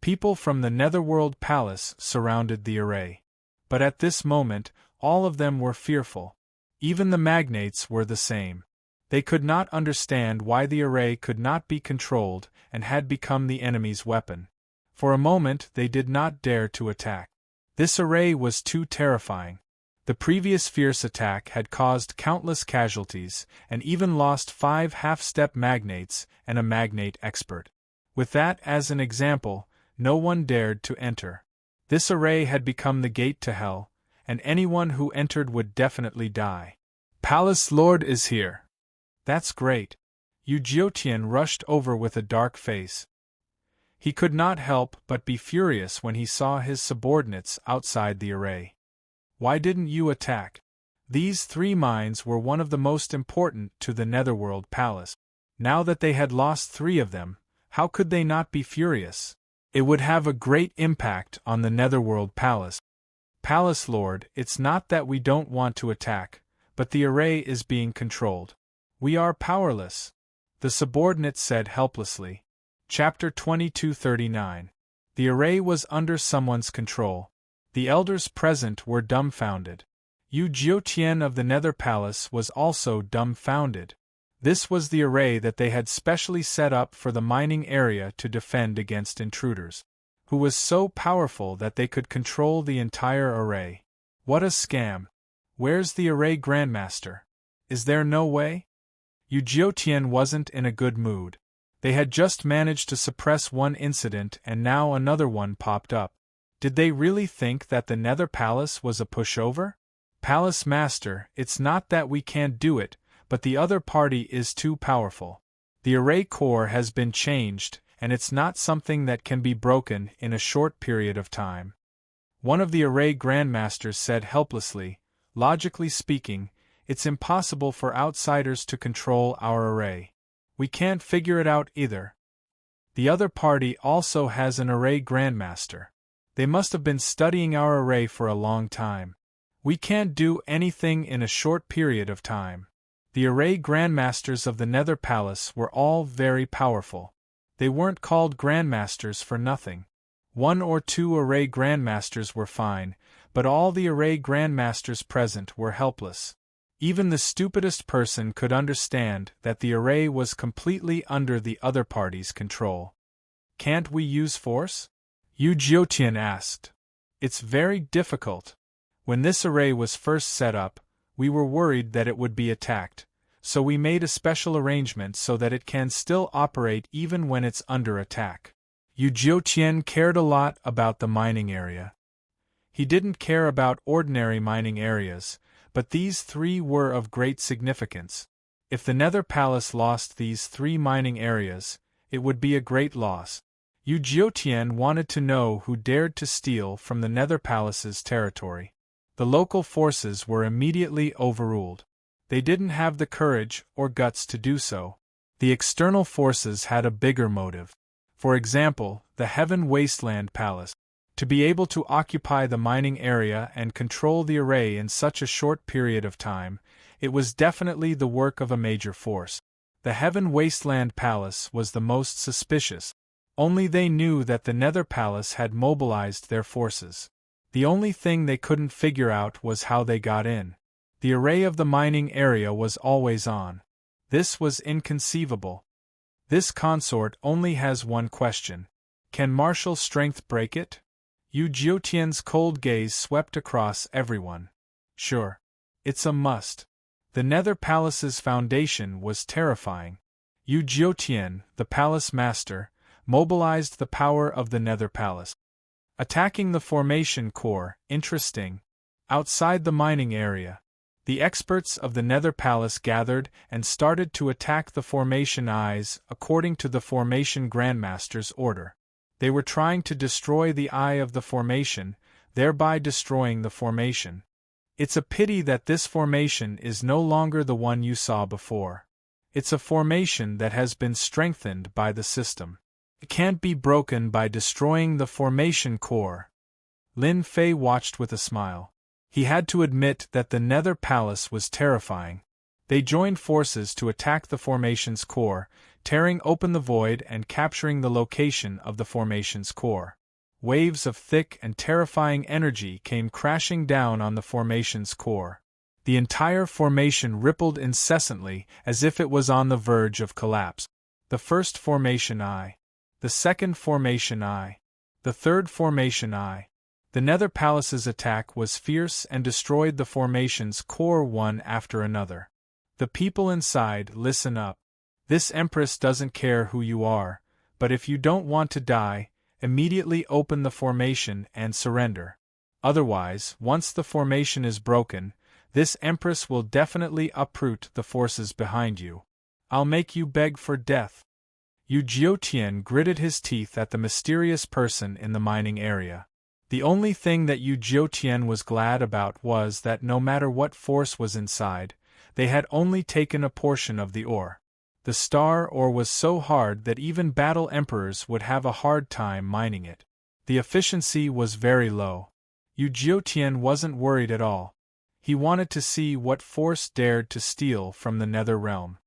people from the Netherworld Palace surrounded the array. But at this moment, all of them were fearful. Even the magnates were the same. They could not understand why the array could not be controlled and had become the enemy's weapon. For a moment they did not dare to attack. This array was too terrifying. The previous fierce attack had caused countless casualties and even lost 5 half-step magnates and a magnate expert. With that as an example, no one dared to enter. This array had become the gate to hell, and anyone who entered would definitely die. Palace Lord is here. That's great. Yu Jiutian rushed over with a dark face. He could not help but be furious when he saw his subordinates outside the array. Why didn't you attack? These 3 mines were one of the most important to the Netherworld Palace. Now that they had lost 3 of them, how could they not be furious? It would have a great impact on the Netherworld Palace. Palace Lord, it's not that we don't want to attack, but the array is being controlled. We are powerless, the subordinate said helplessly. Chapter 2239. The array was under someone's control. The elders present were dumbfounded. Yu Jiutian of the Nether Palace was also dumbfounded. This was the array that they had specially set up for the mining area to defend against intruders, who was so powerful that they could control the entire array. What a scam! Where's the array Grandmaster? Is there no way? Yu Jiutian wasn't in a good mood. They had just managed to suppress one incident and now another one popped up. Did they really think that the Nether Palace was a pushover? Palace Master, it's not that we can't do it, but the other party is too powerful. The array core has been changed, and it's not something that can be broken in a short period of time. One of the array grandmasters said helplessly, logically speaking, it's impossible for outsiders to control our array. We can't figure it out either. The other party also has an array grandmaster. They must have been studying our array for a long time. We can't do anything in a short period of time. The array grandmasters of the Nether Palace were all very powerful. They weren't called grandmasters for nothing. 1 or 2 array grandmasters were fine, but all the array grandmasters present were helpless. Even the stupidest person could understand that the array was completely under the other party's control. Can't we use force? Yu Jiutian asked. It's very difficult. When this array was first set up, we were worried that it would be attacked, so we made a special arrangement so that it can still operate even when it's under attack. Yu Jiutian cared a lot about the mining area. He didn't care about ordinary mining areas, but these 3 were of great significance. If the Nether Palace lost these 3 mining areas, it would be a great loss. Yu Jiutian wanted to know who dared to steal from the Nether Palace's territory. The local forces were immediately overruled. They didn't have the courage or guts to do so. The external forces had a bigger motive. For example, the Heaven Wasteland Palace. To be able to occupy the mining area and control the array in such a short period of time, it was definitely the work of a major force. The Heaven Wasteland Palace was the most suspicious. Only they knew that the Nether Palace had mobilized their forces. The only thing they couldn't figure out was how they got in. The array of the mining area was always on. This was inconceivable. This consort only has one question. Can martial strength break it? Yu Jiutian's cold gaze swept across everyone. Sure. It's a must. The Nether Palace's foundation was terrifying. Yu Jiutian, the palace master, mobilized the power of the Nether Palace. Attacking the formation core, interesting. Outside the mining area. The experts of the Nether Palace gathered and started to attack the formation eyes according to the formation Grandmaster's order. They were trying to destroy the eye of the formation, thereby destroying the formation. It's a pity that this formation is no longer the one you saw before. It's a formation that has been strengthened by the system. It can't be broken by destroying the formation core. Lin Fei watched with a smile. He had to admit that the Nether Palace was terrifying. They joined forces to attack the formation's core, tearing open the void and capturing the location of the formation's core. Waves of thick and terrifying energy came crashing down on the formation's core. The entire formation rippled incessantly as if it was on the verge of collapse. The first formation eye. The second formation eye. The third formation eye. The Nether Palace's attack was fierce and destroyed the formation's core one after another. The people inside, listen up. This Empress doesn't care who you are, but if you don't want to die, immediately open the formation and surrender. Otherwise, once the formation is broken, this Empress will definitely uproot the forces behind you. I'll make you beg for death. Yu Jiutian gritted his teeth at the mysterious person in the mining area. The only thing that Yu Jiutian was glad about was that no matter what force was inside, they had only taken a portion of the ore. The star ore was so hard that even battle emperors would have a hard time mining it. The efficiency was very low. Yu Jiutian wasn't worried at all. He wanted to see what force dared to steal from the Nether realm.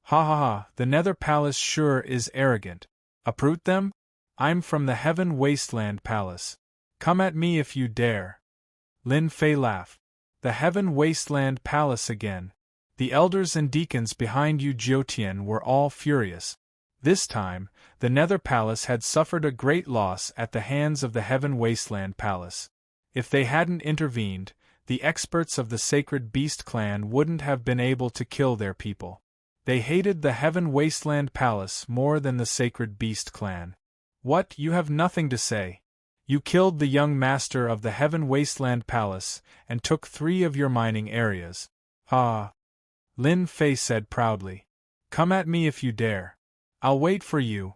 Ha ha ha, the Nether Palace sure is arrogant. Uproot them? I'm from the Heaven Wasteland Palace. Come at me if you dare. Lin Fei laughed. The Heaven Wasteland Palace again. The elders and deacons behind Yu Jiutian were all furious. This time, the Nether Palace had suffered a great loss at the hands of the Heaven Wasteland Palace. If they hadn't intervened, the experts of the Sacred Beast clan wouldn't have been able to kill their people. They hated the Heaven Wasteland Palace more than the Sacred Beast clan. What, you have nothing to say? You killed the young master of the Heaven Wasteland Palace and took 3 of your mining areas. Ah! Lin Fei said proudly. Come at me if you dare. I'll wait for you.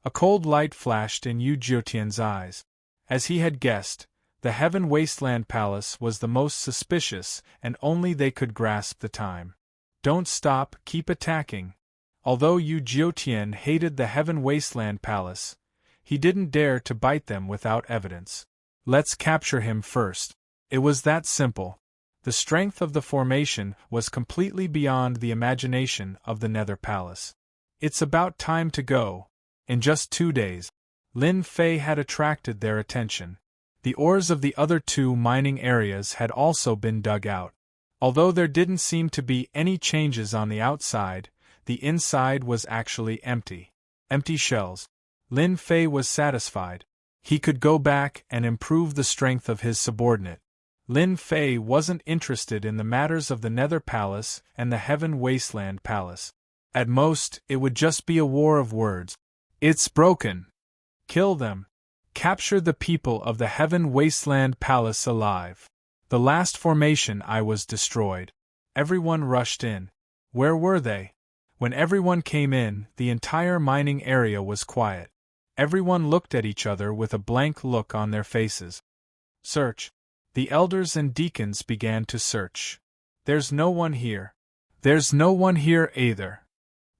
A cold light flashed in Yu Jiutian's eyes. As he had guessed, the Heaven Wasteland Palace was the most suspicious and only they could grasp the time. Don't stop, keep attacking. Although Yu Jiutian hated the Heaven Wasteland Palace, he didn't dare to bite them without evidence. Let's capture him first. It was that simple. The strength of the formation was completely beyond the imagination of the Nether Palace. It's about time to go. In just 2 days, Lin Fei had attracted their attention. The ores of the other 2 mining areas had also been dug out. Although there didn't seem to be any changes on the outside, the inside was actually empty. Empty shells. Lin Fei was satisfied. He could go back and improve the strength of his subordinate. Lin Fei wasn't interested in the matters of the Nether Palace and the Heaven Wasteland Palace. At most, it would just be a war of words. It's broken. Kill them. Capture the people of the Heaven Wasteland Palace alive. The last formation eye was destroyed. Everyone rushed in. Where were they? When everyone came in, the entire mining area was quiet. Everyone looked at each other with a blank look on their faces. Search. The elders and deacons began to search. There's no one here. There's no one here either.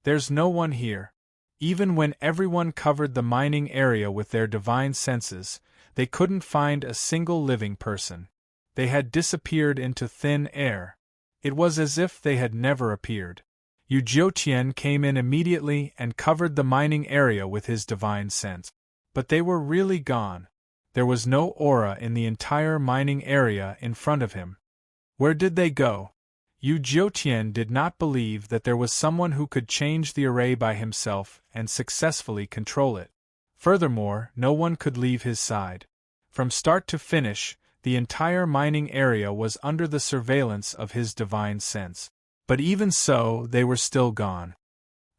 There's no one here. Even when everyone covered the mining area with their divine senses, they couldn't find a single living person. They had disappeared into thin air. It was as if they had never appeared. Yu Jiutian came in immediately and covered the mining area with his divine sense. But they were really gone. There was no aura in the entire mining area in front of him. Where did they go? Yu Jiutian did not believe that there was someone who could change the array by himself and successfully control it. Furthermore, no one could leave his side. From start to finish, the entire mining area was under the surveillance of his divine sense. But even so, they were still gone.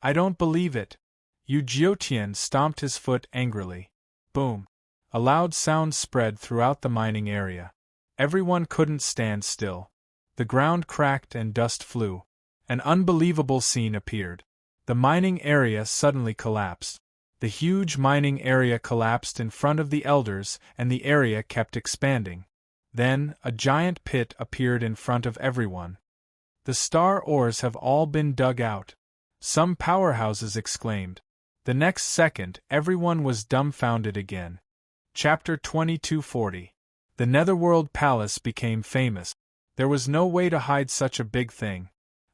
I don't believe it. Yu Jiutian stomped his foot angrily. Boom. A loud sound spread throughout the mining area. Everyone couldn't stand still. The ground cracked and dust flew. An unbelievable scene appeared. The mining area suddenly collapsed. The huge mining area collapsed in front of the elders, and the area kept expanding. Then, a giant pit appeared in front of everyone. The star ores have all been dug out, some powerhouses exclaimed. The next second, everyone was dumbfounded again. Chapter 2240. The Netherworld Palace became famous. There was no way to hide such a big thing.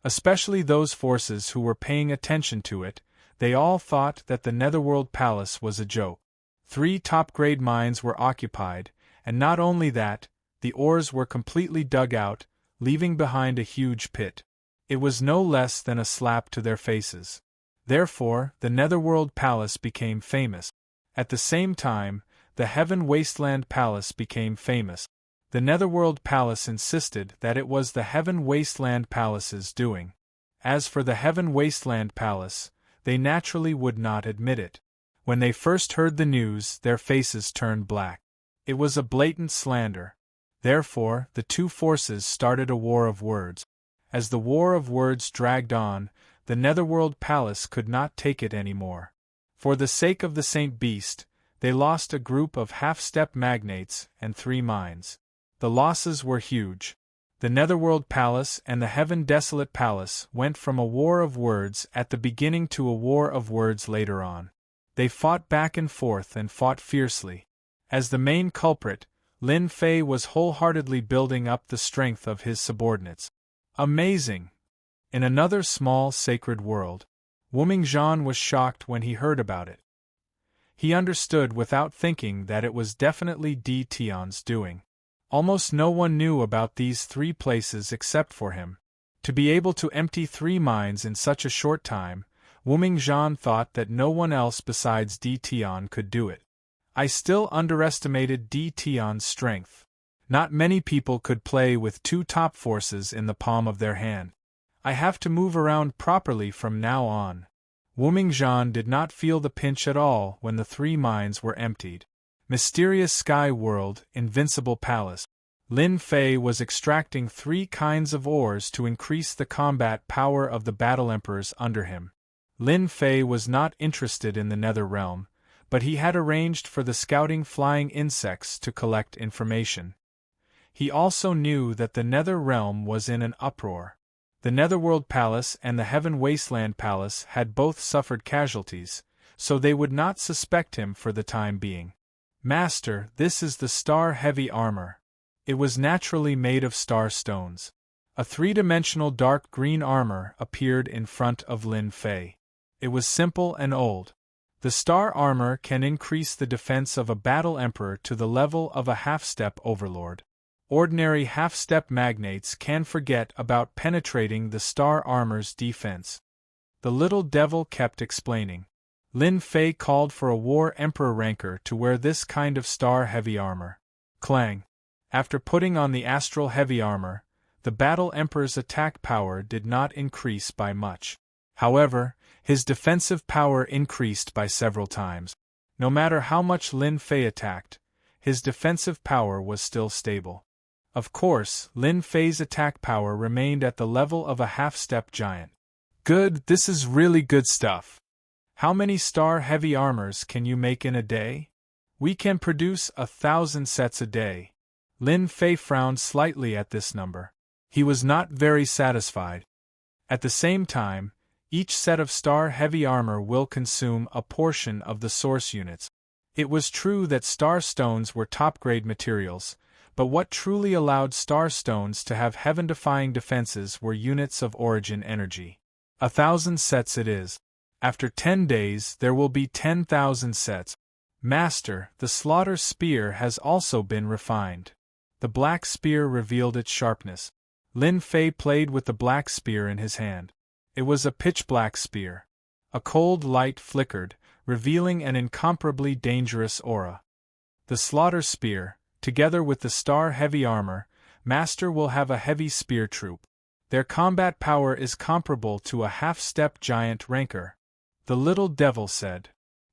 Especially those forces who were paying attention to it, they all thought that the Netherworld Palace was a joke. 3 top-grade mines were occupied, and not only that, the ores were completely dug out, leaving behind a huge pit. It was no less than a slap to their faces. Therefore, the Netherworld Palace became famous. At the same time, the Heaven Wasteland Palace became famous. The Netherworld Palace insisted that it was the Heaven Wasteland Palace's doing. As for the Heaven Wasteland Palace, they naturally would not admit it. When they first heard the news, their faces turned black. It was a blatant slander. Therefore, the two forces started a war of words. As the war of words dragged on, the Netherworld Palace could not take it anymore. For the sake of the Saint Beast, they lost a group of half-step magnates and 3 mines. The losses were huge. The Netherworld Palace and the Heaven Desolate Palace went from a war of words at the beginning to a war of words later on. They fought back and forth and fought fiercely. As the main culprit, Lin Fei was wholeheartedly building up the strength of his subordinates. Amazing! In another small sacred world, Wu Mingzhan was shocked when he heard about it. He understood without thinking that it was definitely Di Tian's doing. Almost no one knew about these 3 places except for him. To be able to empty 3 mines in such a short time, Wu Mingzhan thought that no one else besides Di Tian could do it. I still underestimated Di Tian's strength. Not many people could play with 2 top forces in the palm of their hand. I have to move around properly from now on. Wu Mingzhan did not feel the pinch at all when the 3 mines were emptied. Mysterious Sky World, Invincible Palace. Lin Fei was extracting 3 kinds of ores to increase the combat power of the battle emperors under him. Lin Fei was not interested in the Nether Realm, but he had arranged for the scouting flying insects to collect information. He also knew that the Nether Realm was in an uproar. The Netherworld Palace and the Heaven Wasteland Palace had both suffered casualties, so they would not suspect him for the time being. Master, this is the star-heavy armor. It was naturally made of star stones. A 3-dimensional dark green armor appeared in front of Lin Fei. It was simple and old. The star armor can increase the defense of a battle emperor to the level of a half-step overlord. Ordinary half-step magnates can forget about penetrating the star armor's defense. The little devil kept explaining. Lin Fei called for a War Emperor ranker to wear this kind of star-heavy armor. Clang! After putting on the astral heavy armor, the Battle Emperor's attack power did not increase by much. However, his defensive power increased by several times. No matter how much Lin Fei attacked, his defensive power was still stable. Of course, Lin Fei's attack power remained at the level of a half-step giant. Good, this is really good stuff. How many star-heavy armors can you make in a day? We can produce 1,000 sets a day. Lin Fei frowned slightly at this number. He was not very satisfied. At the same time, each set of star-heavy armor will consume a portion of the source units. It was true that star stones were top-grade materials, but what truly allowed star stones to have heaven-defying defenses were units of origin energy. 1,000 sets it is. After 10 days there will be 10,000 sets. Master, the slaughter spear has also been refined. The black spear revealed its sharpness. Lin Fei played with the black spear in his hand. It was a pitch-black spear. A cold light flickered, revealing an incomparably dangerous aura. The slaughter spear, together with the star-heavy armor, Master will have a heavy spear troop. Their combat power is comparable to a half-step giant ranker. The little devil said.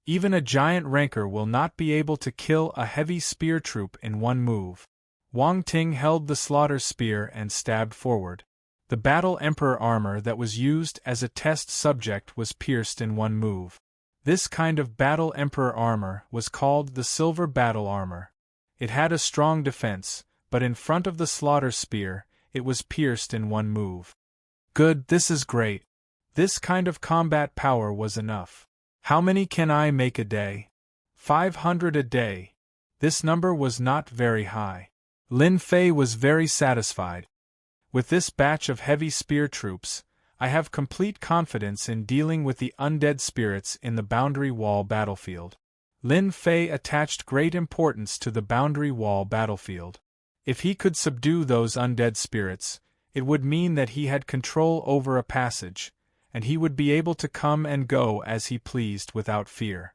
Even a giant ranker will not be able to kill a heavy spear troop in one move. Wang Ting held the slaughter spear and stabbed forward. The battle emperor armor that was used as a test subject was pierced in one move. This kind of battle emperor armor was called the silver battle armor. It had a strong defense, but in front of the slaughter spear, it was pierced in one move. Good, this is great. This kind of combat power was enough. How many can I make a day? 500 a day. This number was not very high. Lin Fei was very satisfied. With this batch of heavy spear troops, I have complete confidence in dealing with the undead spirits in the boundary wall battlefield. Lin Fei attached great importance to the boundary wall battlefield. If he could subdue those undead spirits, it would mean that he had control over a passage, and he would be able to come and go as he pleased without fear.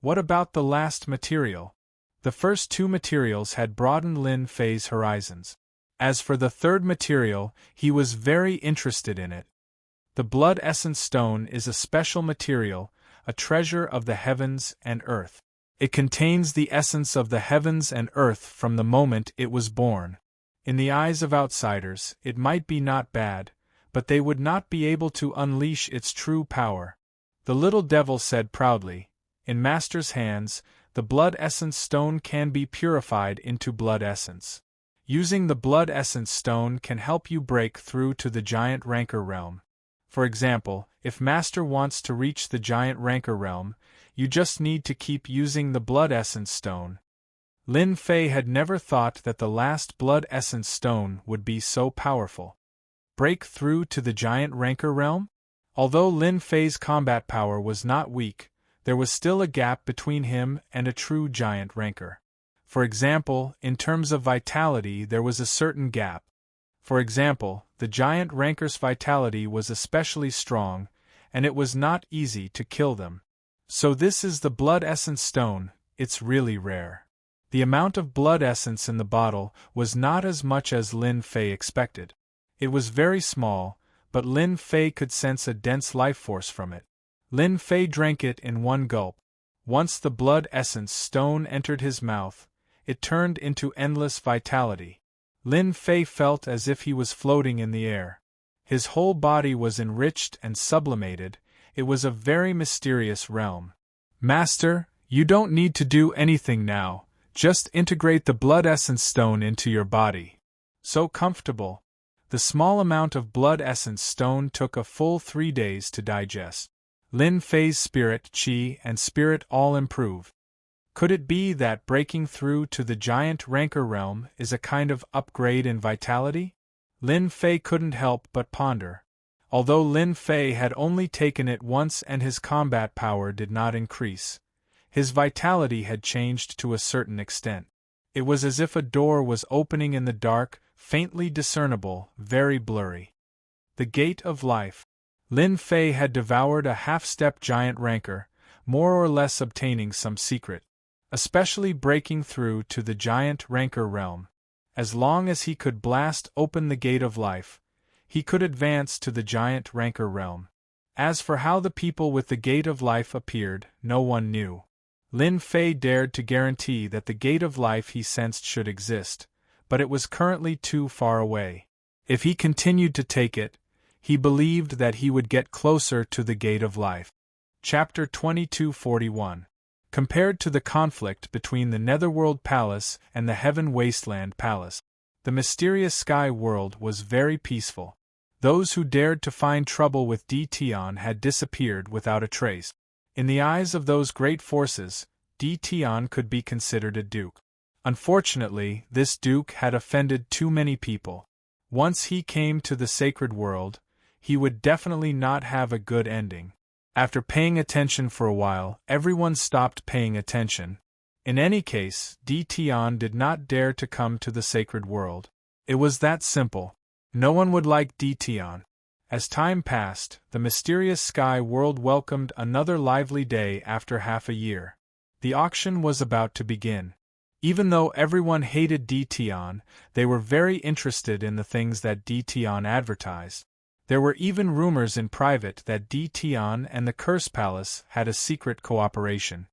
What about the last material? The first two materials had broadened Lin Fei's horizons. As for the third material, he was very interested in it. The blood essence stone is a special material, a treasure of the heavens and earth. It contains the essence of the heavens and earth from the moment it was born. In the eyes of outsiders, it might be not bad, but they would not be able to unleash its true power. The little devil said proudly, "In Master's hands, the blood essence stone can be purified into blood essence. Using the blood essence stone can help you break through to the giant rancor realm. For example, if Master wants to reach the giant rancor realm, you just need to keep using the blood essence stone." Lin Fei had never thought that the last blood essence stone would be so powerful. Break through to the giant rancor realm? Although Lin Fei's combat power was not weak, there was still a gap between him and a true giant rancor. For example, in terms of vitality there was a certain gap. For example, the giant rancor's vitality was especially strong, and it was not easy to kill them. So this is the blood essence stone, it's really rare. The amount of blood essence in the bottle was not as much as Lin Fei expected. It was very small, but Lin Fei could sense a dense life force from it. Lin Fei drank it in one gulp. Once the blood essence stone entered his mouth, it turned into endless vitality. Lin Fei felt as if he was floating in the air. His whole body was enriched and sublimated. It was a very mysterious realm. "Master, you don't need to do anything now, just integrate the blood essence stone into your body." So comfortable. The small amount of blood essence stone took a full 3 days to digest. Lin Fei's spirit, qi, and spirit all improved. Could it be that breaking through to the giant rancor realm is a kind of upgrade in vitality? Lin Fei couldn't help but ponder. Although Lin Fei had only taken it once and his combat power did not increase, his vitality had changed to a certain extent. It was as if a door was opening in the dark, faintly discernible, very blurry. The Gate of Life. Lin Fei had devoured a half-step giant rancor, more or less obtaining some secret. Especially breaking through to the giant rancor realm. As long as he could blast open the Gate of Life, he could advance to the giant rancor realm. As for how the people with the Gate of Life appeared, no one knew. Lin Fei dared to guarantee that the Gate of Life he sensed should exist, but it was currently too far away. If he continued to take it, he believed that he would get closer to the Gate of Life. Chapter 2241. Compared to the conflict between the Netherworld Palace and the Heaven Wasteland Palace, the mysterious Sky World was very peaceful. Those who dared to find trouble with Di Tian had disappeared without a trace. In the eyes of those great forces, Di Tian could be considered a duke. Unfortunately, this duke had offended too many people. Once he came to the sacred world, he would definitely not have a good ending. After paying attention for a while, everyone stopped paying attention. In any case, Di Tian did not dare to come to the sacred world. It was that simple. No one would like Di Tian. As time passed, the mysterious Sky World welcomed another lively day after half a year. The auction was about to begin. Even though everyone hated Di Tian, they were very interested in the things that Di Tian advertised. There were even rumors in private that Di Tian and the Curse Palace had a secret cooperation.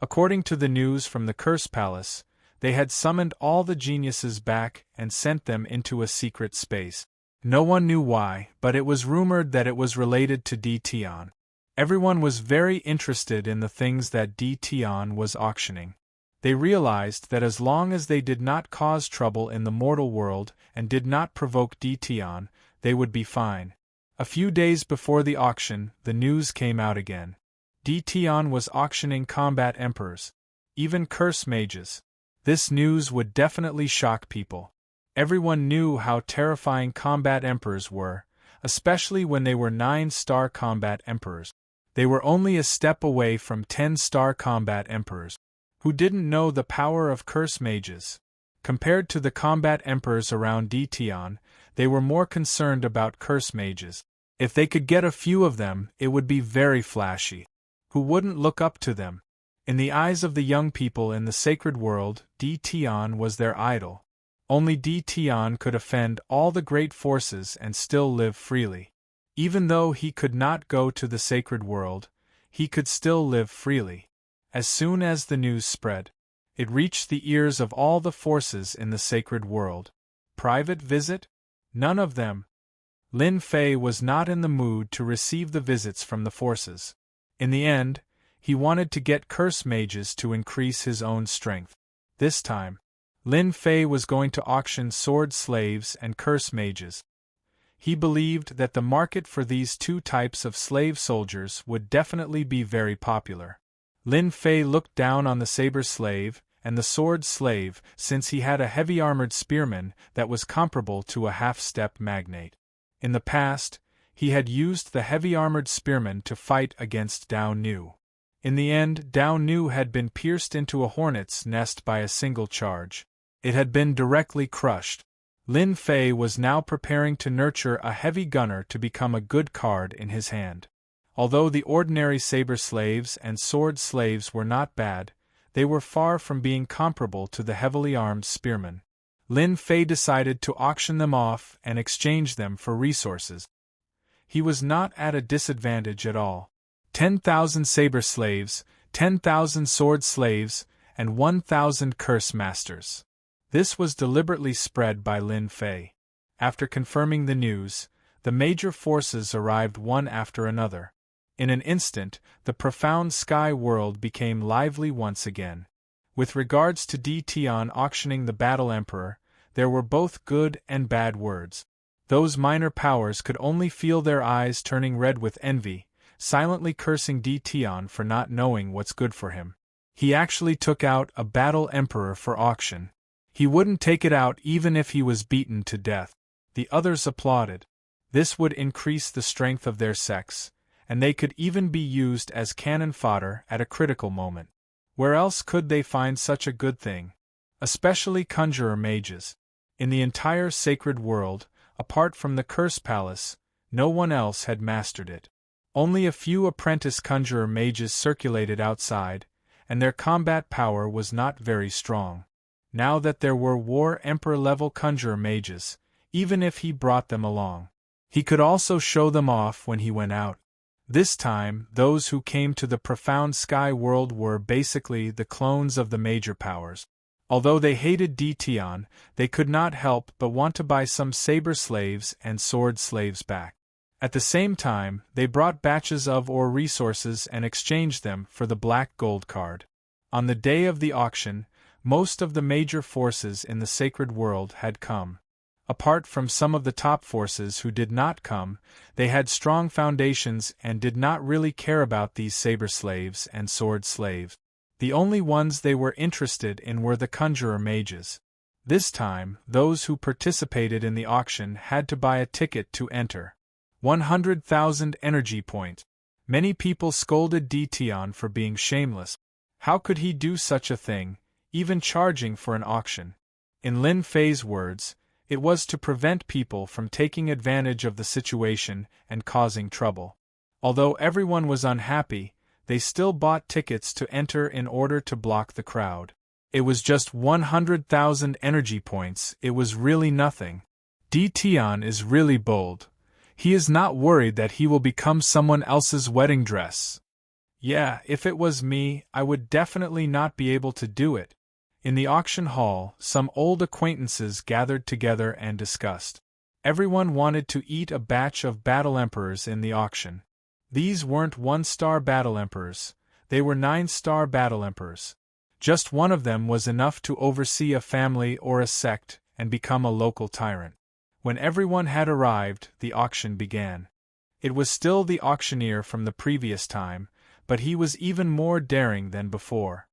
According to the news from the Curse Palace, They had summoned all the geniuses back and sent them into a secret space. No one knew why, but it was rumored that it was related to Tion. Everyone was very interested in the things that Tion was auctioning. They realized that as long as they did not cause trouble in the mortal world and did not provoke Tion, they would be fine. A few days before the auction, the news came out again. Tion was auctioning combat emperors, even curse mages. This news would definitely shock people. Everyone knew how terrifying combat emperors were, especially when they were 9-star combat emperors. They were only a step away from 10-star combat emperors. Who didn't know the power of curse mages? Compared to the combat emperors around Tion, they were more concerned about curse mages. If they could get a few of them, it would be very flashy. Who wouldn't look up to them? In the eyes of the young people in the sacred world, Tion was their idol. Only Tion could offend all the great forces and still live freely. Even though he could not go to the sacred world, he could still live freely. As soon as the news spread, it reached the ears of all the forces in the sacred world. Private visit? None of them. Lin Fei was not in the mood to receive the visits from the forces. In the end, he wanted to get curse mages to increase his own strength. This time, Lin Fei was going to auction sword slaves and curse mages. He believed that the market for these two types of slave soldiers would definitely be very popular. Lin Fei looked down on the saber slave and the sword slave since he had a heavy-armored spearman that was comparable to a half-step magnate. In the past, he had used the heavy-armored spearman to fight against Dao Nu. In the end, Dao Nu had been pierced into a hornet's nest by a single charge. It had been directly crushed. Lin Fei was now preparing to nurture a heavy gunner to become a good card in his hand. Although the ordinary saber slaves and sword slaves were not bad, they were far from being comparable to the heavily armed spearmen. Lin Fei decided to auction them off and exchange them for resources. He was not at a disadvantage at all. 10,000 saber slaves, 10,000 sword slaves, and 1,000 curse masters. This was deliberately spread by Lin Fei. After confirming the news, the major forces arrived one after another. In an instant, the profound sky world became lively once again. With regards to Tion auctioning the Battle Emperor, there were both good and bad words. Those minor powers could only feel their eyes turning red with envy, silently cursing Tion for not knowing what's good for him. He actually took out a Battle Emperor for auction. He wouldn't take it out even if he was beaten to death. The others applauded. This would increase the strength of their sex, and they could even be used as cannon fodder at a critical moment. Where else could they find such a good thing? Especially conjurer mages. In the entire sacred world, apart from the Curse Palace, no one else had mastered it. Only a few apprentice conjurer mages circulated outside, and their combat power was not very strong. Now that there were War Emperor-level conjurer mages, even if he brought them along, he could also show them off when he went out. This time, those who came to the profound sky world were basically the clones of the major powers. Although they hated Tion, they could not help but want to buy some saber slaves and sword slaves back. At the same time, they brought batches of ore resources and exchanged them for the black gold card. On the day of the auction, most of the major forces in the sacred world had come. Apart from some of the top forces who did not come, they had strong foundations and did not really care about these saber slaves and sword slaves. The only ones they were interested in were the conjurer mages. This time, those who participated in the auction had to buy a ticket to enter. 100,000 energy points. Many people scolded Tion for being shameless. How could he do such a thing, even charging for an auction? In Lin Fei's words, it was to prevent people from taking advantage of the situation and causing trouble. Although everyone was unhappy, they still bought tickets to enter in order to block the crowd. It was just 100,000 energy points, it was really nothing. Tion is really bold. He is not worried that he will become someone else's wedding dress. Yeah, if it was me, I would definitely not be able to do it. In the auction hall, some old acquaintances gathered together and discussed. Everyone wanted to eat a batch of battle emperors in the auction. These weren't one-star battle emperors, they were 9-star battle emperors. Just one of them was enough to oversee a family or a sect and become a local tyrant. When everyone had arrived, the auction began. It was still the auctioneer from the previous time, but he was even more daring than before.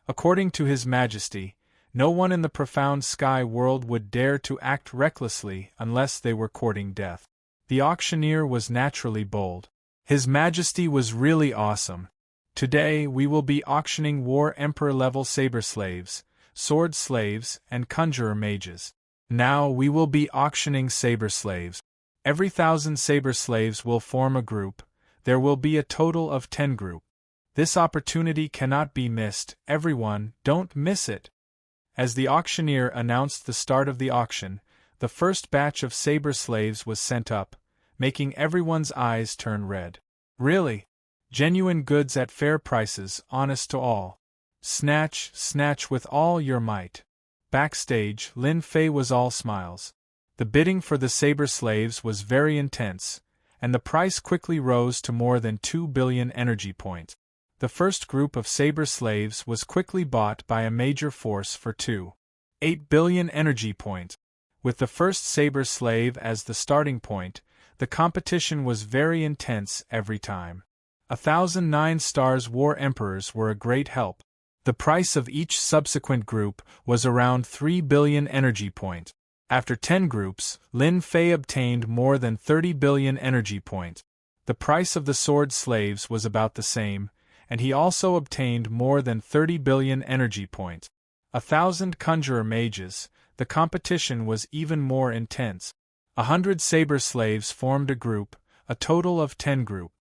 According to His Majesty, no one in the profound sky world would dare to act recklessly unless they were courting death. The auctioneer was naturally bold. His Majesty was really awesome. Today we will be auctioning War Emperor-level saber slaves, sword slaves, and conjurer mages. Now we will be auctioning saber slaves. Every 1,000 saber slaves will form a group. There will be a total of 10 groups. This opportunity cannot be missed. Everyone, don't miss it. As the auctioneer announced the start of the auction, the first batch of saber slaves was sent up, making everyone's eyes turn red. Really? Genuine goods at fair prices, honest to all. Snatch, snatch with all your might. Backstage, Lin Fei was all smiles. The bidding for the saber slaves was very intense, and the price quickly rose to more than 2 billion energy points. The first group of saber slaves was quickly bought by a major force for 2.8 billion energy points. With the first saber slave as the starting point, the competition was very intense every time. 1,009 stars War Emperors were a great help. The price of each subsequent group was around 3 billion energy points. After 10 groups, Lin Fei obtained more than 30 billion energy points. The price of the sword slaves was about the same, and he also obtained more than 30 billion energy points. 1,000 conjurer mages, the competition was even more intense. 100 saber slaves formed a group, a total of 10 groups.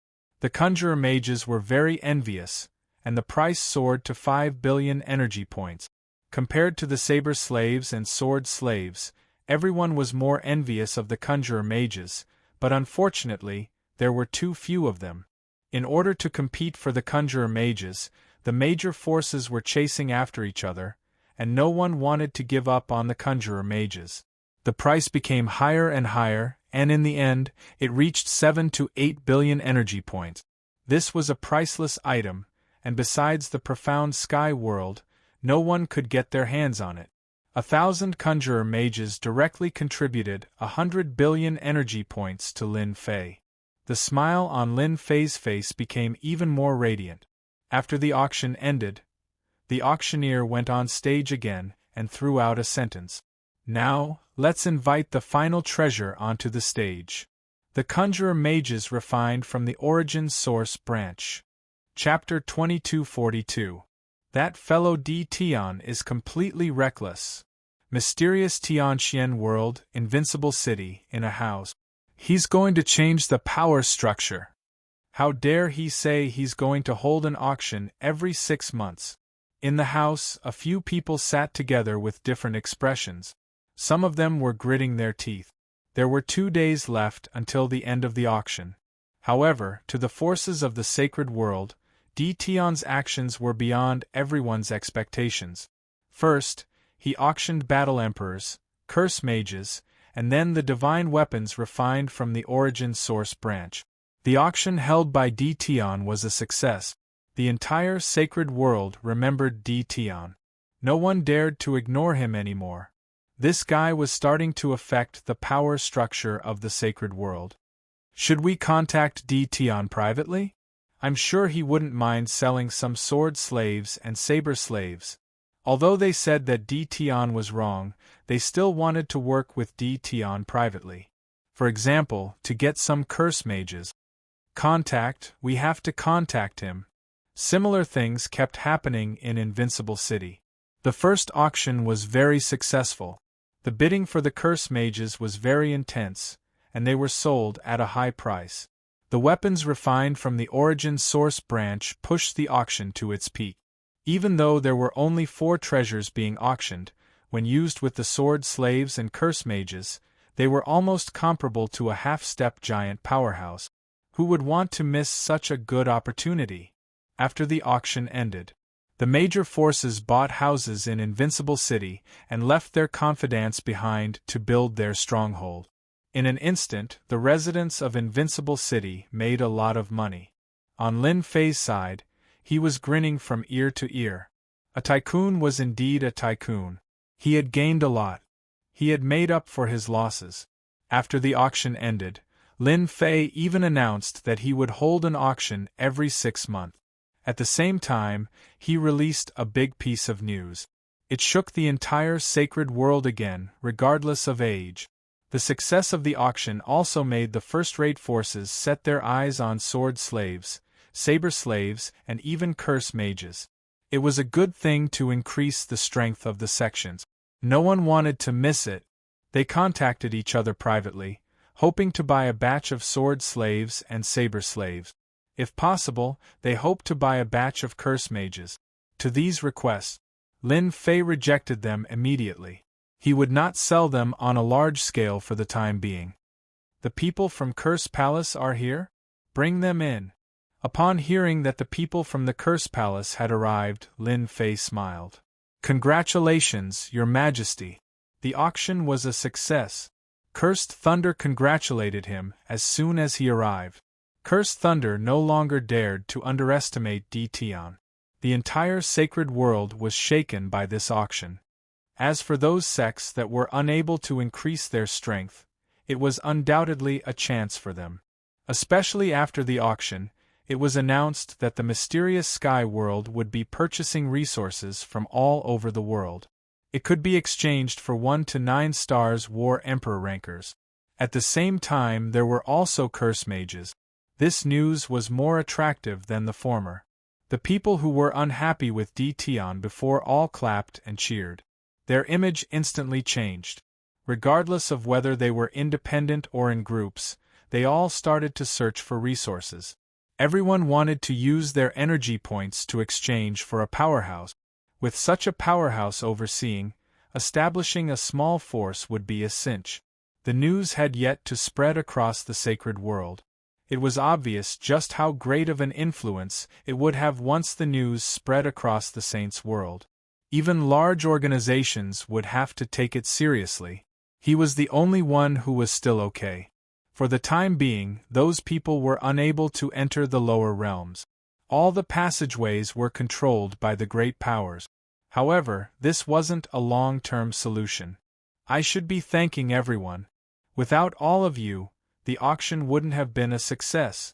The conjurer mages were very envious, and the price soared to 5 billion energy points. Compared to the saber slaves and sword slaves, everyone was more envious of the conjurer mages, but unfortunately, there were too few of them. In order to compete for the conjurer mages, the major forces were chasing after each other, and no one wanted to give up on the conjurer mages. The price became higher and higher, and in the end, it reached 7 to 8 billion energy points. This was a priceless item, and besides the profound sky world, no one could get their hands on it. 1,000 conjurer mages directly contributed 100 billion energy points to Lin Fei. The smile on Lin Fei's face became even more radiant. After the auction ended, the auctioneer went on stage again and threw out a sentence. Now, let's invite the final treasure onto the stage. The conjurer mages refined from the origin source branch. Chapter 2242. That fellow Di Tian is completely reckless. Mysterious Tianxian world, invincible city, in a house. He's going to change the power structure. How dare he say he's going to hold an auction every 6 months? In the house, a few people sat together with different expressions. Some of them were gritting their teeth. There were 2 days left until the end of the auction. However, to the forces of the sacred world, Di Tian's actions were beyond everyone's expectations. First, he auctioned battle emperors, curse mages, and then the divine weapons refined from the origin source branch. The auction held by Di Tian was a success. The entire sacred world remembered Di Tian. No one dared to ignore him anymore. This guy was starting to affect the power structure of the sacred world. Should we contact Di Tian privately? I'm sure he wouldn't mind selling some sword slaves and saber slaves. Although they said that Di Tian was wrong, they still wanted to work with Di Tian privately. For example, to get some curse mages. We have to contact him. Similar things kept happening in Invincible City. The first auction was very successful. The bidding for the curse mages was very intense, and they were sold at a high price. The weapons refined from the origin source branch pushed the auction to its peak. Even though there were only 4 treasures being auctioned, when used with the sword slaves and curse mages, they were almost comparable to a half-step giant powerhouse. Who would want to miss such a good opportunity? After the auction ended, The major forces bought houses in Invincible City and left their confidants behind to build their stronghold. In an instant, the residents of Invincible City made a lot of money. On Lin Fei's side, he was grinning from ear to ear. A tycoon was indeed a tycoon. He had gained a lot. He had made up for his losses. After the auction ended, Lin Fei even announced that he would hold an auction every 6 months. At the same time, he released a big piece of news. It shook the entire sacred world again, regardless of age. The success of the auction also made the first-rate forces set their eyes on sword slaves, saber slaves, and even curse mages. It was a good thing to increase the strength of the sections. No one wanted to miss it. They contacted each other privately, hoping to buy a batch of sword slaves and saber slaves. If possible, they hoped to buy a batch of curse mages. To these requests, Lin Fei rejected them immediately. He would not sell them on a large scale for the time being. The people from Curse Palace are here? Bring them in. Upon hearing that the people from the Curse Palace had arrived, Lin Fei smiled. Congratulations, Your Majesty. The auction was a success. Cursed Thunder congratulated him as soon as he arrived. Cursed Thunder no longer dared to underestimate Dition. The entire sacred world was shaken by this auction. As for those sects that were unable to increase their strength, it was undoubtedly a chance for them. Especially after the auction, it was announced that the mysterious sky world would be purchasing resources from all over the world. It could be exchanged for 1 to 9 stars War Emperor rankers. At the same time, there were also curse mages. This news was more attractive than the former. The people who were unhappy with Dition before all clapped and cheered. Their image instantly changed. Regardless of whether they were independent or in groups, they all started to search for resources. Everyone wanted to use their energy points to exchange for a powerhouse. With such a powerhouse overseeing, establishing a small force would be a cinch. The news had yet to spread across the sacred world. It was obvious just how great of an influence it would have once the news spread across the Saints' world. Even large organizations would have to take it seriously. He was the only one who was still okay. For the time being, those people were unable to enter the lower realms. All the passageways were controlled by the great powers. However, this wasn't a long-term solution. I should be thanking everyone. Without all of you, the auction wouldn't have been a success.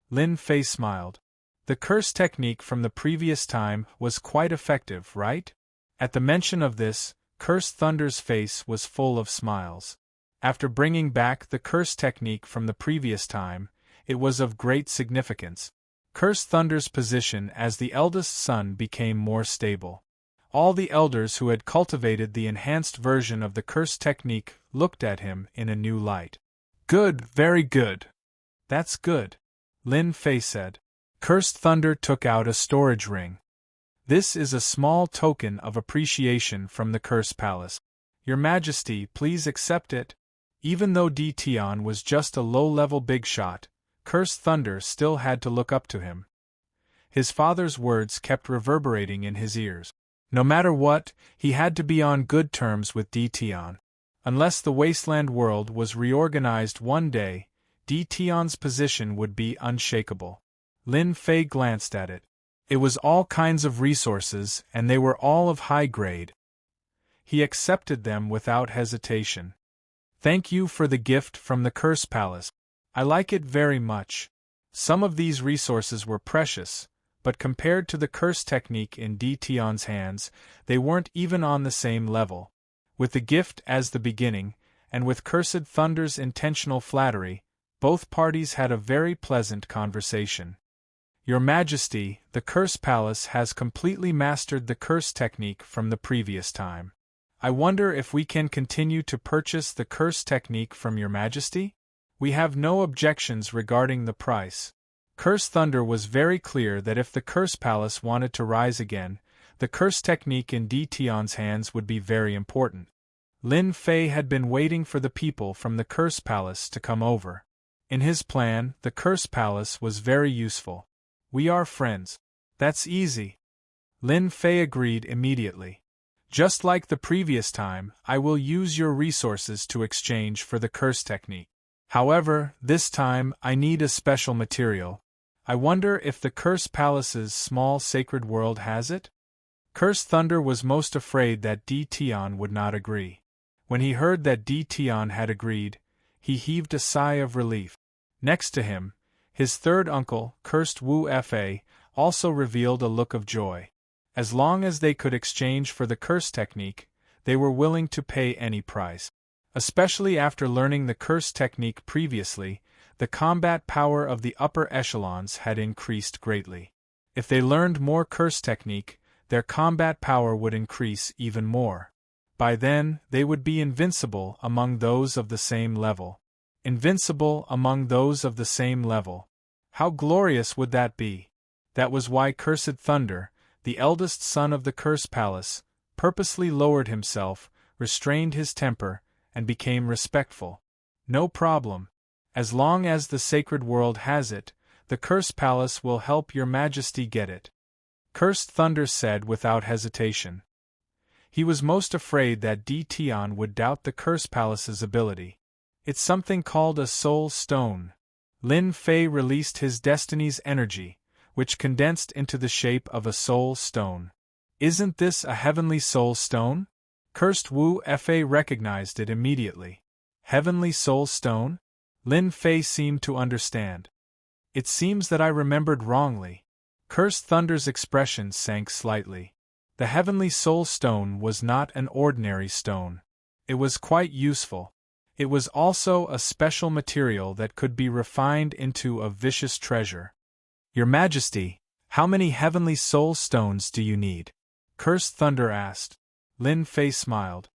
Lin Fei smiled. The curse technique from the previous time was quite effective, right? At the mention of this, Cursed Thunder's face was full of smiles. After bringing back the curse technique from the previous time, it was of great significance. Cursed Thunder's position as the eldest son became more stable. All the elders who had cultivated the enhanced version of the curse technique looked at him in a new light. Good, very good. That's good, Lin Fei said. Cursed Thunder took out a storage ring. This is a small token of appreciation from the Curse Palace. Your Majesty, please accept it. Even though Dition was just a low-level big shot, Cursed Thunder still had to look up to him. His father's words kept reverberating in his ears. No matter what, he had to be on good terms with Dition. Unless the wasteland world was reorganized one day, Dition's position would be unshakable. Lin Fei glanced at it. It was all kinds of resources, and they were all of high grade. He accepted them without hesitation. Thank you for the gift from the Curse Palace. I like it very much. Some of these resources were precious, but compared to the curse technique in Dition's hands, they weren't even on the same level. With the gift as the beginning, and with Cursed Thunder's intentional flattery, both parties had a very pleasant conversation. Your Majesty, the Curse Palace has completely mastered the curse technique from the previous time. I wonder if we can continue to purchase the curse technique from Your Majesty? We have no objections regarding the price. Curse Thunder was very clear that if the Curse Palace wanted to rise again, the curse technique in Dition's hands would be very important. Lin Fei had been waiting for the people from the Curse Palace to come over. In his plan, the Curse Palace was very useful. We are friends. That's easy. Lin Fei agreed immediately. Just like the previous time, I will use your resources to exchange for the curse technique. However, this time I need a special material. I wonder if the Curse Palace's small sacred world has it? Curse Thunder was most afraid that Di Tian would not agree. When he heard that Di Tian had agreed, he heaved a sigh of relief. Next to him, his third uncle, Cursed Wu Fa, also revealed a look of joy. As long as they could exchange for the curse technique, they were willing to pay any price. Especially after learning the curse technique previously, the combat power of the upper echelons had increased greatly. If they learned more curse technique, their combat power would increase even more. By then, they would be invincible among those of the same level. Invincible among those of the same level. How glorious would that be? That was why Cursed Thunder, the eldest son of the Curse Palace, purposely lowered himself, restrained his temper, and became respectful. No problem. As long as the sacred world has it, the Curse Palace will help your majesty get it. Cursed Thunder said without hesitation. He was most afraid that Di Tian would doubt the Curse Palace's ability. It's something called a soul stone. Lin Fei released his destiny's energy, which condensed into the shape of a soul stone. Isn't this a heavenly soul stone? Cursed Wu Fa recognized it immediately. Heavenly soul stone? Lin Fei seemed to understand. It seems that I remembered wrongly. Cursed Thunder's expression sank slightly. The heavenly soul stone was not an ordinary stone. It was quite useful. It was also a special material that could be refined into a vicious treasure. Your Majesty, how many heavenly soul stones do you need? Cursed Thunder asked. Lin Fei smiled.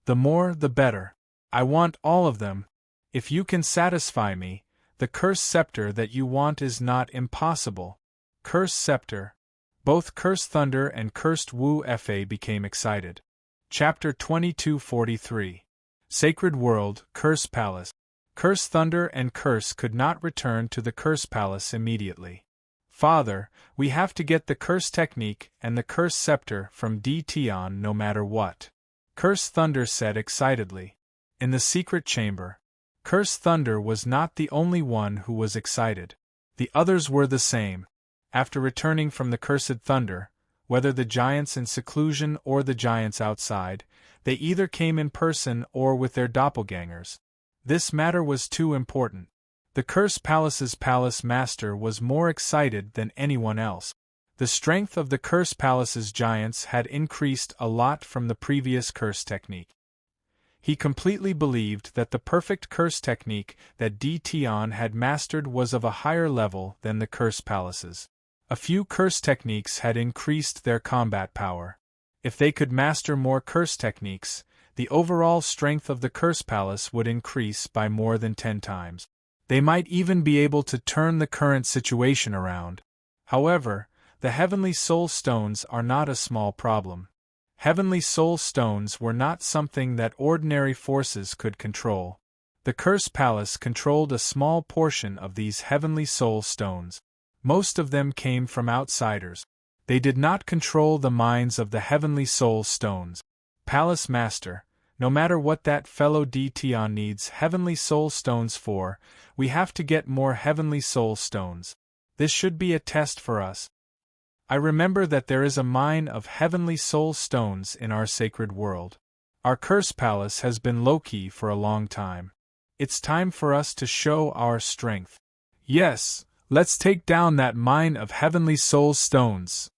The more, the better. I want all of them. If you can satisfy me, the curse scepter that you want is not impossible. Curse scepter. Both Cursed Thunder and Cursed Wu Fa became excited. Chapter 2243. Sacred World, Curse Palace. Curse Thunder and Curse could not return to the Curse Palace immediately. Father, we have to get the curse technique and the curse scepter from Di Tian no matter what. Curse Thunder said excitedly. In the secret chamber. Curse Thunder was not the only one who was excited. The others were the same. After returning from the Cursed Thunder, whether the giants in seclusion or the giants outside, they either came in person or with their doppelgangers. This matter was too important. The Curse Palace's palace master was more excited than anyone else. The strength of the Curse Palace's giants had increased a lot from the previous curse technique. He completely believed that the perfect curse technique that Di Tian had mastered was of a higher level than the Curse Palace's. A few curse techniques had increased their combat power. If they could master more curse techniques, the overall strength of the Curse Palace would increase by more than 10 times. They might even be able to turn the current situation around. However, the Heavenly Soul Stones are not a small problem. Heavenly Soul Stones were not something that ordinary forces could control. The Curse Palace controlled a small portion of these Heavenly Soul Stones. Most of them came from outsiders. They did not control the minds of the Heavenly Soul Stones. Palace Master, no matter what that fellow Di Tian needs Heavenly Soul Stones for, we have to get more Heavenly Soul Stones. This should be a test for us. I remember that there is a mine of Heavenly Soul Stones in our sacred world. Our Curse Palace has been low-key for a long time. It's time for us to show our strength. Yes, let's take down that mine of Heavenly Soul Stones.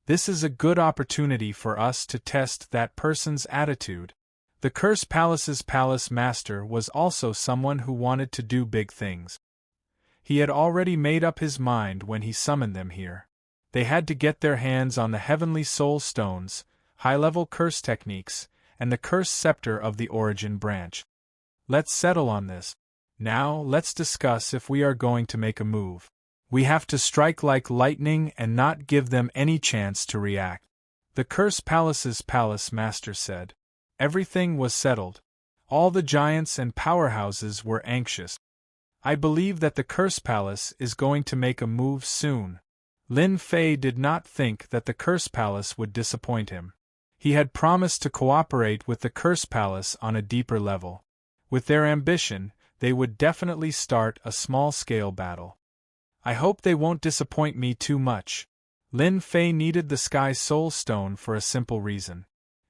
This is a good opportunity for us to test that person's attitude. The Curse Palace's palace master was also someone who wanted to do big things. He had already made up his mind when he summoned them here. They had to get their hands on the Heavenly Soul Stones, high-level curse techniques, and the curse scepter of the origin branch. Let's settle on this. Now, let's discuss if we are going to make a move. We have to strike like lightning and not give them any chance to react. The Curse Palace's palace master said. Everything was settled. All the giants and powerhouses were anxious. I believe that the Curse Palace is going to make a move soon. Lin Fei did not think that the Curse Palace would disappoint him. He had promised to cooperate with the Curse Palace on a deeper level. With their ambition, they would definitely start a small-scale battle. I hope they won't disappoint me too much. Lin Fei needed the Sky Soul Stone for a simple reason.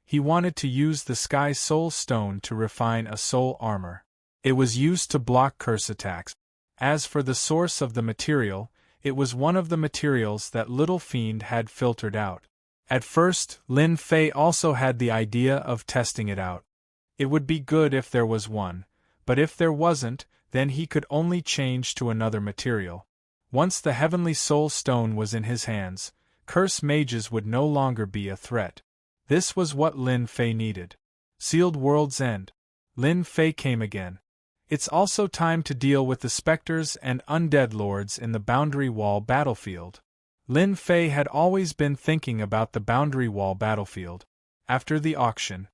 He wanted to use the Sky Soul Stone to refine a soul armor. It was used to block curse attacks. As for the source of the material, it was one of the materials that Little Fiend had filtered out. At first, Lin Fei also had the idea of testing it out. It would be good if there was one, but if there wasn't, then he could only change to another material. Once the Heavenly Soul Stone was in his hands, curse mages would no longer be a threat. This was what Lin Fei needed. Sealed World's End. Lin Fei came again. It's also time to deal with the specters and undead lords in the Boundary Wall battlefield. Lin Fei had always been thinking about the Boundary Wall battlefield. After the auction,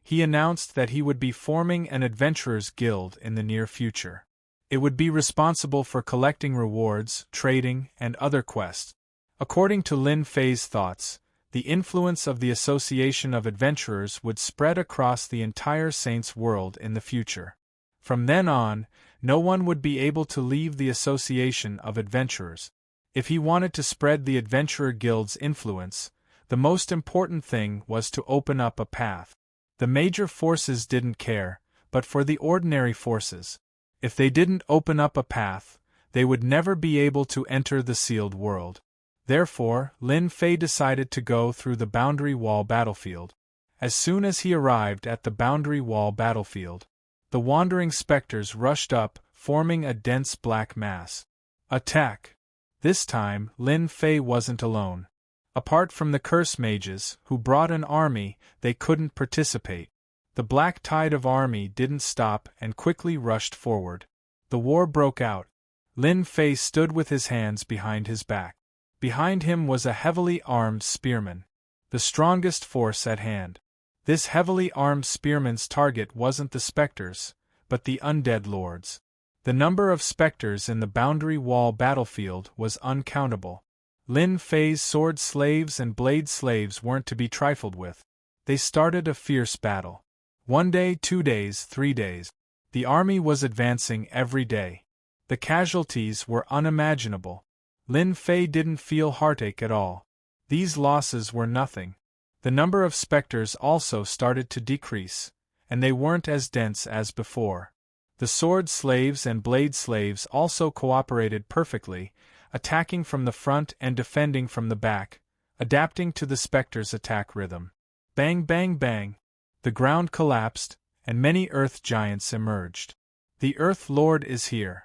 he announced that he would be forming an adventurers' guild in the near future. It would be responsible for collecting rewards, trading, and other quests. According to Lin Fei's thoughts, the influence of the Association of Adventurers would spread across the entire Saints world in the future. From then on, no one would be able to leave the Association of Adventurers. If he wanted to spread the Adventurer Guild's influence, the most important thing was to open up a path. The major forces didn't care, but for the ordinary forces, if they didn't open up a path, they would never be able to enter the sealed world. Therefore, Lin Fei decided to go through the Boundary Wall battlefield. As soon as he arrived at the Boundary Wall battlefield, the wandering specters rushed up, forming a dense black mass. Attack! This time, Lin Fei wasn't alone. Apart from the curse mages, who brought an army, they couldn't participate. The black tide of army didn't stop and quickly rushed forward. The war broke out. Lin Fei stood with his hands behind his back. Behind him was a heavily armed spearman, the strongest force at hand. This heavily armed spearman's target wasn't the specters, but the undead lords. The number of specters in the Boundary Wall battlefield was uncountable. Lin Fei's sword slaves and blade slaves weren't to be trifled with. They started a fierce battle. 1 day, 2 days, 3 days. The army was advancing every day. The casualties were unimaginable. Lin Fei didn't feel heartache at all. These losses were nothing. The number of specters also started to decrease, and they weren't as dense as before. The sword slaves and blade slaves also cooperated perfectly, attacking from the front and defending from the back, adapting to the specters' attack rhythm. Bang bang bang! The ground collapsed, and many Earth Giants emerged. The Earth Lord is here.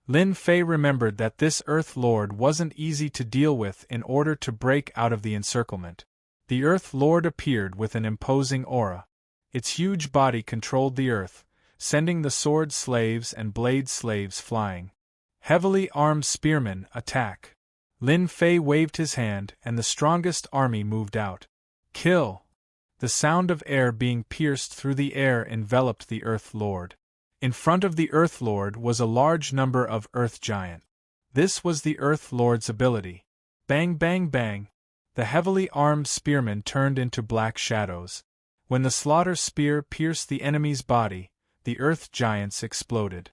Lin Fei remembered that this Earth Lord wasn't easy to deal with in order to break out of the encirclement. The Earth Lord appeared with an imposing aura. Its huge body controlled the Earth, sending the sword slaves and blade slaves flying. Heavily armed spearmen, attack! Lin Fei waved his hand and the strongest army moved out. Kill! The sound of air being pierced through the air enveloped the Earth Lord. In front of the Earth Lord was a large number of Earth Giants. This was the Earth Lord's ability. Bang bang bang! The heavily armed spearmen turned into black shadows. When the slaughter spear pierced the enemy's body, the Earth Giants exploded.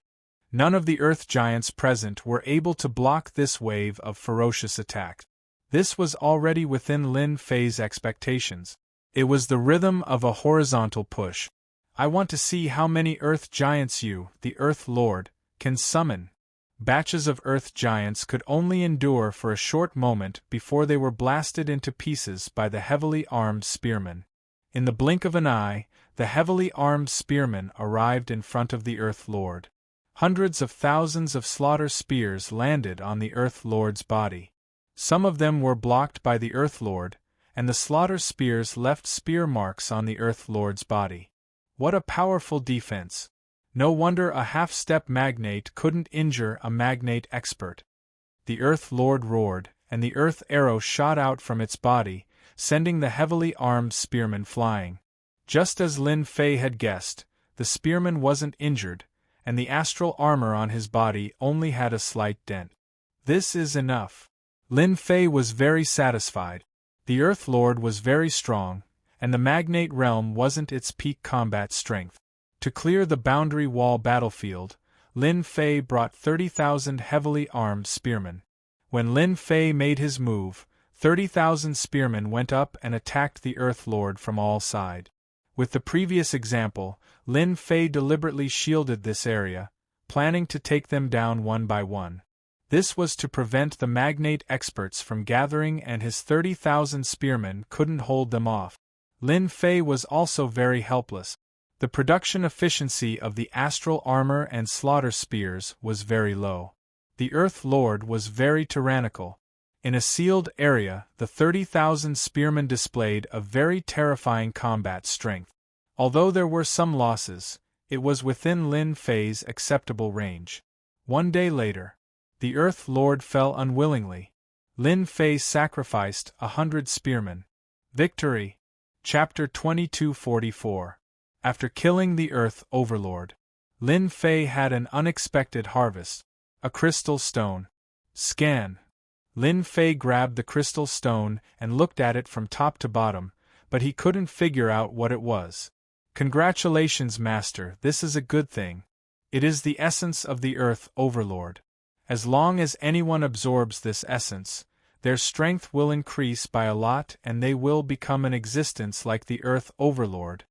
None of the Earth Giants present were able to block this wave of ferocious attack. This was already within Lin Fei's expectations. It was the rhythm of a horizontal push. I want to see how many Earth Giants you, the Earth Lord, can summon. Batches of Earth Giants could only endure for a short moment before they were blasted into pieces by the heavily armed spearmen. In the blink of an eye, the heavily armed spearmen arrived in front of the Earth Lord. Hundreds of thousands of slaughter spears landed on the Earth Lord's body. Some of them were blocked by the Earth Lord, and the slaughter spears left spear marks on the Earth Lord's body. What a powerful defense! No wonder a half-step magnate couldn't injure a magnate expert. The Earth Lord roared, and the Earth Arrow shot out from its body, sending the heavily armed spearman flying. Just as Lin Fei had guessed, the spearman wasn't injured, and the astral armor on his body only had a slight dent. This is enough. Lin Fei was very satisfied. The Earth Lord was very strong, and the Magnate Realm wasn't its peak combat strength. To clear the boundary wall battlefield, Lin Fei brought 30,000 heavily armed spearmen. When Lin Fei made his move, 30,000 spearmen went up and attacked the Earth Lord from all sides. With the previous example, Lin Fei deliberately shielded this area, planning to take them down one by one. This was to prevent the Magnate experts from gathering, and his 30,000 spearmen couldn't hold them off. Lin Fei was also very helpless. The production efficiency of the astral armor and slaughter spears was very low. The Earth Lord was very tyrannical. In a sealed area, the 30,000 spearmen displayed a very terrifying combat strength. Although there were some losses, it was within Lin Fei's acceptable range. One day later, the Earth Lord fell unwillingly. Lin Fei sacrificed 100 spearmen. Victory. Chapter 2244. After killing the Earth Overlord, Lin Fei had an unexpected harvest. A crystal stone. Scan. Lin Fei grabbed the crystal stone and looked at it from top to bottom, but he couldn't figure out what it was. Congratulations, Master, this is a good thing. It is the essence of the Earth Overlord. As long as anyone absorbs this essence, their strength will increase by a lot and they will become an existence like the Earth Overlord.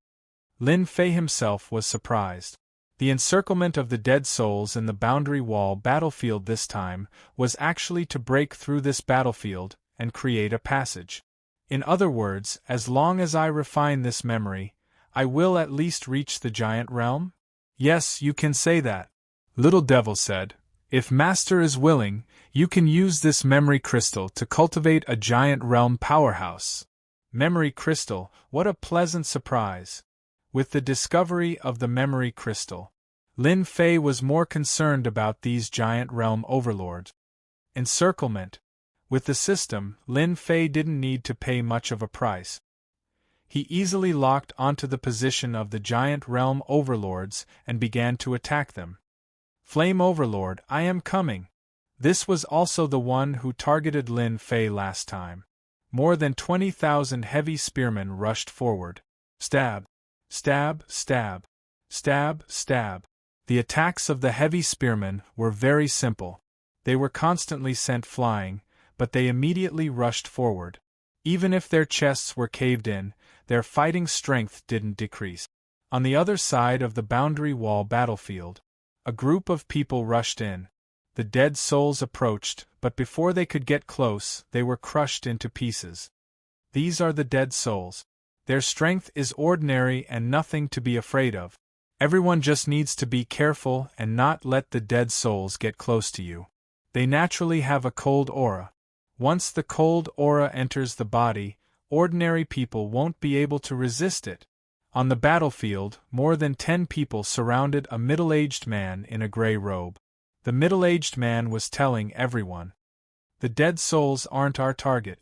Lin Fei himself was surprised. The encirclement of the dead souls in the boundary wall battlefield this time was actually to break through this battlefield and create a passage. In other words, as long as I refine this memory, I will at least reach the giant realm? Yes, you can say that. Little Devil said, if Master is willing, you can use this memory crystal to cultivate a giant realm powerhouse. Memory crystal, what a pleasant surprise. With the discovery of the memory crystal, Lin Fei was more concerned about these giant realm overlords. Encirclement. With the system, Lin Fei didn't need to pay much of a price. He easily locked onto the position of the giant realm overlords and began to attack them. Flame Overlord, I am coming. This was also the one who targeted Lin Fei last time. More than 20,000 heavy spearmen rushed forward. Stab. Stab, stab. Stab, stab. The attacks of the heavy spearmen were very simple. They were constantly sent flying, but they immediately rushed forward. Even if their chests were caved in, their fighting strength didn't decrease. On the other side of the boundary wall battlefield, a group of people rushed in. The dead souls approached, but before they could get close, they were crushed into pieces. These are the dead souls. Their strength is ordinary and nothing to be afraid of. Everyone just needs to be careful and not let the dead souls get close to you. They naturally have a cold aura. Once the cold aura enters the body, ordinary people won't be able to resist it. On the battlefield, more than 10 people surrounded a middle-aged man in a gray robe. The middle-aged man was telling everyone, "The dead souls aren't our target.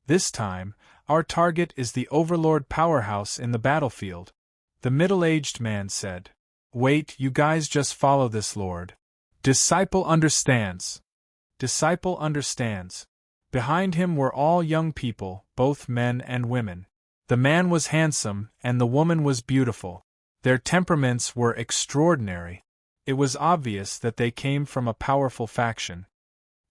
This time, our target is the Overlord powerhouse in the battlefield." The middle-aged man said, "Wait, you guys just follow this Lord. Disciple understands." Disciple understands. Behind him were all young people, both men and women. The man was handsome, and the woman was beautiful. Their temperaments were extraordinary. It was obvious that they came from a powerful faction.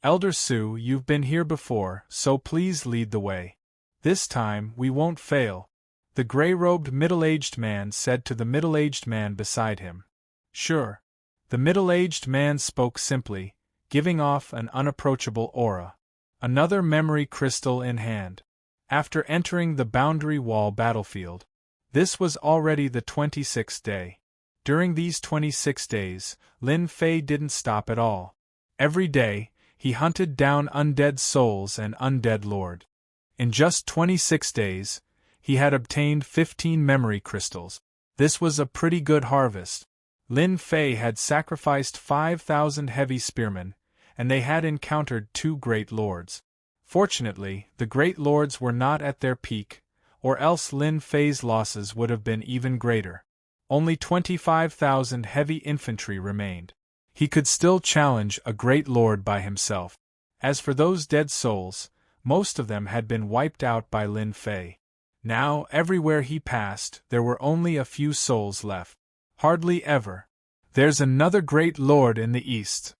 "Elder Su, you've been here before, so please lead the way. This time, we won't fail," the gray-robed middle-aged man said to the middle-aged man beside him. "Sure." The middle-aged man spoke simply, giving off an unapproachable aura. Another memory crystal in hand. After entering the boundary wall battlefield, this was already the 26th day. During these 26 days, Lin Fei didn't stop at all. Every day, he hunted down undead souls and undead lord. In just 26 days, he had obtained 15 memory crystals. This was a pretty good harvest. Lin Fei had sacrificed 5,000 heavy spearmen, and they had encountered 2 great lords. Fortunately, the great lords were not at their peak, or else Lin Fei's losses would have been even greater. Only 25,000 heavy infantry remained. He could still challenge a great lord by himself. As for those dead souls, most of them had been wiped out by Lin Fei. Now, everywhere he passed, there were only a few souls left. Hardly ever. There's another great lord in the east.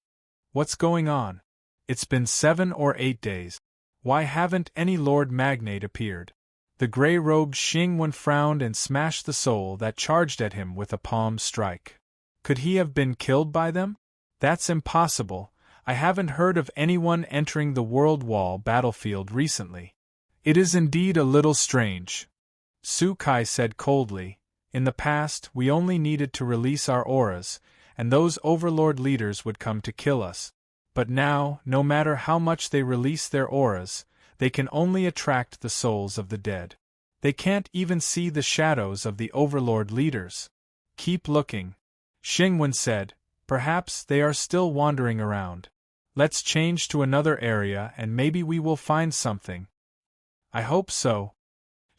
What's going on? It's been 7 or 8 days. Why haven't any lord magnate appeared? The gray-robed Xingwen frowned and smashed the soul that charged at him with a palm strike. Could he have been killed by them? That's impossible. I haven't heard of anyone entering the World Wall battlefield recently. It is indeed a little strange. Su Kai said coldly. In the past, we only needed to release our auras, and those overlord leaders would come to kill us. But now, no matter how much they release their auras, they can only attract the souls of the dead. They can't even see the shadows of the overlord leaders. Keep looking, Xingwen said. Perhaps they are still wandering around. Let's change to another area and maybe we will find something. I hope so.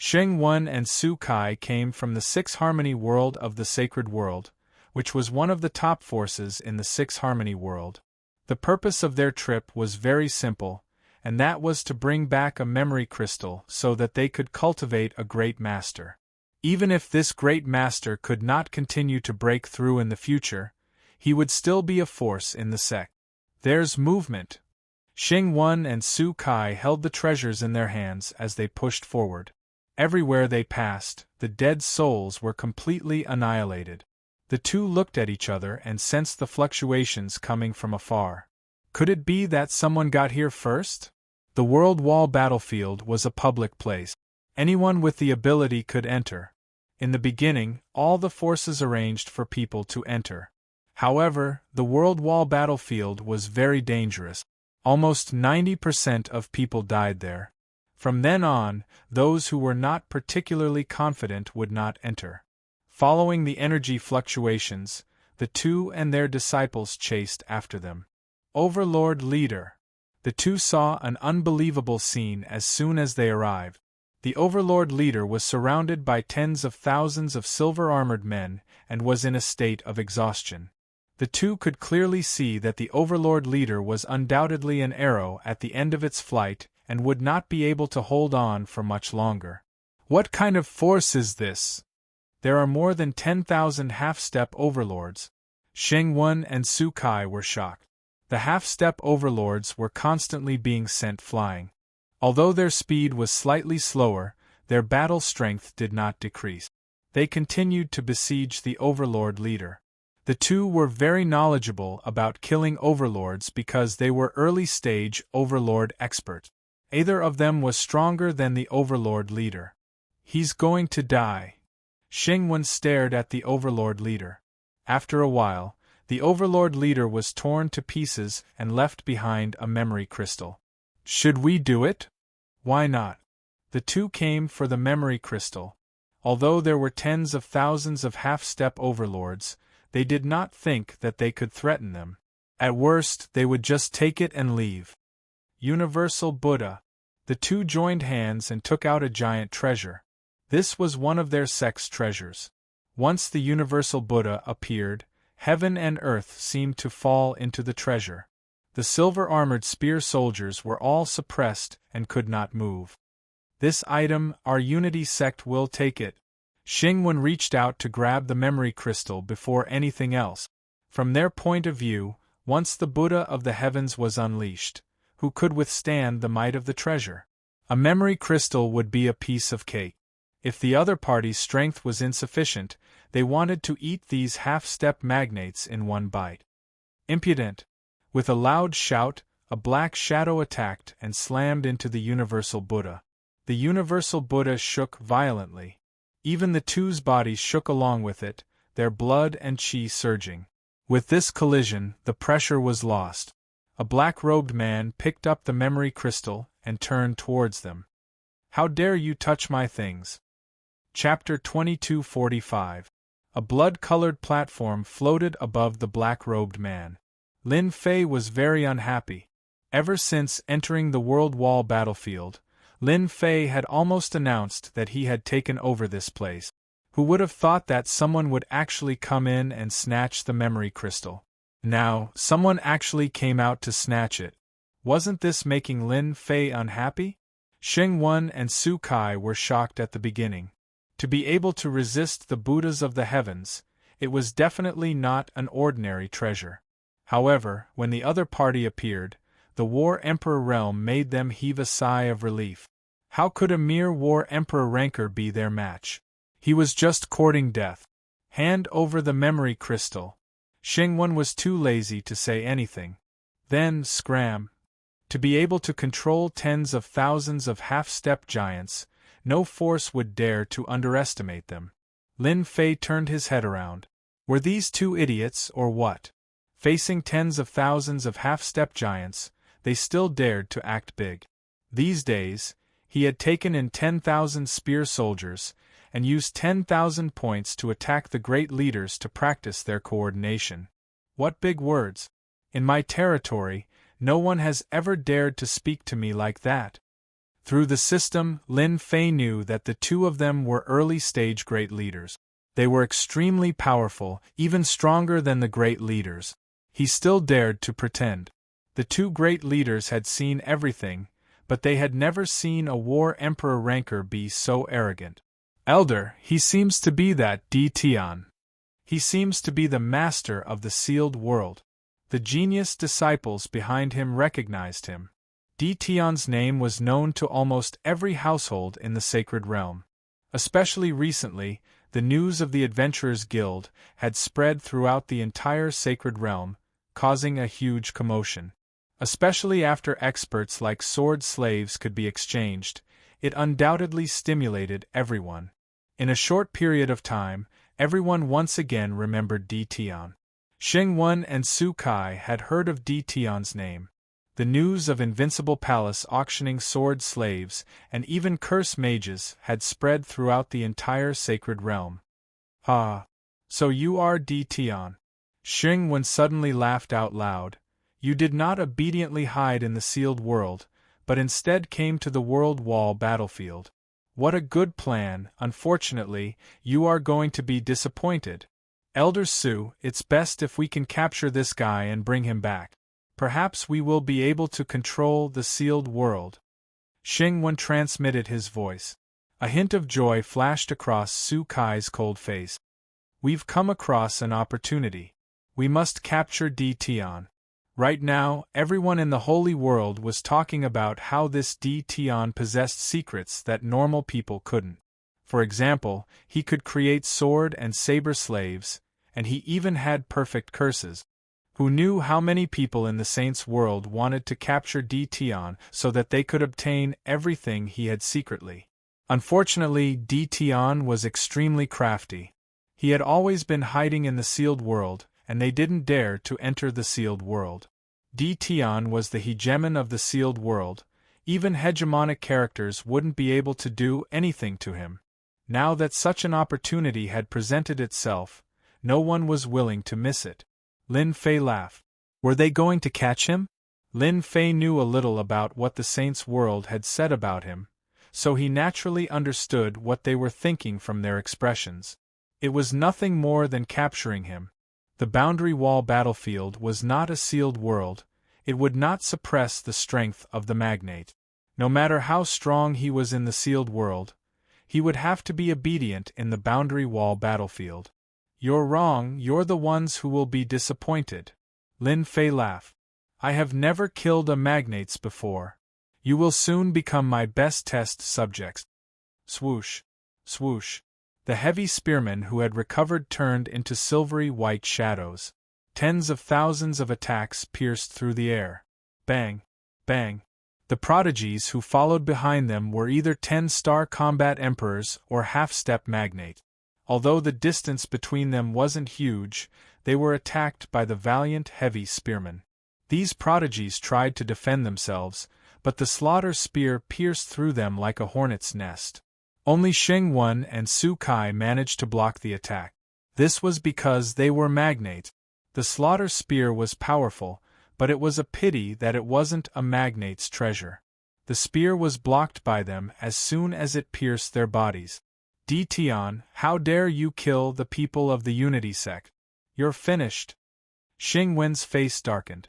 Xingwen and Su Kai came from the Six Harmony world of the Sacred World, which was one of the top forces in the Six Harmony world. The purpose of their trip was very simple, and that was to bring back a memory crystal so that they could cultivate a great master. Even if this great master could not continue to break through in the future, he would still be a force in the sect. There's movement. Xingwen and Su Kai held the treasures in their hands as they pushed forward. Everywhere they passed, the dead souls were completely annihilated. The two looked at each other and sensed the fluctuations coming from afar. Could it be that someone got here first? The World Wall battlefield was a public place. Anyone with the ability could enter. In the beginning, all the forces arranged for people to enter. However, the World Wall battlefield was very dangerous. Almost 90% of people died there. From then on, those who were not particularly confident would not enter. Following the energy fluctuations, the two and their disciples chased after them. Overlord Leader. The two saw an unbelievable scene as soon as they arrived. The Overlord Leader was surrounded by tens of thousands of silver-armored men and was in a state of exhaustion. The two could clearly see that the Overlord Leader was undoubtedly an arrow at the end of its flight and would not be able to hold on for much longer. What kind of force is this? There are more than 10,000 half-step overlords. Xingwen and Su Kai were shocked. The half-step overlords were constantly being sent flying. Although their speed was slightly slower, their battle strength did not decrease. They continued to besiege the Overlord Leader. The two were very knowledgeable about killing overlords because they were early-stage overlord experts. Either of them was stronger than the Overlord Leader. He's going to die. Xingwen stared at the Overlord Leader. After a while, the Overlord Leader was torn to pieces and left behind a memory crystal. Should we do it? Why not? The two came for the memory crystal. Although there were tens of thousands of half-step overlords, they did not think that they could threaten them. At worst, they would just take it and leave. Universal Buddha. The two joined hands and took out a giant treasure. This was one of their sect's treasures. Once the Universal Buddha appeared, heaven and earth seemed to fall into the treasure. The silver-armored spear soldiers were all suppressed and could not move. This item, our Unity sect will take it. Xingwen reached out to grab the memory crystal before anything else. From their point of view, once the Buddha of the heavens was unleashed, who could withstand the might of the treasure? A memory crystal would be a piece of cake. If the other party's strength was insufficient, they wanted to eat these half-step magnates in one bite. Impudent! With a loud shout, a black shadow attacked and slammed into the Universal Buddha. The Universal Buddha shook violently. Even the two's bodies shook along with it, their blood and chi surging. With this collision, the pressure was lost. A black-robed man picked up the memory crystal and turned towards them. How dare you touch my things? Chapter 2245. A blood-colored platform floated above the black-robed man. Lin Fei was very unhappy. Ever since entering the World Wall battlefield, Lin Fei had almost announced that he had taken over this place. Who would have thought that someone would actually come in and snatch the memory crystal? Now, someone actually came out to snatch it. Wasn't this making Lin Fei unhappy? Xingwen and Su Kai were shocked at the beginning. To be able to resist the Buddhas of the heavens, it was definitely not an ordinary treasure. However, when the other party appeared, the War Emperor realm made them heave a sigh of relief. How could a mere War Emperor rancor be their match? He was just courting death. Hand over the memory crystal. Xingwen was too lazy to say anything. Then, scram. To be able to control tens of thousands of half-step giants, no force would dare to underestimate them. Lin Fei turned his head around. Were these two idiots or what? Facing tens of thousands of half-step giants, they still dared to act big. These days, he had taken in 10,000 spear soldiers, and used 10,000 points to attack the great leaders to practice their coordination. What big words! In my territory, no one has ever dared to speak to me like that. Through the system, Lin Fei knew that the two of them were early-stage great leaders. They were extremely powerful, even stronger than the great leaders. He still dared to pretend. The two great leaders had seen everything, but they had never seen a War Emperor rancor be so arrogant. Elder, he seems to be that Di Tian. He seems to be the master of the sealed world. The genius disciples behind him recognized him. Di Tian's name was known to almost every household in the sacred realm. Especially recently, the news of the Adventurers Guild had spread throughout the entire sacred realm, causing a huge commotion. Especially after experts like sword slaves could be exchanged, it undoubtedly stimulated everyone. In a short period of time, everyone once again remembered Di Tian. Xingwen and Su Kai had heard of Di Tian's name. The news of Invincible Palace auctioning sword slaves and even curse mages had spread throughout the entire sacred realm. "Ah, so you are Di Tian." Xingwen suddenly laughed out loud. "You did not obediently hide in the sealed world, but instead came to the World Wall battlefield. What a good plan. Unfortunately, you are going to be disappointed. Elder Su, it's best if we can capture this guy and bring him back. Perhaps we will be able to control the sealed world." Xingwen transmitted his voice. A hint of joy flashed across Su Kai's cold face. "We've come across an opportunity. We must capture Di Tian." Right now, everyone in the holy world was talking about how this Di Tian possessed secrets that normal people couldn't. For example, he could create sword and saber slaves, and he even had perfect curses. Who knew how many people in the saints' world wanted to capture Di Tian so that they could obtain everything he had secretly? Unfortunately, Di Tian was extremely crafty. He had always been hiding in the sealed world, and they didn't dare to enter the sealed world. Di Tian was the hegemon of the sealed world. Even hegemonic characters wouldn't be able to do anything to him. Now that such an opportunity had presented itself, no one was willing to miss it. Lin Fei laughed. Were they going to catch him? Lin Fei knew a little about what the saints' world had said about him, so he naturally understood what they were thinking from their expressions. It was nothing more than capturing him. The boundary wall battlefield was not a sealed world. It would not suppress the strength of the magnate. No matter how strong he was in the sealed world, he would have to be obedient in the boundary wall battlefield. "You're wrong, you're the ones who will be disappointed." Lin Fei laughed. "I have never killed a magnates before. You will soon become my best test subjects." Swoosh! Swoosh! The heavy spearmen who had recovered turned into silvery white shadows. Tens of thousands of attacks pierced through the air. Bang! Bang! The prodigies who followed behind them were either 10-star combat emperors or half-step magnate. Although the distance between them wasn't huge, they were attacked by the valiant heavy spearmen. These prodigies tried to defend themselves, but the slaughter spear pierced through them like a hornet's nest. Only Xingwen and Su Kai managed to block the attack. This was because they were magnates. The slaughter spear was powerful, but it was a pity that it wasn't a magnate's treasure. The spear was blocked by them as soon as it pierced their bodies. "Di Tian, how dare you kill the people of the Unity sect? You're finished." Xingwen's face darkened.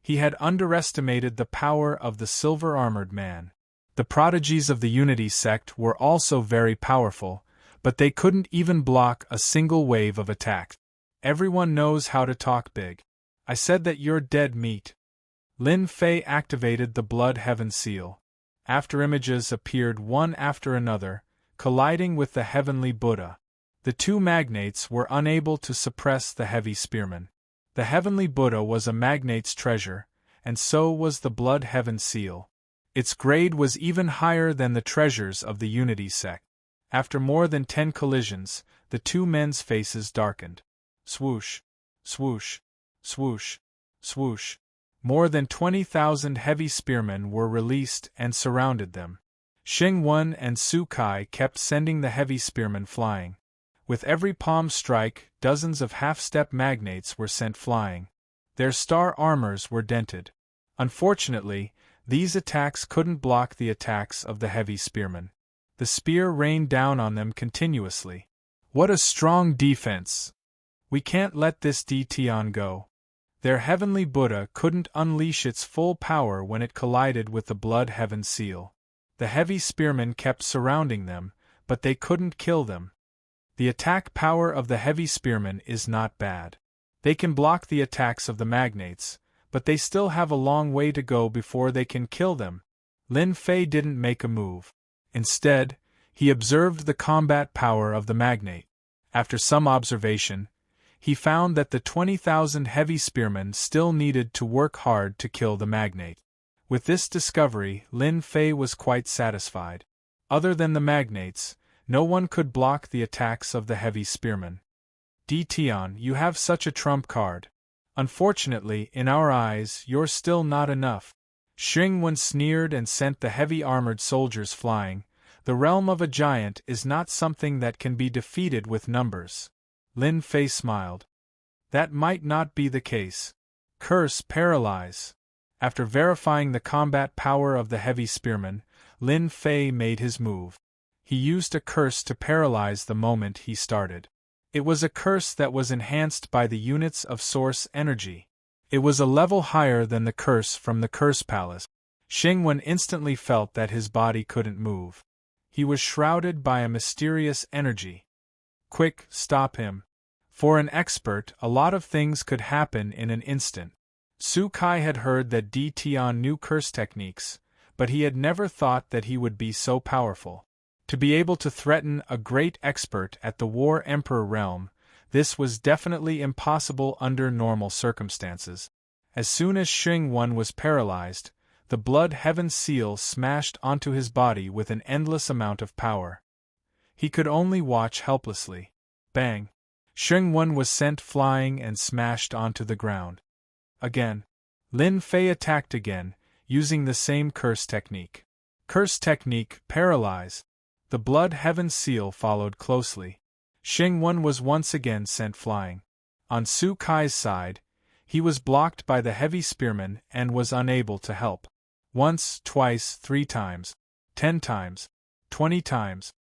He had underestimated the power of the silver-armored man. The prodigies of the Unity sect were also very powerful, but they couldn't even block a single wave of attacks. Everyone knows how to talk big. I said that you're dead meat. Lin Fei activated the Blood Heaven seal. After images appeared one after another, colliding with the heavenly Buddha. The two magnates were unable to suppress the heavy spearman. The heavenly Buddha was a magnate's treasure, and so was the Blood Heaven seal. Its grade was even higher than the treasures of the Unity sect. After more than 10 collisions, the two men's faces darkened. Swoosh, swoosh, swoosh, swoosh. More than 20,000 heavy spearmen were released and surrounded them. Xingwen and Su Kai kept sending the heavy spearmen flying. With every palm strike, dozens of half-step magnates were sent flying. Their star armors were dented. Unfortunately, these attacks couldn't block the attacks of the heavy spearmen. The spear rained down on them continuously. What a strong defense! We can't let this Tian go. Their heavenly Buddha couldn't unleash its full power when it collided with the Blood Heaven seal. The heavy spearmen kept surrounding them, but they couldn't kill them. The attack power of the heavy spearmen is not bad. They can block the attacks of the magnates, but they still have a long way to go before they can kill them. Lin Fei didn't make a move. Instead, he observed the combat power of the magnate. After some observation, he found that the 20,000 heavy spearmen still needed to work hard to kill the magnate. With this discovery, Lin Fei was quite satisfied. Other than the magnates, no one could block the attacks of the heavy spearmen. Tian, you have such a trump card. Unfortunately, in our eyes, you're still not enough. Xingwen sneered and sent the heavy armored soldiers flying. The realm of a giant is not something that can be defeated with numbers. Lin Fei smiled. That might not be the case. Curse, paralyze. After verifying the combat power of the heavy spearman, Lin Fei made his move. He used a curse to paralyze the moment he started. It was a curse that was enhanced by the units of source energy. It was a level higher than the curse from the Curse Palace. Xingwen instantly felt that his body couldn't move. He was shrouded by a mysterious energy. Quick, stop him. For an expert, a lot of things could happen in an instant. Su Kai had heard that Tian knew curse techniques, but he had never thought that he would be so powerful. To be able to threaten a great expert at the War Emperor realm, this was definitely impossible under normal circumstances. As soon as Xingwen was paralyzed, the Blood Heaven seal smashed onto his body with an endless amount of power. He could only watch helplessly. Bang! Xingwen was sent flying and smashed onto the ground. Again. Lin Fei attacked again, using the same curse technique. Curse technique, paralyze. The Blood Heaven seal followed closely. Xingwen was once again sent flying. On Su Kai's side, he was blocked by the heavy spearman and was unable to help. Once, twice, 3 times, 10 times, 20 times.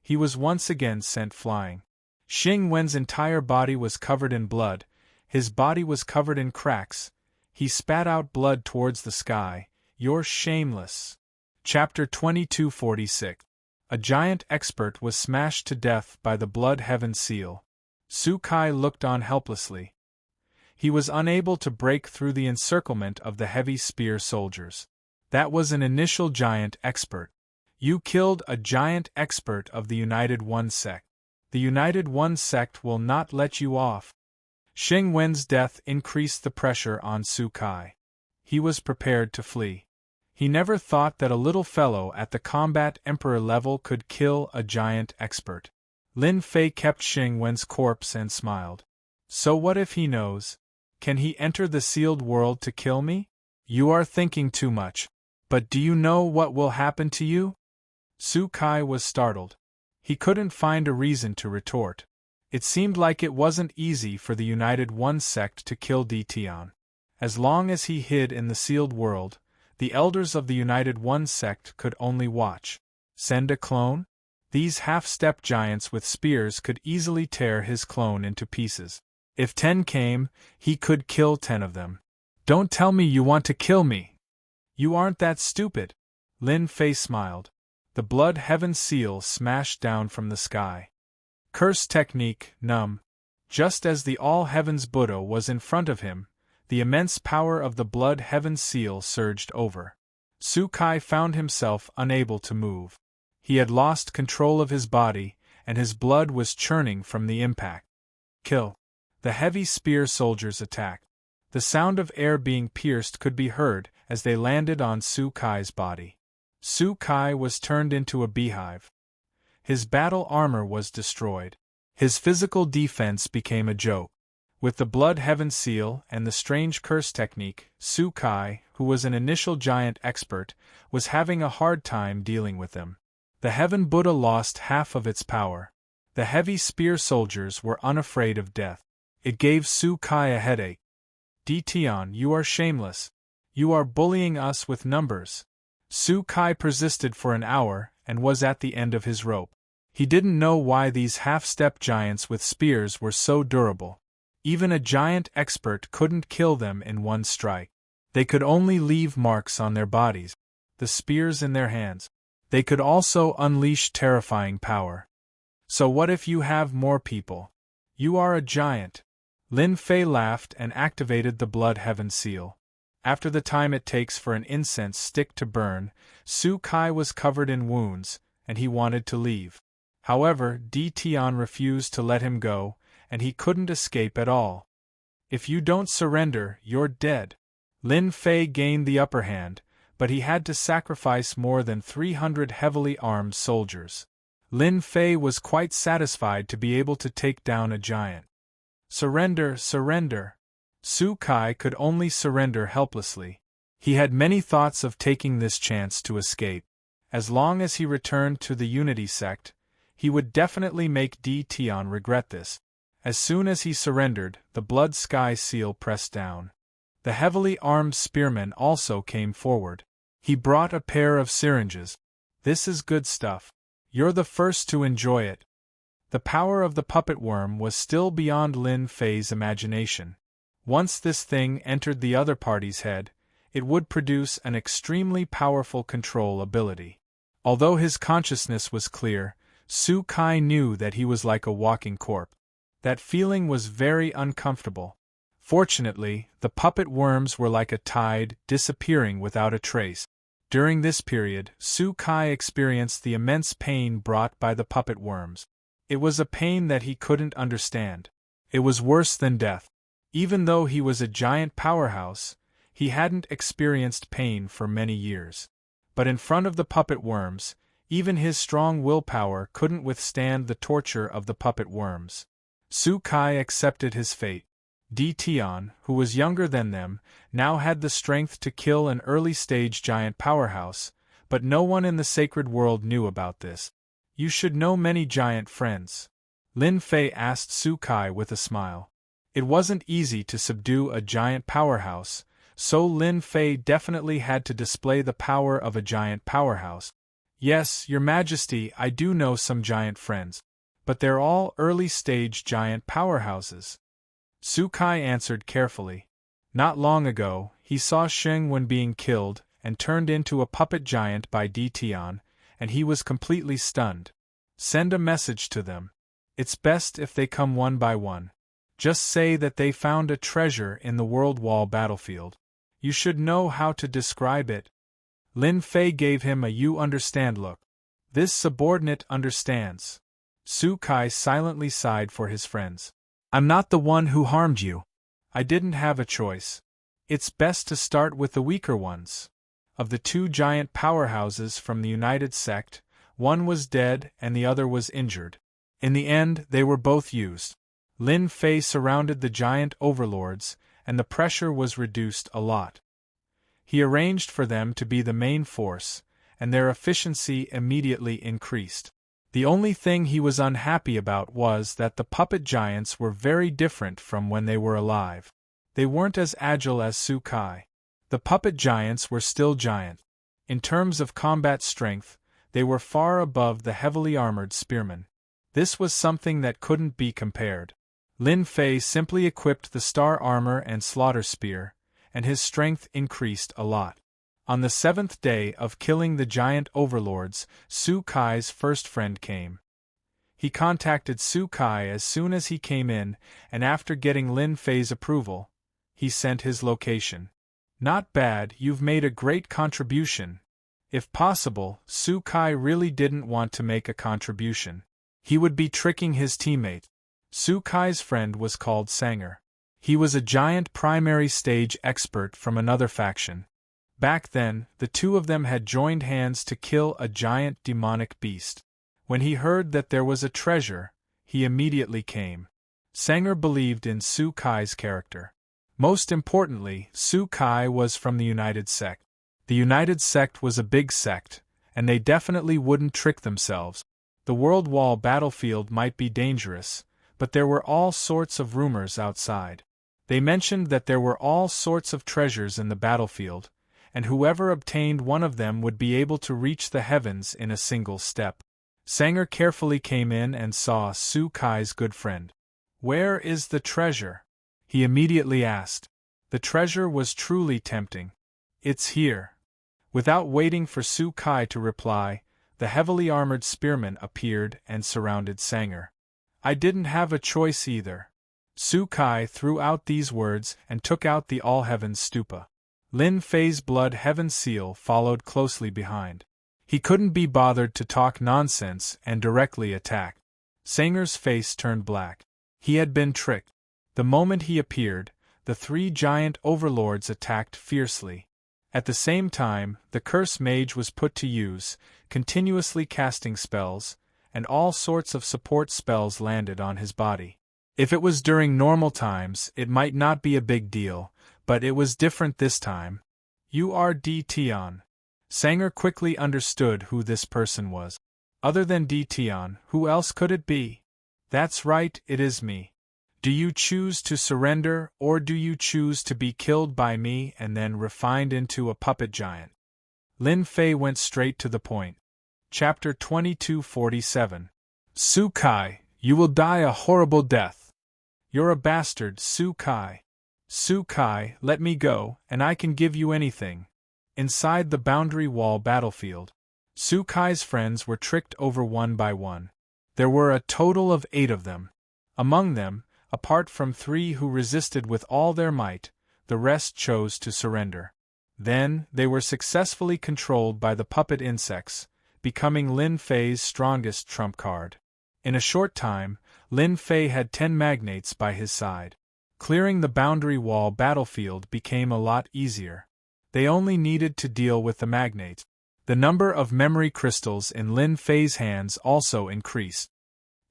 He was once again sent flying. Xingwen's entire body was covered in blood, his body was covered in cracks. He spat out blood towards the sky. You're shameless. Chapter 2246. A giant expert was smashed to death by the Blood Heaven seal. Su Kai looked on helplessly. He was unable to break through the encirclement of the heavy spear soldiers. That was an initial giant expert. You killed a giant expert of the United One sect. The United One sect will not let you off. Xingwen's death increased the pressure on Su Kai. He was prepared to flee. He never thought that a little fellow at the combat emperor level could kill a giant expert. Lin Fei kept Xingwen's corpse and smiled. So what if he knows? Can he enter the sealed world to kill me? You are thinking too much. But do you know what will happen to you? Su Kai was startled. He couldn't find a reason to retort. It seemed like it wasn't easy for the United One sect to kill Tian. As long as he hid in the sealed world, the elders of the United One sect could only watch. Send a clone? These half-step giants with spears could easily tear his clone into pieces. If 10 came, he could kill 10 of them. Don't tell me you want to kill me. You aren't that stupid. Lin Fei smiled. The blood heaven seal smashed down from the sky. Curse technique, numb. Just as the all heavens Buddha was in front of him, the immense power of the blood heaven seal surged over. Su Kai found himself unable to move. He had lost control of his body, and his blood was churning from the impact. Kill. The heavy spear soldiers attacked. The sound of air being pierced could be heard as they landed on Su Kai's body. Su Kai was turned into a beehive. His battle armor was destroyed. His physical defense became a joke. With the blood heaven seal and the strange curse technique, Su Kai, who was an initial giant expert, was having a hard time dealing with them. The heaven Buddha lost half of its power. The heavy spear soldiers were unafraid of death. It gave Su Kai a headache. Tian, you are shameless. You are bullying us with numbers. Su Kai persisted for an hour and was at the end of his rope. He didn't know why these half-step giants with spears were so durable. Even a giant expert couldn't kill them in one strike. They could only leave marks on their bodies, the spears in their hands. They could also unleash terrifying power. So what if you have more people? You are a giant. Lin Fei laughed and activated the blood heaven seal. After the time it takes for an incense stick to burn, Su Kai was covered in wounds, and he wanted to leave. However, Tian refused to let him go, and he couldn't escape at all. If you don't surrender, you're dead. Lin Fei gained the upper hand, but he had to sacrifice more than 300 heavily armed soldiers. Lin Fei was quite satisfied to be able to take down a giant. Surrender, surrender. Su Kai could only surrender helplessly. He had many thoughts of taking this chance to escape. As long as he returned to the Unity sect, he would definitely make Tian regret this. As soon as he surrendered, the blood sky seal pressed down. The heavily armed spearman also came forward. He brought a pair of syringes. This is good stuff. You're the first to enjoy it. The power of the puppet worm was still beyond Lin Fei's imagination. Once this thing entered the other party's head, it would produce an extremely powerful control ability. Although his consciousness was clear, Su Kai knew that he was like a walking corpse. That feeling was very uncomfortable. Fortunately, the puppet worms were like a tide, disappearing without a trace. During this period, Su Kai experienced the immense pain brought by the puppet worms. It was a pain that he couldn't understand. It was worse than death. Even though he was a giant powerhouse, he hadn't experienced pain for many years. But in front of the puppet worms, even his strong willpower couldn't withstand the torture of the puppet worms. Su Kai accepted his fate. Tian, who was younger than them, now had the strength to kill an early-stage giant powerhouse, but no one in the sacred world knew about this. You should know many giant friends. Lin Fei asked Su Kai with a smile. It wasn't easy to subdue a giant powerhouse, so Lin Fei definitely had to display the power of a giant powerhouse. Yes, Your Majesty, I do know some giant friends, but they're all early-stage giant powerhouses. Su Kai answered carefully. Not long ago, he saw Sheng Wen being killed and turned into a puppet giant by Tian, and he was completely stunned. Send a message to them. It's best if they come one by one. Just say that they found a treasure in the World Wall battlefield. You should know how to describe it. Lin Fei gave him a you understand look. This subordinate understands. Su Kai silently sighed for his friends. I'm not the one who harmed you. I didn't have a choice. It's best to start with the weaker ones. Of the two giant powerhouses from the United Sect, one was dead and the other was injured. In the end, they were both used. Lin Fei surrounded the giant overlords, and the pressure was reduced a lot. He arranged for them to be the main force, and their efficiency immediately increased. The only thing he was unhappy about was that the puppet giants were very different from when they were alive. They weren't as agile as Su Kai. The puppet giants were still giant. In terms of combat strength, they were far above the heavily armored spearmen. This was something that couldn't be compared. Lin Fei simply equipped the star armor and slaughter spear, and his strength increased a lot. On the 7th day of killing the giant overlords, Su Kai's first friend came. He contacted Su Kai as soon as he came in, and after getting Lin Fei's approval, he sent his location. "Not bad, you've made a great contribution." If possible, Su Kai really didn't want to make a contribution. He would be tricking his teammate. Su Kai's friend was called Sanger. He was a giant primary stage expert from another faction. Back then, the two of them had joined hands to kill a giant demonic beast. When he heard that there was a treasure, he immediately came. Sanger believed in Su Kai's character. Most importantly, Su Kai was from the United Sect. The United Sect was a big sect, and they definitely wouldn't trick themselves. The World Wall battlefield might be dangerous, but there were all sorts of rumors outside. They mentioned that there were all sorts of treasures in the battlefield, and whoever obtained one of them would be able to reach the heavens in a single step. Sanger carefully came in and saw Su Kai's good friend. "Where is the treasure?" he immediately asked. The treasure was truly tempting. "It's here." Without waiting for Su Kai to reply, the heavily armored spearmen appeared and surrounded Sanger. "I didn't have a choice either." Su Kai threw out these words and took out the All-Heavens Stupa. Lin Fei's Blood Heaven seal followed closely behind. He couldn't be bothered to talk nonsense and directly attacked. Sanger's face turned black. He had been tricked. The moment he appeared, the three giant overlords attacked fiercely. At the same time, the curse mage was put to use, continuously casting spells, and all sorts of support spells landed on his body. If it was during normal times, it might not be a big deal, but it was different this time. "You are D. Tian." Sanger quickly understood who this person was. Other than D. Tian, who else could it be? "That's right, it is me. Do you choose to surrender, or do you choose to be killed by me and then refined into a puppet giant?" Lin Fei went straight to the point. Chapter 2247. "Su Kai, you will die a horrible death. You're a bastard, Su Kai. Su Kai, let me go, and I can give you anything." Inside the boundary wall battlefield, Su Kai's friends were tricked over one by one. There were a total of 8 of them. Among them, apart from 3 who resisted with all their might, the rest chose to surrender. Then, they were successfully controlled by the puppet insects, becoming Lin Fei's strongest trump card. In a short time, Lin Fei had 10 magnates by his side. Clearing the boundary wall battlefield became a lot easier. They only needed to deal with the magnates. The number of memory crystals in Lin Fei's hands also increased.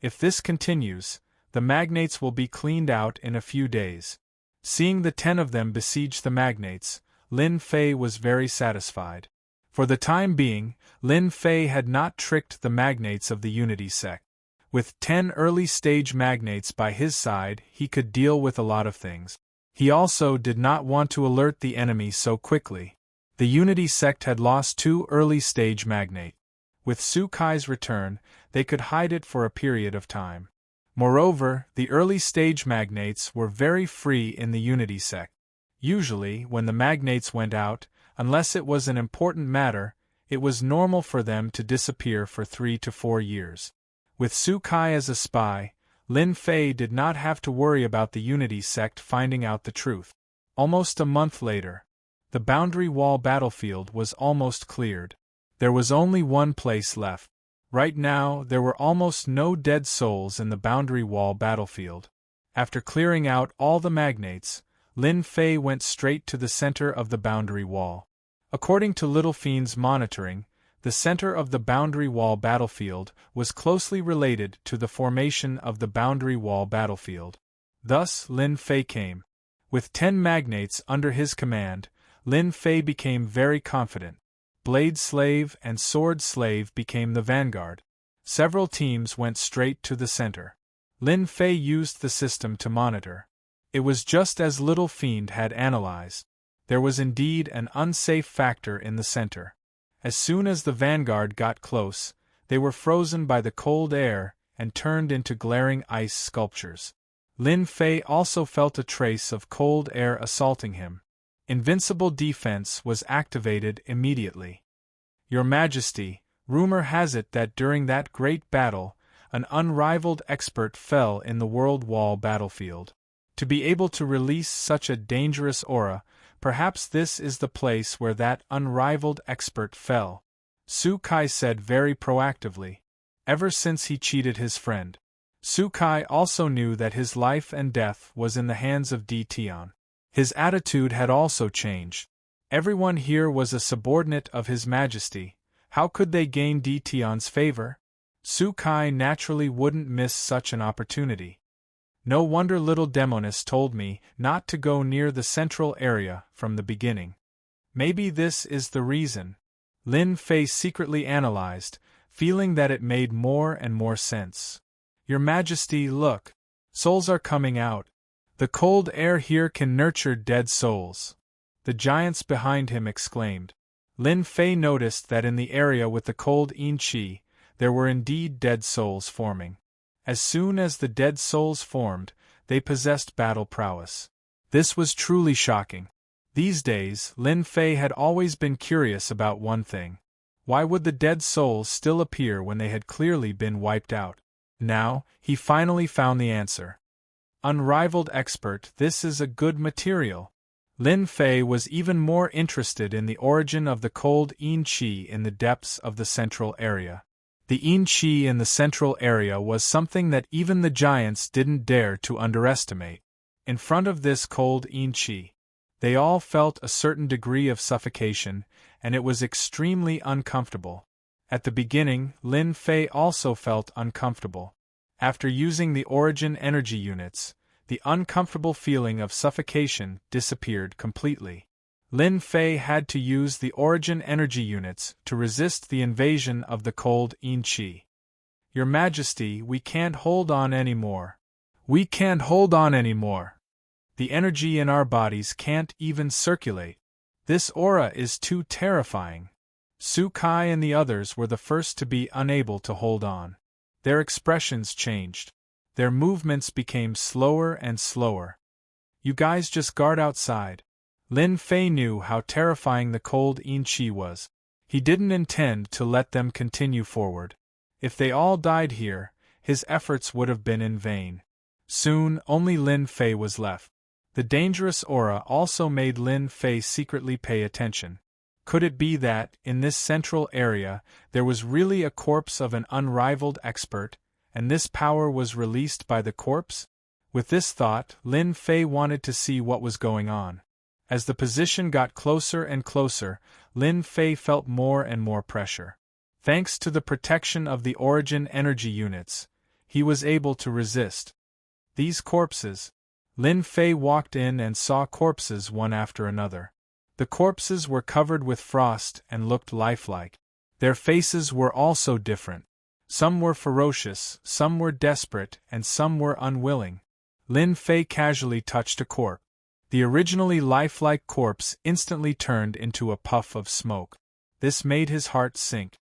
If this continues, the magnates will be cleaned out in a few days. Seeing the 10 of them besiege the magnates, Lin Fei was very satisfied. For the time being, Lin Fei had not tricked the magnates of the Unity sect. With 10 early-stage magnates by his side, he could deal with a lot of things. He also did not want to alert the enemy so quickly. The Unity sect had lost 2 early-stage magnates. With Su Kai's return, they could hide it for a period of time. Moreover, the early-stage magnates were very free in the Unity sect. Usually, when the magnates went out, unless it was an important matter, it was normal for them to disappear for 3 to 4 years. With Su Kai as a spy, Lin Fei did not have to worry about the Unity sect finding out the truth. Almost a month later, the boundary wall battlefield was almost cleared. There was only one place left. Right now, there were almost no dead souls in the boundary wall battlefield. After clearing out all the magnates, Lin Fei went straight to the center of the boundary wall. According to Little Fiend's monitoring, the center of the boundary wall battlefield was closely related to the formation of the boundary wall battlefield. Thus Lin Fei came. With 10 magnates under his command, Lin Fei became very confident. Blade Slave and Sword Slave became the vanguard. Several teams went straight to the center. Lin Fei used the system to monitor. It was just as Little Fiend had analyzed. There was indeed an unsafe factor in the center. As soon as the vanguard got close, they were frozen by the cold air and turned into glaring ice sculptures. Lin Fei also felt a trace of cold air assaulting him. Invincible defense was activated immediately. Your Majesty, rumor has it that during that great battle, an unrivaled expert fell in the World Wall battlefield. To be able to release such a dangerous aura, perhaps this is the place where that unrivaled expert fell, Sukai said very proactively. Ever since he cheated his friend, Sukai also knew that his life and death was in the hands of Tion. His attitude had also changed. Everyone here was a subordinate of His Majesty. How could they gain Tion's favor? Sukai naturally wouldn't miss such an opportunity. No wonder little Demonis told me not to go near the central area from the beginning. Maybe this is the reason. Lin Fei secretly analyzed, feeling that it made more and more sense. Your Majesty, look. Souls are coming out. The cold air here can nurture dead souls. The giants behind him exclaimed. Lin Fei noticed that in the area with the cold yin qi, there were indeed dead souls forming. As soon as the dead souls formed, they possessed battle prowess. This was truly shocking. These days, Lin Fei had always been curious about one thing. Why would the dead souls still appear when they had clearly been wiped out? Now, he finally found the answer. Unrivaled expert, this is a good material. Lin Fei was even more interested in the origin of the cold yin qi in the depths of the central area. The yin qi in the central area was something that even the giants didn't dare to underestimate. In front of this cold yin qi, they all felt a certain degree of suffocation, and it was extremely uncomfortable. At the beginning, Lin Fei also felt uncomfortable. After using the origin energy units, the uncomfortable feeling of suffocation disappeared completely. Lin Fei had to use the origin energy units to resist the invasion of the cold yin qi. Your Majesty, we can't hold on anymore. We can't hold on anymore. The energy in our bodies can't even circulate. This aura is too terrifying. Sukai and the others were the first to be unable to hold on. Their expressions changed. Their movements became slower and slower. You guys just guard outside. Lin Fei knew how terrifying the cold yin qi was. He didn't intend to let them continue forward. If they all died here, his efforts would have been in vain. Soon, only Lin Fei was left. The dangerous aura also made Lin Fei secretly pay attention. Could it be that, in this central area, there was really a corpse of an unrivaled expert, and this power was released by the corpse? With this thought, Lin Fei wanted to see what was going on. As the position got closer and closer, Lin Fei felt more and more pressure. Thanks to the protection of the origin energy units, he was able to resist. These corpses. Lin Fei walked in and saw corpses one after another. The corpses were covered with frost and looked lifelike. Their faces were also different. Some were ferocious, some were desperate, and some were unwilling. Lin Fei casually touched a corpse. The originally lifelike corpse instantly turned into a puff of smoke. This made his heart sink.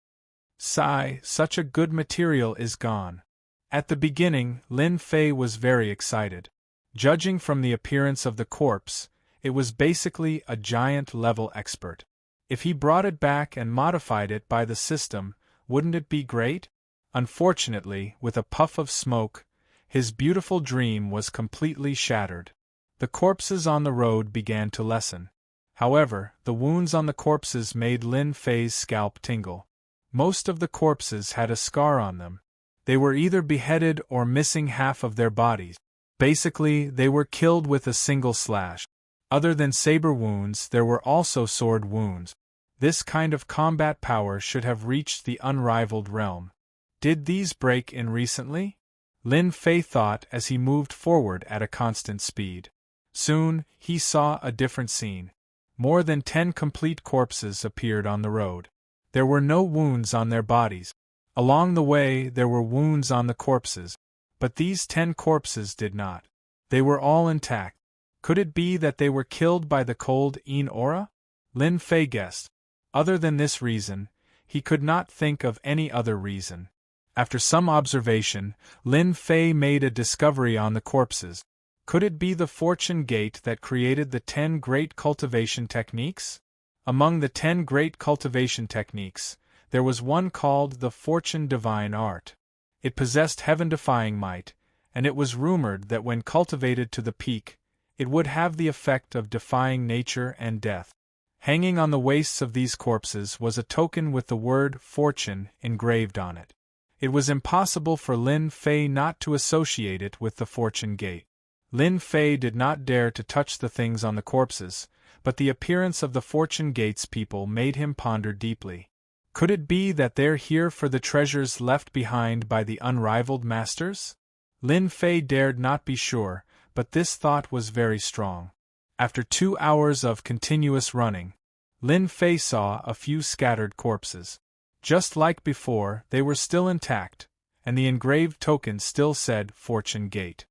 Sigh, such a good material is gone. At the beginning, Lin Fei was very excited. Judging from the appearance of the corpse, it was basically a giant-level expert. If he brought it back and modified it by the system, wouldn't it be great? Unfortunately, with a puff of smoke, his beautiful dream was completely shattered. The corpses on the road began to lessen. However, the wounds on the corpses made Lin Fei's scalp tingle. Most of the corpses had a scar on them. They were either beheaded or missing half of their bodies. Basically, they were killed with a single slash. Other than saber wounds, there were also sword wounds. This kind of combat power should have reached the unrivaled realm. Did these break in recently? Lin Fei thought as he moved forward at a constant speed. Soon, he saw a different scene. More than 10 complete corpses appeared on the road. There were no wounds on their bodies. Along the way, there were wounds on the corpses. But these 10 corpses did not. They were all intact. Could it be that they were killed by the cold yin aura? Lin Fei guessed. Other than this reason, he could not think of any other reason. After some observation, Lin Fei made a discovery on the corpses. Could it be the fortune gate that created the 10 great cultivation techniques? Among the 10 great cultivation techniques, there was one called the fortune divine art. It possessed heaven-defying might, and it was rumored that when cultivated to the peak, it would have the effect of defying nature and death. Hanging on the waists of these corpses was a token with the word fortune engraved on it. It was impossible for Lin Fei not to associate it with the fortune gate. Lin Fei did not dare to touch the things on the corpses, but the appearance of the fortune gate's people made him ponder deeply. Could it be that they're here for the treasures left behind by the unrivaled masters? Lin Fei dared not be sure, but this thought was very strong. After 2 hours of continuous running, Lin Fei saw a few scattered corpses. Just like before, they were still intact, and the engraved token still said Fortune Gate.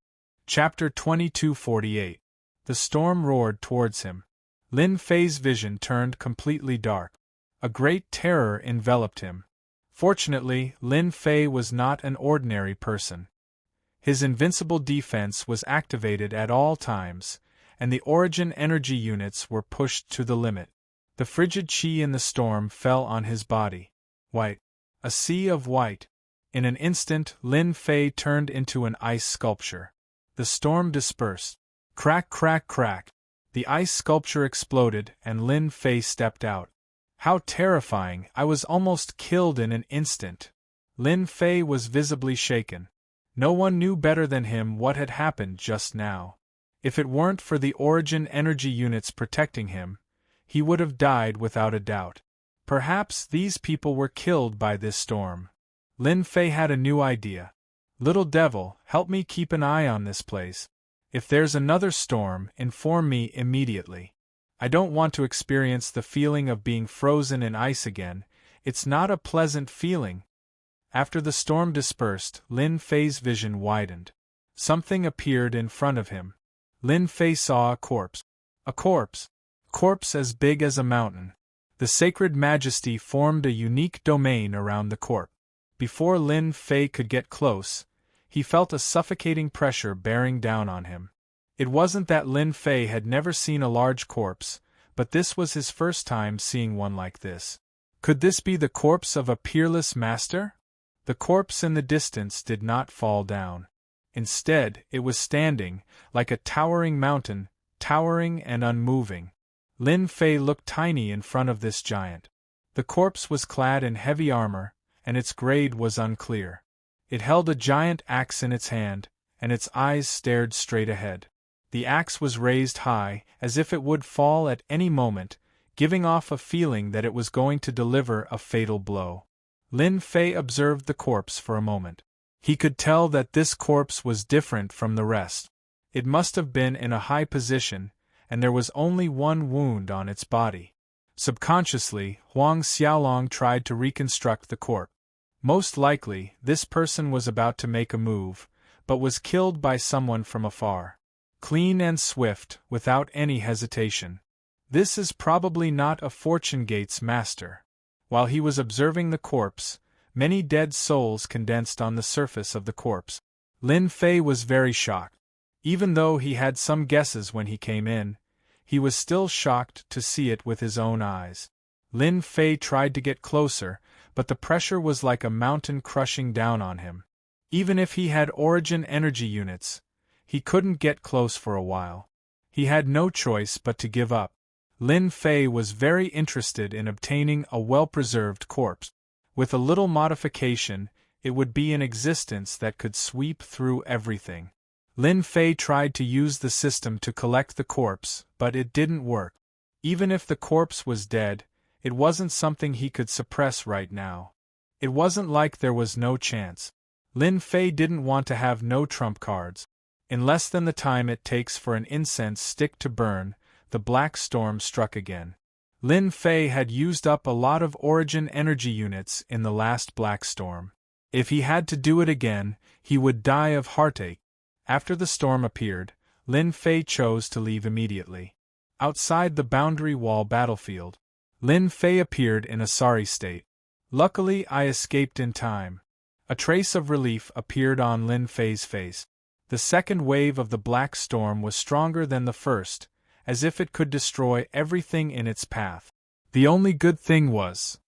Chapter 2248. The storm roared towards him. Lin Fei's vision turned completely dark. A great terror enveloped him. Fortunately, Lin Fei was not an ordinary person. His invincible defense was activated at all times, and the origin energy units were pushed to the limit. The frigid chi in the storm fell on his body. White. A sea of white. In an instant, Lin Fei turned into an ice sculpture. The storm dispersed. Crack, crack, crack. The ice sculpture exploded, and Lin Fei stepped out. How terrifying! I was almost killed in an instant. Lin Fei was visibly shaken. No one knew better than him what had happened just now. If it weren't for the origin energy units protecting him, he would have died without a doubt. Perhaps these people were killed by this storm. Lin Fei had a new idea. Little devil, help me keep an eye on this place. If there's another storm, inform me immediately. I don't want to experience the feeling of being frozen in ice again. It's not a pleasant feeling. After the storm dispersed, Lin Fei's vision widened. Something appeared in front of him. Lin Fei saw a corpse. A corpse. Corpse as big as a mountain. The sacred majesty formed a unique domain around the corpse. Before Lin Fei could get close, he felt a suffocating pressure bearing down on him. It wasn't that Lin Fei had never seen a large corpse, but this was his first time seeing one like this. Could this be the corpse of a peerless master? The corpse in the distance did not fall down. Instead, it was standing, like a towering mountain, towering and unmoving. Lin Fei looked tiny in front of this giant. The corpse was clad in heavy armor, and its grade was unclear. It held a giant axe in its hand, and its eyes stared straight ahead. The axe was raised high, as if it would fall at any moment, giving off a feeling that it was going to deliver a fatal blow. Lin Fei observed the corpse for a moment. He could tell that this corpse was different from the rest. It must have been in a high position, and there was only one wound on its body. Subconsciously, Huang Xiaolong tried to reconstruct the corpse. Most likely, this person was about to make a move, but was killed by someone from afar. Clean and swift, without any hesitation. This is probably not a Fortune Gate's master. While he was observing the corpse, many dead souls condensed on the surface of the corpse. Lin Fei was very shocked. Even though he had some guesses when he came in, he was still shocked to see it with his own eyes. Lin Fei tried to get closer, but the pressure was like a mountain crushing down on him. Even if he had origin energy units, he couldn't get close for a while. He had no choice but to give up. Lin Fei was very interested in obtaining a well-preserved corpse. With a little modification, it would be an existence that could sweep through everything. Lin Fei tried to use the system to collect the corpse, but it didn't work. Even if the corpse was dead, it wasn't something he could suppress right now. It wasn't like there was no chance. Lin Fei didn't want to have no trump cards. In less than the time it takes for an incense stick to burn, the black storm struck again. Lin Fei had used up a lot of origin energy units in the last black storm. If he had to do it again, he would die of heartache. After the storm appeared, Lin Fei chose to leave immediately. Outside the boundary wall battlefield, Lin Fei appeared in a sorry state. Luckily, I escaped in time. A trace of relief appeared on Lin Fei's face. The second wave of the black storm was stronger than the first, as if it could destroy everything in its path. The only good thing was,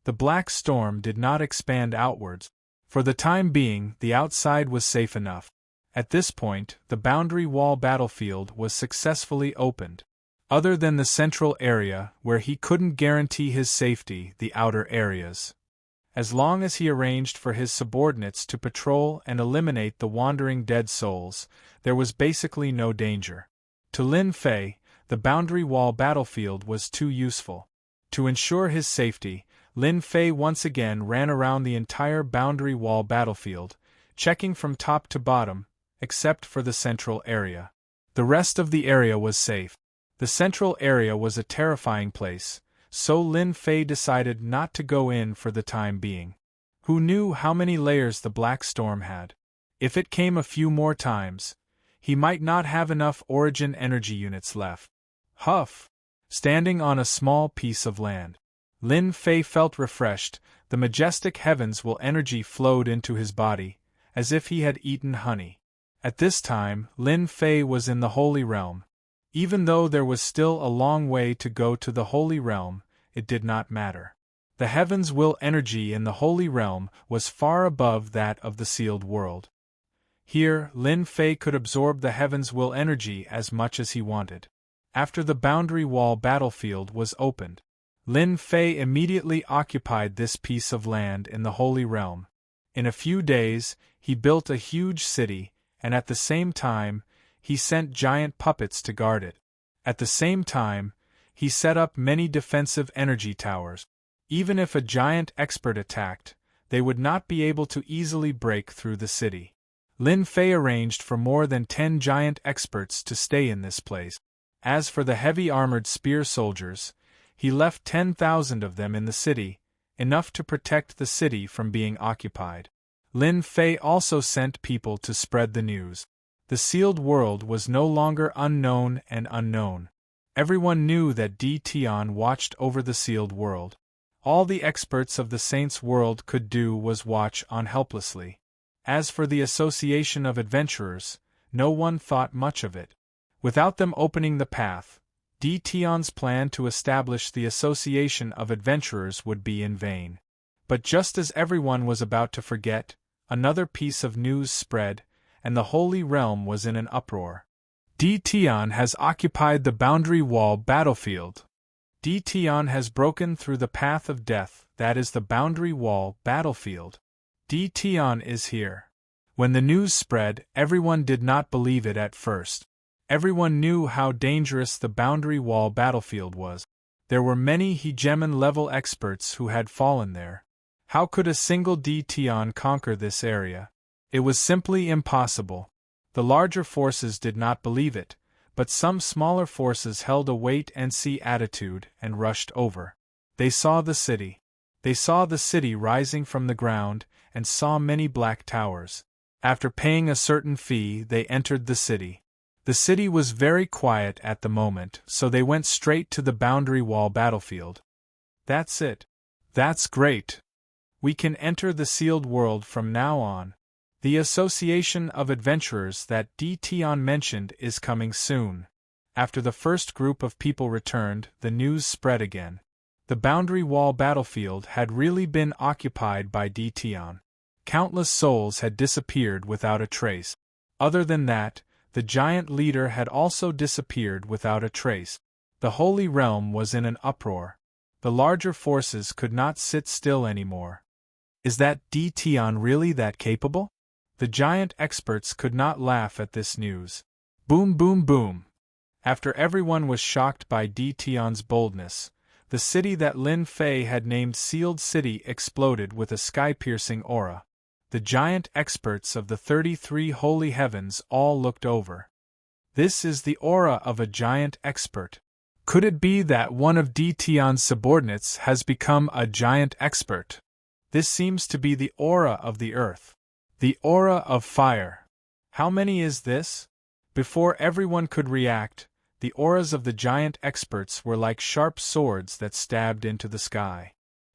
the black storm did not expand outwards. For the time being, the outside was safe enough. At this point, the boundary wall battlefield was successfully opened. Other than the central area, where he couldn't guarantee his safety, the outer areas. As long as he arranged for his subordinates to patrol and eliminate the wandering dead souls, there was basically no danger. To Lin Fei, the boundary wall battlefield was too useful. To ensure his safety, Lin Fei once again ran around the entire boundary wall battlefield, checking from top to bottom, except for the central area. The rest of the area was safe. The central area was a terrifying place, so Lin Fei decided not to go in for the time being. Who knew how many layers the black storm had? If it came a few more times, he might not have enough origin energy units left. Huff! Standing on a small piece of land, Lin Fei felt refreshed. The majestic heavens will energy flowed into his body, as if he had eaten honey. At this time, Lin Fei was in the Holy Realm. Even though there was still a long way to go to the Holy Realm, it did not matter. The heavens' will energy in the Holy Realm was far above that of the sealed world. Here, Lin Fei could absorb the heavens' will energy as much as he wanted. After the boundary wall battlefield was opened, Lin Fei immediately occupied this piece of land in the Holy Realm. In a few days, he built a huge city, and at the same time, he sent giant puppets to guard it. At the same time, he set up many defensive energy towers. Even if a giant expert attacked, they would not be able to easily break through the city. Lin Fei arranged for more than 10 giant experts to stay in this place. As for the heavy armored spear soldiers, he left 10,000 of them in the city, enough to protect the city from being occupied. Lin Fei also sent people to spread the news. The sealed world was no longer unknown and unknown. Everyone knew that Di Tian watched over the sealed world. All the experts of the Saints' world could do was watch on helplessly. As for the Association of Adventurers, no one thought much of it. Without them opening the path, Di Tian's plan to establish the Association of Adventurers would be in vain. But just as everyone was about to forget, another piece of news spread, and the Holy Realm was in an uproar. Di Tian has occupied the boundary wall battlefield. Di Tian has broken through the path of death, that is the boundary wall battlefield. Di Tian is here. When the news spread, everyone did not believe it at first. Everyone knew how dangerous the boundary wall battlefield was. There were many hegemon-level experts who had fallen there. How could a single Di Tian conquer this area? It was simply impossible. The larger forces did not believe it, but some smaller forces held a wait-and-see attitude and rushed over. They saw the city. They saw the city rising from the ground and saw many black towers. After paying a certain fee, they entered the city. The city was very quiet at the moment, so they went straight to the boundary wall battlefield. That's it. That's great. We can enter the sealed world from now on. The Association of Adventurers that Di Tian mentioned is coming soon. After the first group of people returned, the news spread again. The boundary wall battlefield had really been occupied by Di Tian. Countless souls had disappeared without a trace. Other than that, the giant leader had also disappeared without a trace. The Holy Realm was in an uproar. The larger forces could not sit still anymore. Is that Di Tian really that capable? The giant experts could not laugh at this news. Boom, boom, boom. After everyone was shocked by Di Tian's boldness, the city that Lin Fei had named Sealed City exploded with a sky-piercing aura. The giant experts of the 33 holy heavens all looked over. This is the aura of a giant expert. Could it be that one of Di Tian's subordinates has become a giant expert? This seems to be the aura of the earth. The aura of fire. How many is this? Before everyone could react, the auras of the giant experts were like sharp swords that stabbed into the sky.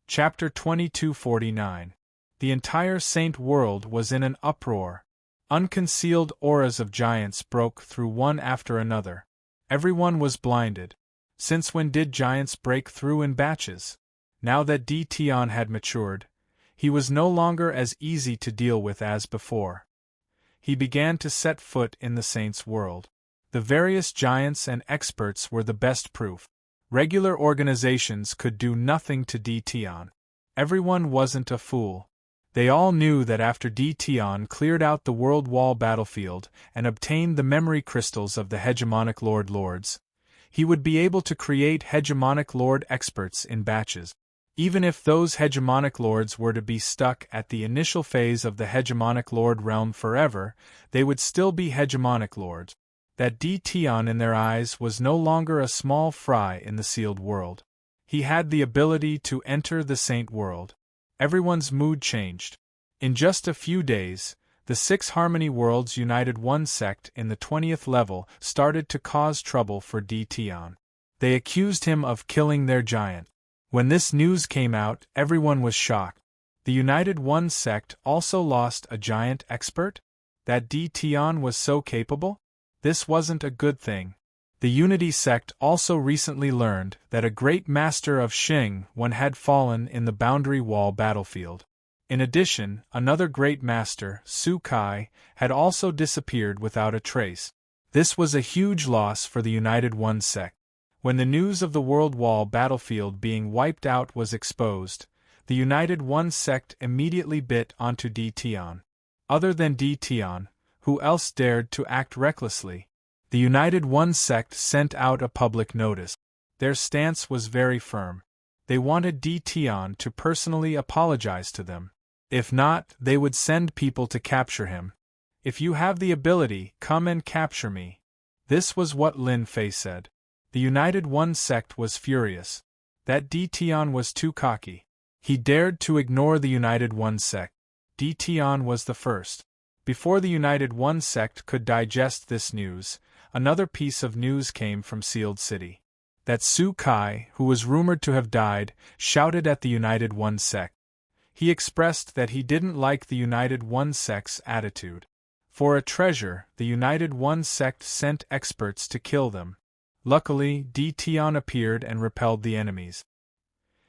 Chapter 2249. The entire Saint world was in an uproar. Unconcealed auras of giants broke through one after another. Everyone was blinded. Since when did giants break through in batches? Now that Dtion had matured, he was no longer as easy to deal with as before. He began to set foot in the saints' world. The various giants and experts were the best proof. Regular organizations could do nothing to Dtion. Everyone wasn't a fool. They all knew that after Dtion cleared out the world wall battlefield and obtained the memory crystals of the hegemonic lords, he would be able to create hegemonic lord experts in batches. Even if those hegemonic lords were to be stuck at the initial phase of the hegemonic lord realm forever, they would still be hegemonic lords. That Dtion in their eyes was no longer a small fry in the sealed world. He had the ability to enter the saint world. Everyone's mood changed. In just a few days, the 6 Harmony Worlds united one sect in the 20th level started to cause trouble for Dtion. They accused him of killing their giant. When this news came out, everyone was shocked. The United One sect also lost a giant expert? That Dtion was so capable? This wasn't a good thing. The Unity sect also recently learned that a great master of Xing Wen had fallen in the boundary wall battlefield. In addition, another great master, Su Kai, had also disappeared without a trace. This was a huge loss for the United One sect. When the news of the world wall battlefield being wiped out was exposed, the United One sect immediately bit onto Dtion. Other than Dtion, who else dared to act recklessly? The United One sect sent out a public notice. Their stance was very firm. They wanted Dtion to personally apologize to them. If not, they would send people to capture him. If you have the ability, come and capture me. This was what Lin Fei said. The United One sect was furious. That Dtion was too cocky. He dared to ignore the United One sect. Dtion was the first. Before the United One sect could digest this news, another piece of news came from Sealed City. That Su Kai, who was rumored to have died, shouted at the United One sect. He expressed that he didn't like the United One sect's attitude. For a treasure, the United One sect sent experts to kill them. Luckily, Dtion appeared and repelled the enemies.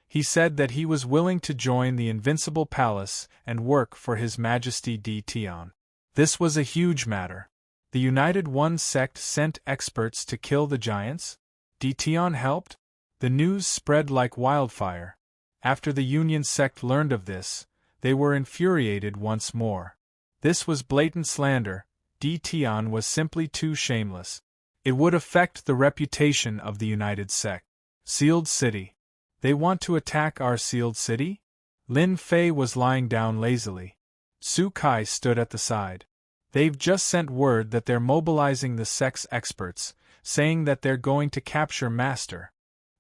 He said that he was willing to join the Invincible Palace and work for His Majesty Dtion. This was a huge matter. The United One sect sent experts to kill the giants? Dtion helped? The news spread like wildfire. After the Union sect learned of this, they were infuriated once more. This was blatant slander. Dtion was simply too shameless. It would affect the reputation of the United sect. Sealed City. They want to attack our Sealed City? Lin Fei was lying down lazily. Su Kai stood at the side. They've just sent word that they're mobilizing the sect's experts, saying that they're going to capture Master.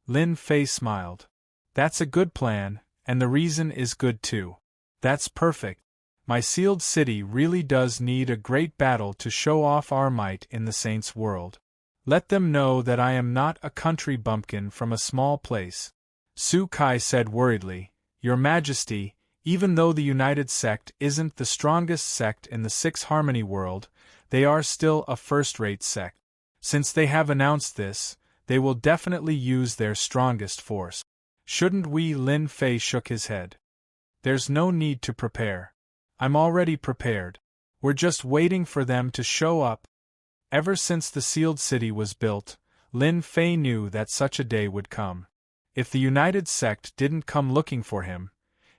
Lin Fei smiled. That's a good plan, and the reason is good too. That's perfect. My Sealed City really does need a great battle to show off our might in the Saints' world. Let them know that I am not a country bumpkin from a small place. Su Kai said worriedly, Your Majesty, even though the United Sect isn't the strongest sect in the 6 Harmony world, they are still a first-rate sect. Since they have announced this, they will definitely use their strongest force. Shouldn't we? Lin Fei shook his head. There's no need to prepare. I'm already prepared. We're just waiting for them to show up. Ever since the Sealed City was built, Lin Fei knew that such a day would come. If the United Sect didn't come looking for him,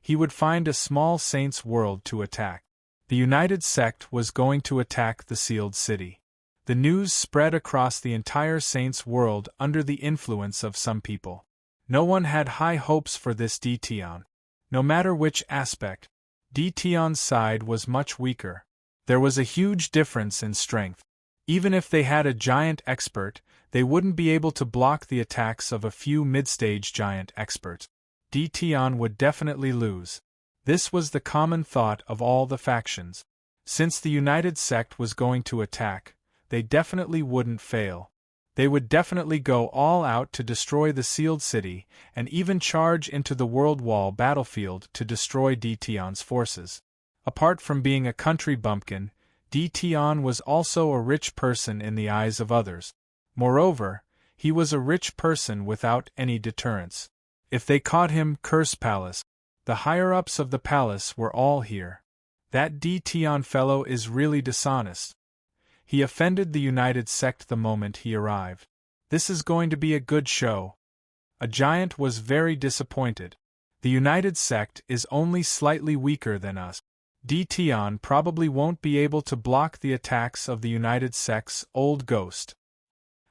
he would find a small saints' world to attack. The United Sect was going to attack the Sealed City. The news spread across the entire saints' world under the influence of some people. No one had high hopes for this Dtion. No matter which aspect, Dtion's side was much weaker. There was a huge difference in strength. Even if they had a giant expert, they wouldn't be able to block the attacks of a few mid-stage giant experts. Dtion would definitely lose. This was the common thought of all the factions. Since the United Sect was going to attack, they definitely wouldn't fail. They would definitely go all out to destroy the Sealed City, and even charge into the World Wall battlefield to destroy Dtion's forces. Apart from being a country bumpkin, Tian was also a rich person in the eyes of others. Moreover, he was a rich person without any deterrence. If they caught him, Curse Palace. The higher-ups of the palace were all here. That Tian fellow is really dishonest. He offended the United Sect the moment he arrived. This is going to be a good show. A giant was very disappointed. The United Sect is only slightly weaker than us. Tian probably won't be able to block the attacks of the United Sect's old ghost.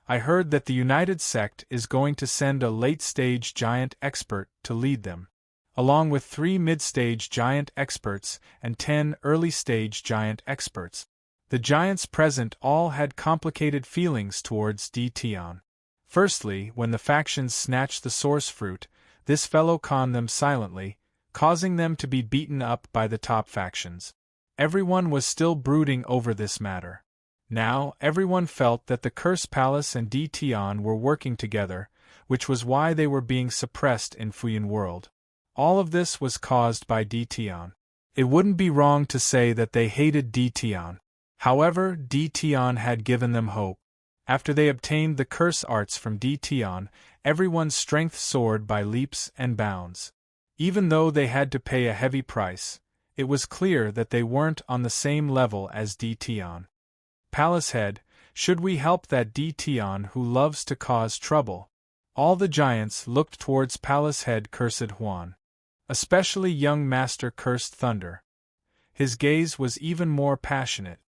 I heard that the United Sect is going to send a late-stage giant expert to lead them, along with 3 mid-stage giant experts and 10 early-stage giant experts. The giants present all had complicated feelings towards Tian. Firstly, when the factions snatched the source fruit, this fellow conned them silently, causing them to be beaten up by the top factions. Everyone was still brooding over this matter. Now, everyone felt that the Curse Palace and Tian were working together, which was why they were being suppressed in Fuyan World. All of this was caused by Tian. It wouldn't be wrong to say that they hated Tian. However, Tian had given them hope. After they obtained the curse arts from Tian, everyone's strength soared by leaps and bounds. Even though they had to pay a heavy price, it was clear that they weren't on the same level as Tian. Palace Head, should we help that Tian who loves to cause trouble? All the giants looked towards Palace Head Cursed Huan. Especially young Master Cursed Thunder. His gaze was even more passionate.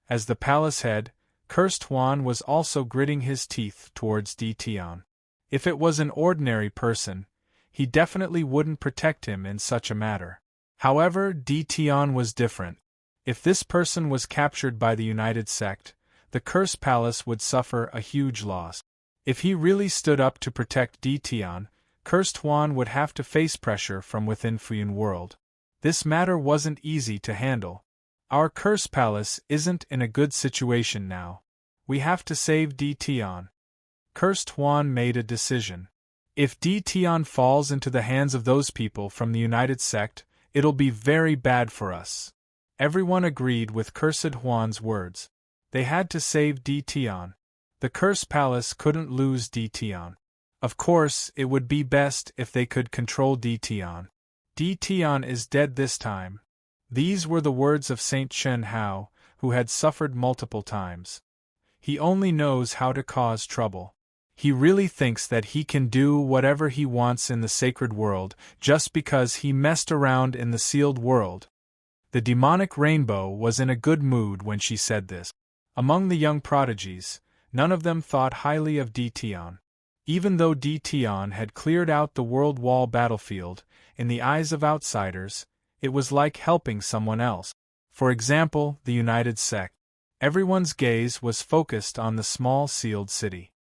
As the Palace Head, Cursed Huan was also gritting his teeth towards Tian. If it was an ordinary person, he definitely wouldn't protect him in such a matter. However, Tian was different. If this person was captured by the United Sect, the Curse Palace would suffer a huge loss. If he really stood up to protect Tian, Cursed Huan would have to face pressure from within Fuyan World. This matter wasn't easy to handle. Our Curse Palace isn't in a good situation now. We have to save Tian. Cursed Huan made a decision. If Tian falls into the hands of those people from the United Sect, it'll be very bad for us. Everyone agreed with Cursed Huan's words. They had to save Tian. The Curse Palace couldn't lose Tian. Of course, it would be best if they could control Tian. Tian is dead this time. These were the words of Saint Chen Hao, who had suffered multiple times. He only knows how to cause trouble. He really thinks that he can do whatever he wants in the sacred world just because he messed around in the sealed world. The demonic rainbow was in a good mood when she said this. Among the young prodigies, none of them thought highly of Tian. Even though Tian had cleared out the world wall battlefield, in the eyes of outsiders, it was like helping someone else. For example, the United Sect. Everyone's gaze was focused on the small sealed city.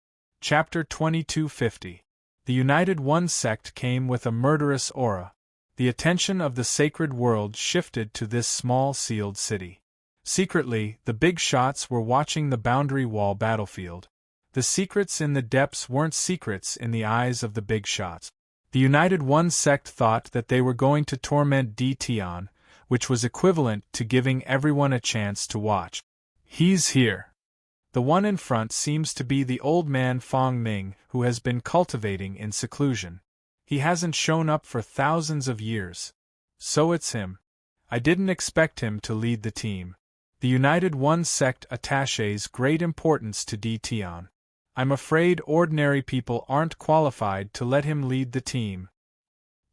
Chapter 2250. The United One sect came with a murderous aura. The attention of the sacred world shifted to this small sealed city. Secretly, the big shots were watching the boundary wall battlefield. The secrets in the depths weren't secrets in the eyes of the big shots. The United One sect thought that they were going to torment Tian, which was equivalent to giving everyone a chance to watch. He's here. The one in front seems to be the old man Fong Ming who has been cultivating in seclusion. He hasn't shown up for thousands of years. So it's him. I didn't expect him to lead the team. The United One sect attaches great importance to Tian. I'm afraid ordinary people aren't qualified to let him lead the team.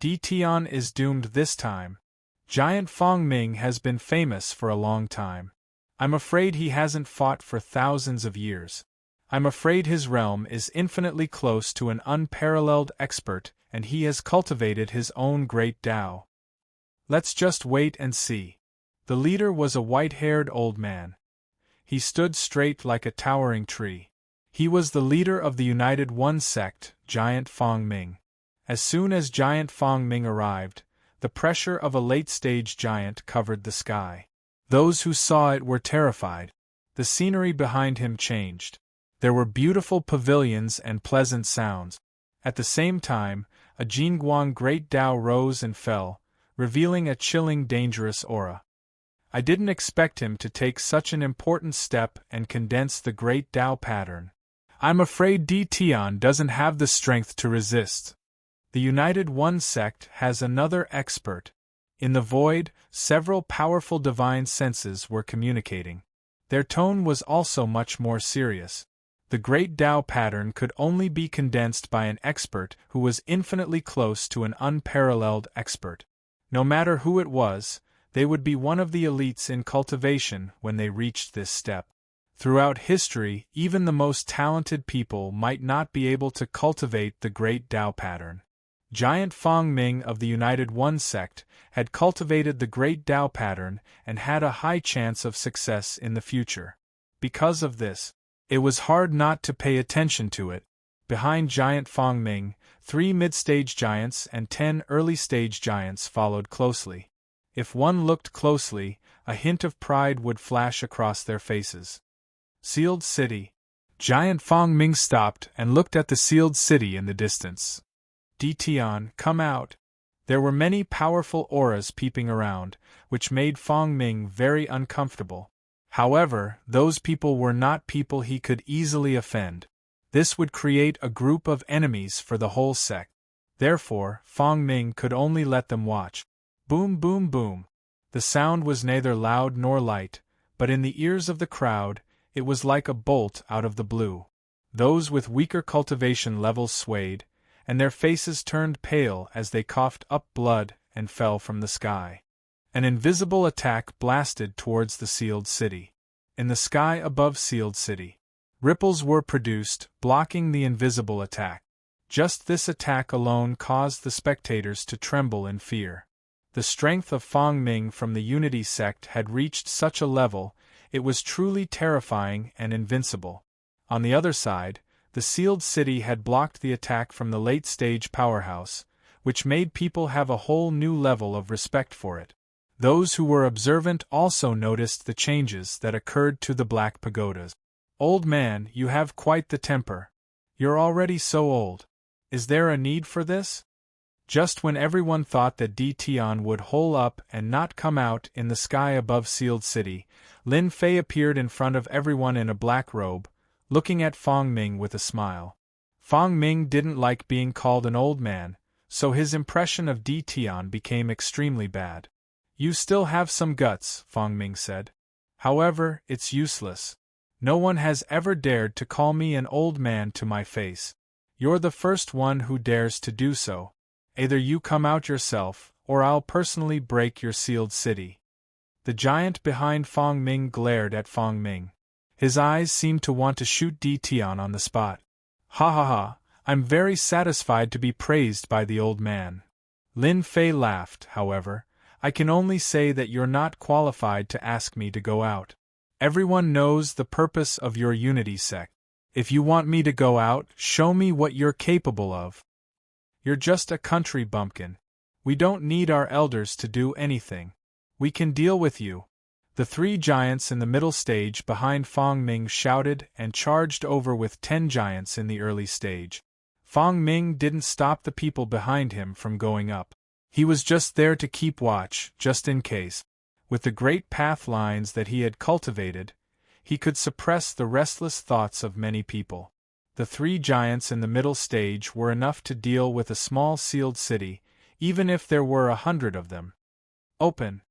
Tian is doomed this time. Giant Fong Ming has been famous for a long time. I'm afraid he hasn't fought for thousands of years. I'm afraid his realm is infinitely close to an unparalleled expert, and he has cultivated his own great Tao. Let's just wait and see. The leader was a white-haired old man. He stood straight like a towering tree. He was the leader of the United One sect, Giant Fong Ming. As soon as Giant Fong Ming arrived, the pressure of a late-stage giant covered the sky. Those who saw it were terrified. The scenery behind him changed. There were beautiful pavilions and pleasant sounds. At the same time, a Jingguang great Tao rose and fell, revealing a chilling dangerous aura. I didn't expect him to take such an important step and condense the great Tao pattern. I'm afraid D. Tian doesn't have the strength to resist. The United One sect has another expert. In the void, several powerful divine senses were communicating. Their tone was also much more serious. The great Tao pattern could only be condensed by an expert who was infinitely close to an unparalleled expert. No matter who it was, they would be one of the elites in cultivation when they reached this step. Throughout history, even the most talented people might not be able to cultivate the great Tao pattern. Giant Fong Ming of the United One sect had cultivated the great Tao pattern and had a high chance of success in the future. Because of this, it was hard not to pay attention to it. Behind Giant Fong Ming, 3 mid-stage giants and 10 early-stage giants followed closely. If one looked closely, a hint of pride would flash across their faces. Sealed City. Giant Fong Ming stopped and looked at the sealed city in the distance. D. Tian, come out. There were many powerful auras peeping around, which made Fong Ming very uncomfortable. However, those people were not people he could easily offend. This would create a group of enemies for the whole sect. Therefore, Fong Ming could only let them watch. Boom, boom, boom. The sound was neither loud nor light, but in the ears of the crowd, it was like a bolt out of the blue. Those with weaker cultivation levels swayed, and their faces turned pale as they coughed up blood and fell from the sky. An invisible attack blasted towards the sealed city. In the sky above sealed city, ripples were produced, blocking the invisible attack. Just this attack alone caused the spectators to tremble in fear. The strength of Fong Ming from the Unity sect had reached such a level, it was truly terrifying and invincible. On the other side, the sealed city had blocked the attack from the late-stage powerhouse, which made people have a whole new level of respect for it. Those who were observant also noticed the changes that occurred to the black pagodas. Old man, you have quite the temper. You're already so old. Is there a need for this? Just when everyone thought that D. Tian would hole up and not come out in the sky above sealed city, Lin Fei appeared in front of everyone in a black robe, looking at Fong Ming with a smile. Fong Ming didn't like being called an old man, so his impression of D. Tian became extremely bad. You still have some guts, Fong Ming said. However, it's useless. No one has ever dared to call me an old man to my face. You're the first one who dares to do so. Either you come out yourself, or I'll personally break your sealed city. The giant behind Fong Ming glared at Fong Ming. His eyes seemed to want to shoot D. Tian on the spot. Ha ha ha, I'm very satisfied to be praised by the old man. Lin Fei laughed, however. I can only say that you're not qualified to ask me to go out. Everyone knows the purpose of your Unity sect. If you want me to go out, show me what you're capable of. You're just a country bumpkin. We don't need our elders to do anything. We can deal with you. The 3 giants in the middle stage behind Fong Ming shouted and charged over with 10 giants in the early stage. Fong Ming didn't stop the people behind him from going up. He was just there to keep watch, just in case. With the great path lines that he had cultivated, he could suppress the restless thoughts of many people. The 3 giants in the middle stage were enough to deal with a small sealed city, even if there were 100 of them. Open.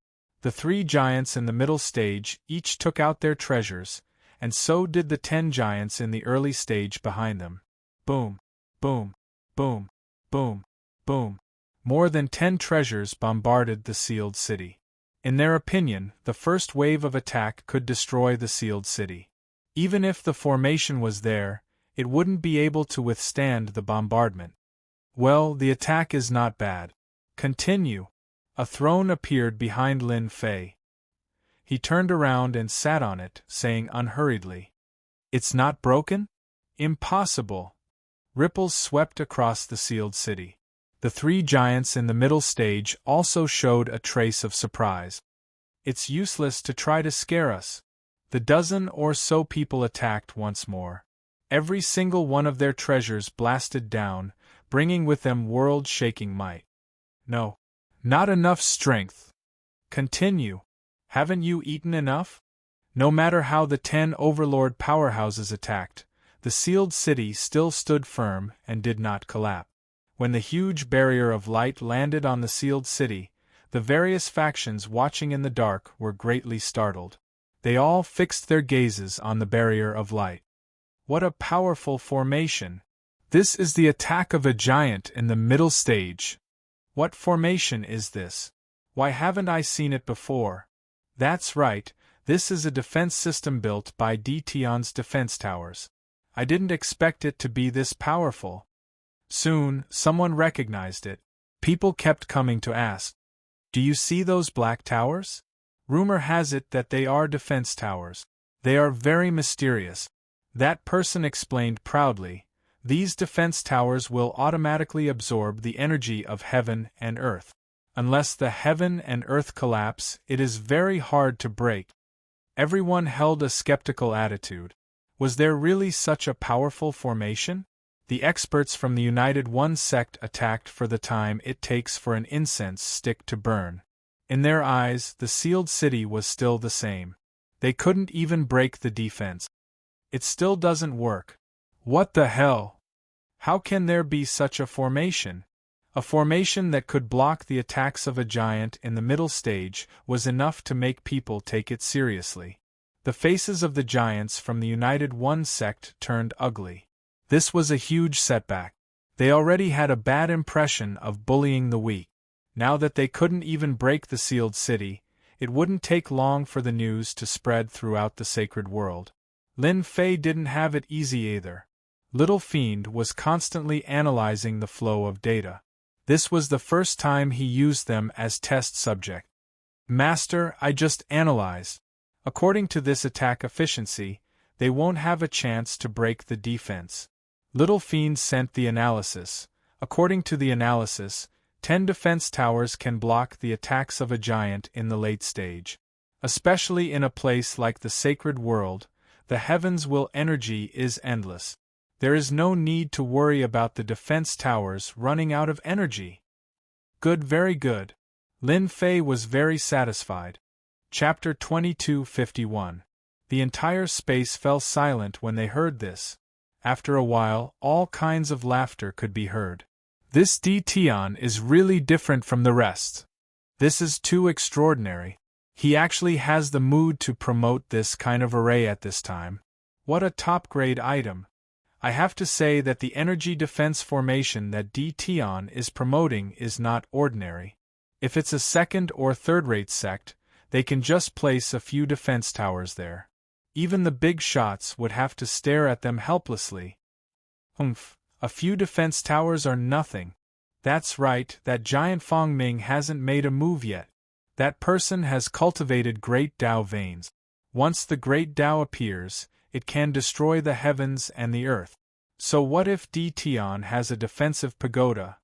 The 3 giants in the middle stage each took out their treasures, and so did the 10 giants in the early stage behind them. Boom, boom, boom, boom, boom. More than 10 treasures bombarded the sealed city. In their opinion, the first wave of attack could destroy the sealed city. Even if the formation was there, it wouldn't be able to withstand the bombardment. Well, the attack is not bad. Continue. A throne appeared behind Lin Fei. He turned around and sat on it, saying unhurriedly, "It's not broken? Impossible." Ripples swept across the sealed city. The 3 giants in the middle stage also showed a trace of surprise. It's useless to try to scare us. The dozen or so people attacked once more. Every single one of their treasures blasted down, bringing with them world-shaking might. No. Not enough strength. Continue. Haven't you eaten enough? No matter how the 10 overlord powerhouses attacked, the sealed city still stood firm and did not collapse. When the huge barrier of light landed on the sealed city, the various factions watching in the dark were greatly startled. They all fixed their gazes on the barrier of light. What a powerful formation! This is the attack of a giant in the middle stage. What formation is this? Why haven't I seen it before? That's right, this is a defense system built by Dtion's defense towers. I didn't expect it to be this powerful. Soon, someone recognized it. People kept coming to ask, "Do you see those black towers? Rumor has it that they are defense towers. They are very mysterious." That person explained proudly, "These defense towers will automatically absorb the energy of heaven and earth. Unless the heaven and earth collapse, it is very hard to break." Everyone held a skeptical attitude. Was there really such a powerful formation? The experts from the United One sect attacked for the time it takes for an incense stick to burn. In their eyes, the sealed city was still the same. They couldn't even break the defense. It still doesn't work. What the hell? How can there be such a formation? A formation that could block the attacks of a giant in the middle stage was enough to make people take it seriously. The faces of the giants from the United One sect turned ugly. This was a huge setback. They already had a bad impression of bullying the weak. Now that they couldn't even break the sealed city, it wouldn't take long for the news to spread throughout the sacred world. Lin Fei didn't have it easy either. Little Fiend was constantly analyzing the flow of data. This was the first time he used them as test subject. "Master, I just analyzed. According to this attack efficiency, they won't have a chance to break the defense." Little Fiend sent the analysis. According to the analysis, 10 defense towers can block the attacks of a giant in the late stage. Especially in a place like the sacred world, the heavens' will energy is endless. There is no need to worry about the defense towers running out of energy. Good, very good. Lin Fei was very satisfied. Chapter 2251. The entire space fell silent when they heard this. After a while, all kinds of laughter could be heard. "This Dtion is really different from the rest. This is too extraordinary. He actually has the mood to promote this kind of array at this time. What a top-grade item. I have to say that the energy defense formation that Dtion is promoting is not ordinary. If it's a second or third-rate sect, they can just place a few defense towers there. Even the big shots would have to stare at them helplessly. A few defense towers are nothing. That's right, that giant Fong Ming hasn't made a move yet. That person has cultivated great Tao veins. Once the great Tao appears, it can destroy the heavens and the earth. So what if Dtion has a defensive pagoda?"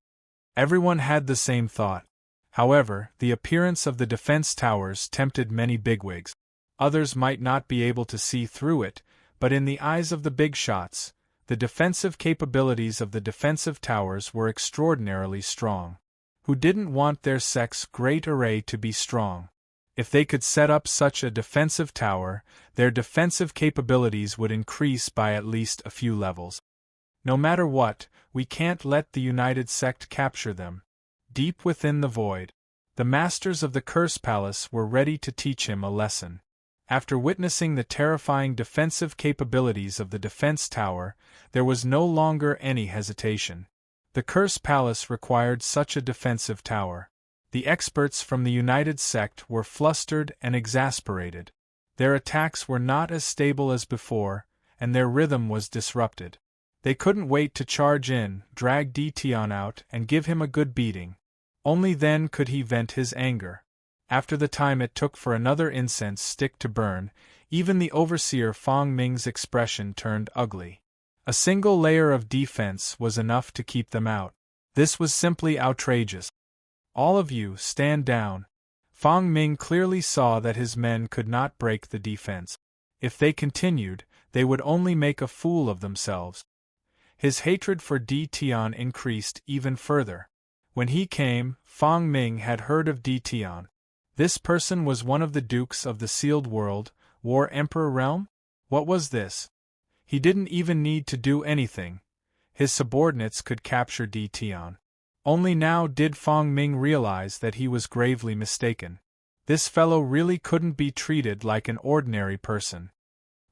Everyone had the same thought. However, the appearance of the defense towers tempted many bigwigs. Others might not be able to see through it, but in the eyes of the big shots, the defensive capabilities of the defensive towers were extraordinarily strong. Who didn't want their sect's great array to be strong? If they could set up such a defensive tower, their defensive capabilities would increase by at least a few levels. No matter what, we can't let the United Sect capture them. Deep within the void, the masters of the Curse Palace were ready to teach him a lesson. After witnessing the terrifying defensive capabilities of the defense tower, there was no longer any hesitation. The Curse Palace required such a defensive tower. The experts from the United Sect were flustered and exasperated. Their attacks were not as stable as before, and their rhythm was disrupted. They couldn't wait to charge in, drag Dtion out, and give him a good beating. Only then could he vent his anger. After the time it took for another incense stick to burn, even the overseer Fong Ming's expression turned ugly. A single layer of defense was enough to keep them out. This was simply outrageous. "All of you, stand down." Fong Ming clearly saw that his men could not break the defense. If they continued, they would only make a fool of themselves. His hatred for Dtion increased even further. When he came, Fong Ming had heard of Dtion. This person was one of the dukes of the sealed world, War Emperor realm? What was this? He didn't even need to do anything. His subordinates could capture Di Tian. Only now did Fong Ming realize that he was gravely mistaken. This fellow really couldn't be treated like an ordinary person.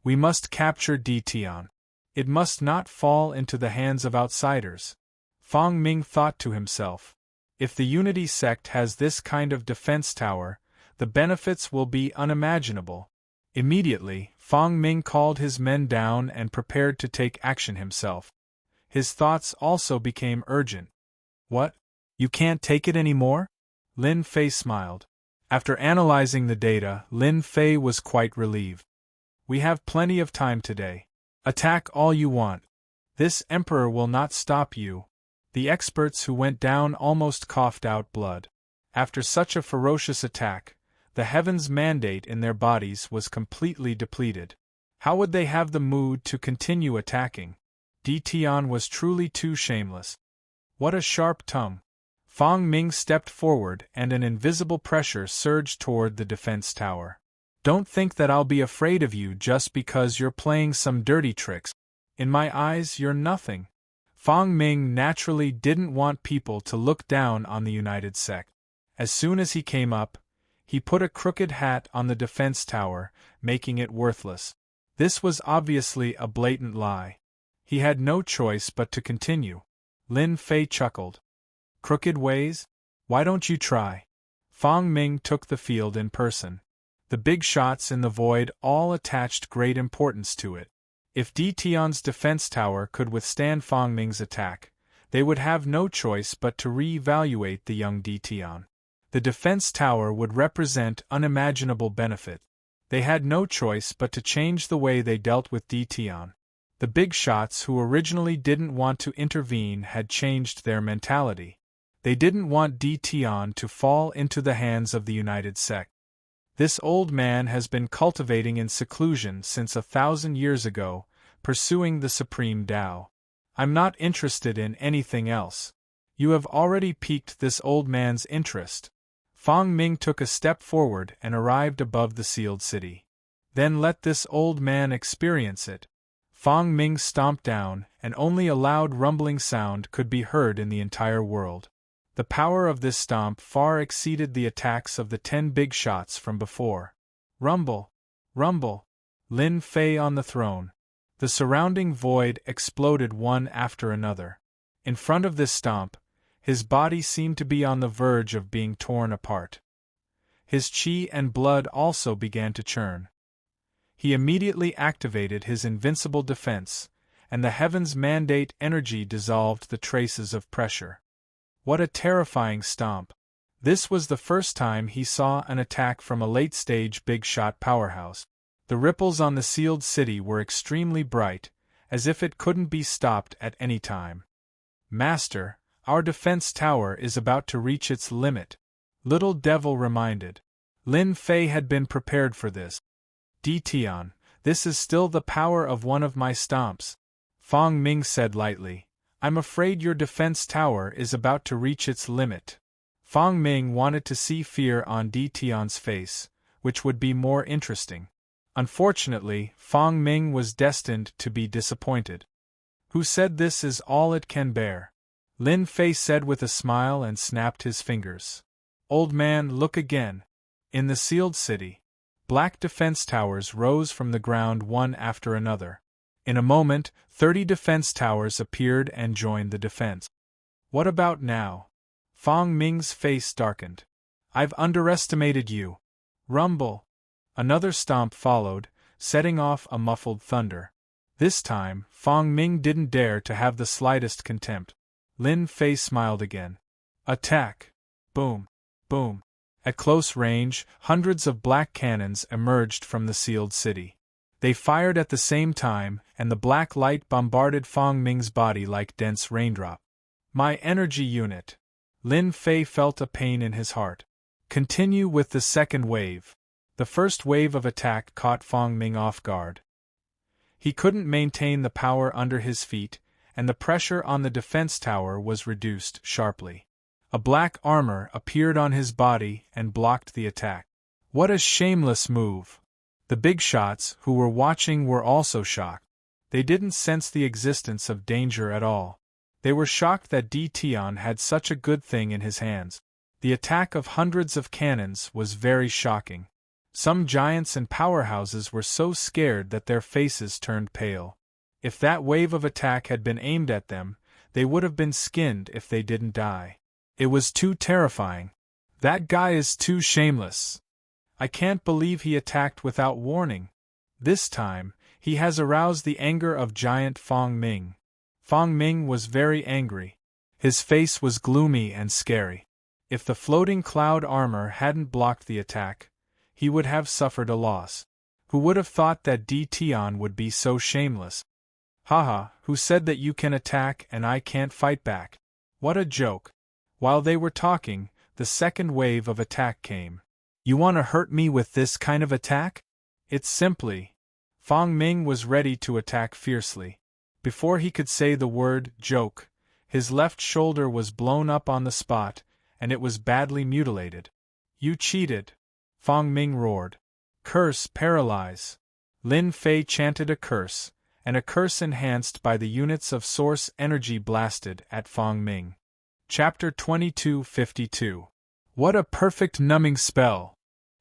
We must capture Di Tian. It must not fall into the hands of outsiders. Fong Ming thought to himself. If the Unity sect has this kind of defense tower, the benefits will be unimaginable. Immediately, Fong Ming called his men down and prepared to take action himself. His thoughts also became urgent. What? You can't take it anymore? Lin Fei smiled. After analyzing the data, Lin Fei was quite relieved. We have plenty of time today. Attack all you want. This emperor will not stop you. The experts who went down almost coughed out blood. After such a ferocious attack, the heavens' mandate in their bodies was completely depleted. How would they have the mood to continue attacking? Di Tian was truly too shameless. What a sharp tongue! Fong Ming stepped forward and an invisible pressure surged toward the defense tower. Don't think that I'll be afraid of you just because you're playing some dirty tricks. In my eyes, you're nothing. Fong Ming naturally didn't want people to look down on the United Sect. As soon as he came up, he put a crooked hat on the defense tower, making it worthless. This was obviously a blatant lie. He had no choice but to continue. Lin Fei chuckled. Crooked ways? Why don't you try? Fong Ming took the field in person. The big shots in the void all attached great importance to it. If Di Tian's defense tower could withstand Fong Ming's attack, they would have no choice but to re-evaluate the young Di Tian. The defense tower would represent unimaginable benefit. They had no choice but to change the way they dealt with Di Tian. The big shots who originally didn't want to intervene had changed their mentality. They didn't want Di Tian to fall into the hands of the United Sect. This old man has been cultivating in seclusion since 1,000 years ago, pursuing the supreme Tao. I'm not interested in anything else. You have already piqued this old man's interest. Fong Ming took a step forward and arrived above the sealed city. Then let this old man experience it. Fong Ming stomped down, and only a loud rumbling sound could be heard in the entire world. The power of this stomp far exceeded the attacks of the 10 big shots from before. Rumble! Rumble! Lin Fei on the throne. The surrounding void exploded one after another. In front of this stomp, his body seemed to be on the verge of being torn apart. His qi and blood also began to churn. He immediately activated his invincible defense, and the heavens' mandate energy dissolved the traces of pressure. What a terrifying stomp! This was the first time he saw an attack from a late-stage big-shot powerhouse. The ripples on the sealed city were extremely bright, as if it couldn't be stopped at any time. Master, our defense tower is about to reach its limit, Little Devil reminded. Lin Fei had been prepared for this. Di Tian, this is still the power of one of my stomps, Fong Ming said lightly. I'm afraid your defense tower is about to reach its limit. Fong Ming wanted to see fear on Di Tian's face, which would be more interesting. Unfortunately, Fong Ming was destined to be disappointed. Who said this is all it can bear? Lin Fei said with a smile and snapped his fingers. Old man, look again. In the sealed city, black defense towers rose from the ground one after another. In a moment, 30 defense towers appeared and joined the defense. What about now? Fong Ming's face darkened. I've underestimated you. Rumble! Another stomp followed, setting off a muffled thunder. This time, Fong Ming didn't dare to have the slightest contempt. Lin Fei smiled again. Attack! Boom! Boom! At close range, hundreds of black cannons emerged from the sealed city. They fired at the same time, and the black light bombarded Fong Ming's body like dense raindrop. My energy unit! Lin Fei felt a pain in his heart. Continue with the second wave. The first wave of attack caught Fong Ming off guard. He couldn't maintain the power under his feet, and the pressure on the defense tower was reduced sharply. A black armor appeared on his body and blocked the attack. What a shameless move! The big shots who were watching were also shocked. They didn't sense the existence of danger at all. They were shocked that Tion had such a good thing in his hands. The attack of hundreds of cannons was very shocking. Some giants and powerhouses were so scared that their faces turned pale. If that wave of attack had been aimed at them, they would have been skinned if they didn't die. It was too terrifying. That guy is too shameless. I can't believe he attacked without warning. This time, he has aroused the anger of giant Fong Ming. Fong Ming was very angry. His face was gloomy and scary. If the floating cloud armor hadn't blocked the attack, he would have suffered a loss. Who would have thought that Tion would be so shameless? Haha, who said that you can attack and I can't fight back? What a joke. While they were talking, the second wave of attack came. You want to hurt me with this kind of attack? It's simply. Fong Ming was ready to attack fiercely. Before he could say the word joke, his left shoulder was blown up on the spot, and it was badly mutilated. You cheated! Fong Ming roared. Curse, paralyze! Lin Fei chanted a curse, and a curse enhanced by the units of source energy blasted at Fong Ming. Chapter 2252. What a perfect numbing spell!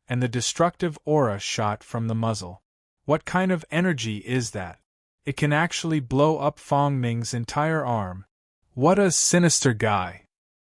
And the destructive aura shot from the muzzle. What kind of energy is that? It can actually blow up Fong Ming's entire arm. What a sinister guy!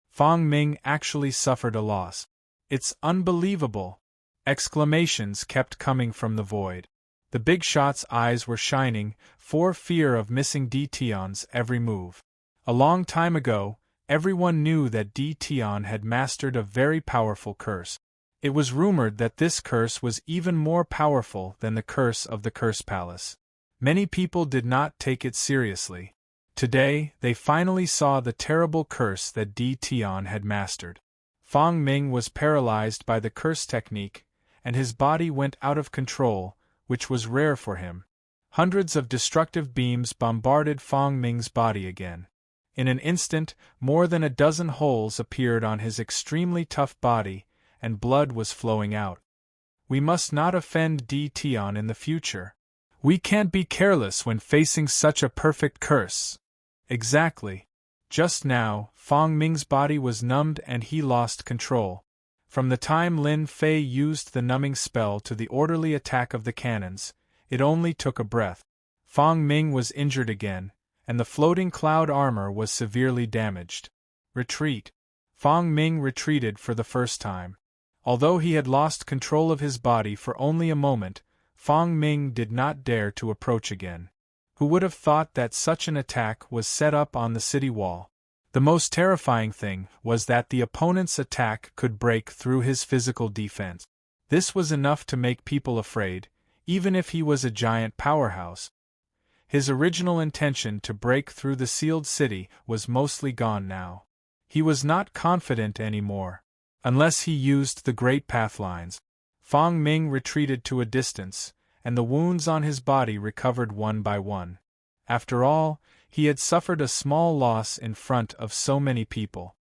Fong Ming actually suffered a loss. It's unbelievable! Exclamations kept coming from the void. The big shot's eyes were shining, for fear of missing Tion's every move. A long time ago, everyone knew that Tion had mastered a very powerful curse. It was rumored that this curse was even more powerful than the curse of the Curse Palace. Many people did not take it seriously. Today, they finally saw the terrible curse that Tion had mastered. Fong Ming was paralyzed by the curse technique, and his body went out of control, which was rare for him. Hundreds of destructive beams bombarded Fong Ming's body again. In an instant, more than a dozen holes appeared on his extremely tough body, and blood was flowing out. We must not offend Tion in the future. We can't be careless when facing such a perfect curse. Exactly. Just now, Fong Ming's body was numbed and he lost control. From the time Lin Fei used the numbing spell to the orderly attack of the cannons, it only took a breath. Fong Ming was injured again, and the floating cloud armor was severely damaged. Retreat. Fong Ming retreated for the first time. Although he had lost control of his body for only a moment, Fong Ming did not dare to approach again. Who would have thought that such an attack was set up on the city wall? The most terrifying thing was that the opponent's attack could break through his physical defense. This was enough to make people afraid, even if he was a giant powerhouse. His original intention to break through the sealed city was mostly gone now. He was not confident anymore. Unless he used the great pathlines. Fong Ming retreated to a distance, and the wounds on his body recovered one by one. After all, he had suffered a small loss in front of so many people.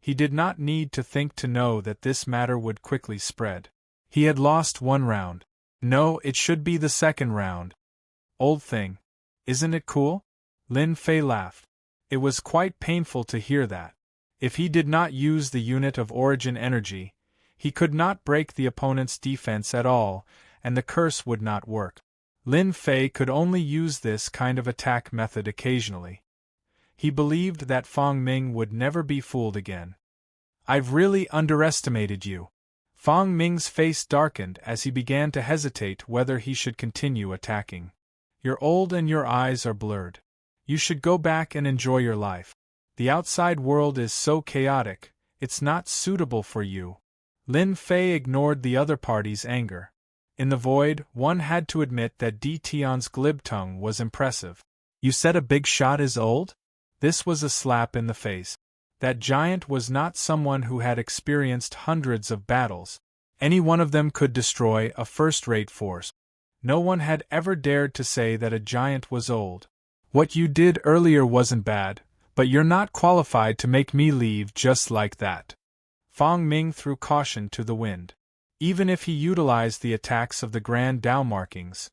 He did not need to think to know that this matter would quickly spread. He had lost one round. No, it should be the second round. Old thing. Isn't it cool? Lin Fei laughed. It was quite painful to hear that. If he did not use the unit of origin energy, he could not break the opponent's defense at all, and the curse would not work. Lin Fei could only use this kind of attack method occasionally. He believed that Fong Ming would never be fooled again. I've really underestimated you. Fong Ming's face darkened as he began to hesitate whether he should continue attacking. You're old and your eyes are blurred. You should go back and enjoy your life. The outside world is so chaotic, it's not suitable for you. Lin Fei ignored the other party's anger. In the void, one had to admit that Tion's glib tongue was impressive. You said a big shot is old? This was a slap in the face. That giant was not someone who had experienced hundreds of battles. Any one of them could destroy a first-rate force. No one had ever dared to say that a giant was old. What you did earlier wasn't bad, But you're not qualified to make me leave just like that. Fang Ming threw caution to the wind. Even if he utilized the attacks of the Grand Dao markings,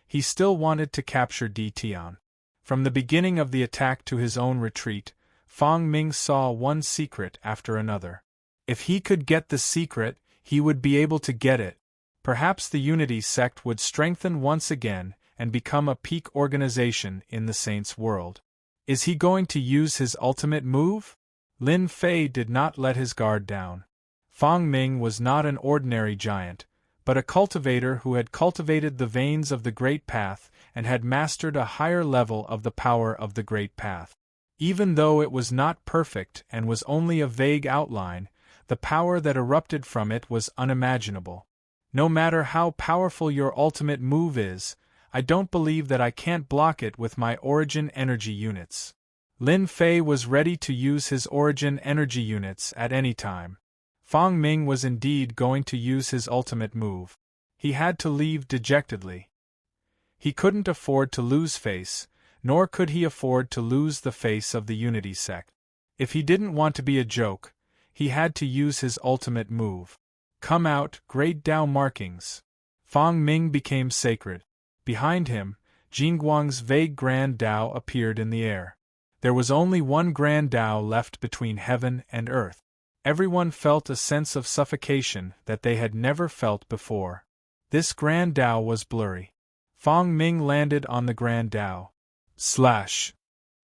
he still wanted to capture Di Tian. From the beginning of the attack to his own retreat, Fang Ming saw one secret after another. If he could get the secret, he would be able to get it. Perhaps the Unity sect would strengthen once again and become a peak organization in the Saints' world. Is he going to use his ultimate move? Lin Fei did not let his guard down. Fang Ming was not an ordinary giant, but a cultivator who had cultivated the veins of the Great Path and had mastered a higher level of the power of the Great Path. Even though it was not perfect and was only a vague outline, the power that erupted from it was unimaginable. No matter how powerful your ultimate move is, I don't believe that I can't block it with my origin energy units. Lin Fei was ready to use his origin energy units at any time. Fang Ming was indeed going to use his ultimate move. He had to leave dejectedly. He couldn't afford to lose face, nor could he afford to lose the face of the Unity sect. If he didn't want to be a joke, he had to use his ultimate move. Come out, Great Dao markings. Fang Ming became sacred. Behind him, Jingguang's vague Grand Dao appeared in the air. There was only one Grand Dao left between heaven and earth. Everyone felt a sense of suffocation that they had never felt before. This Grand Dao was blurry. Fang Ming landed on the Grand Dao. Slash!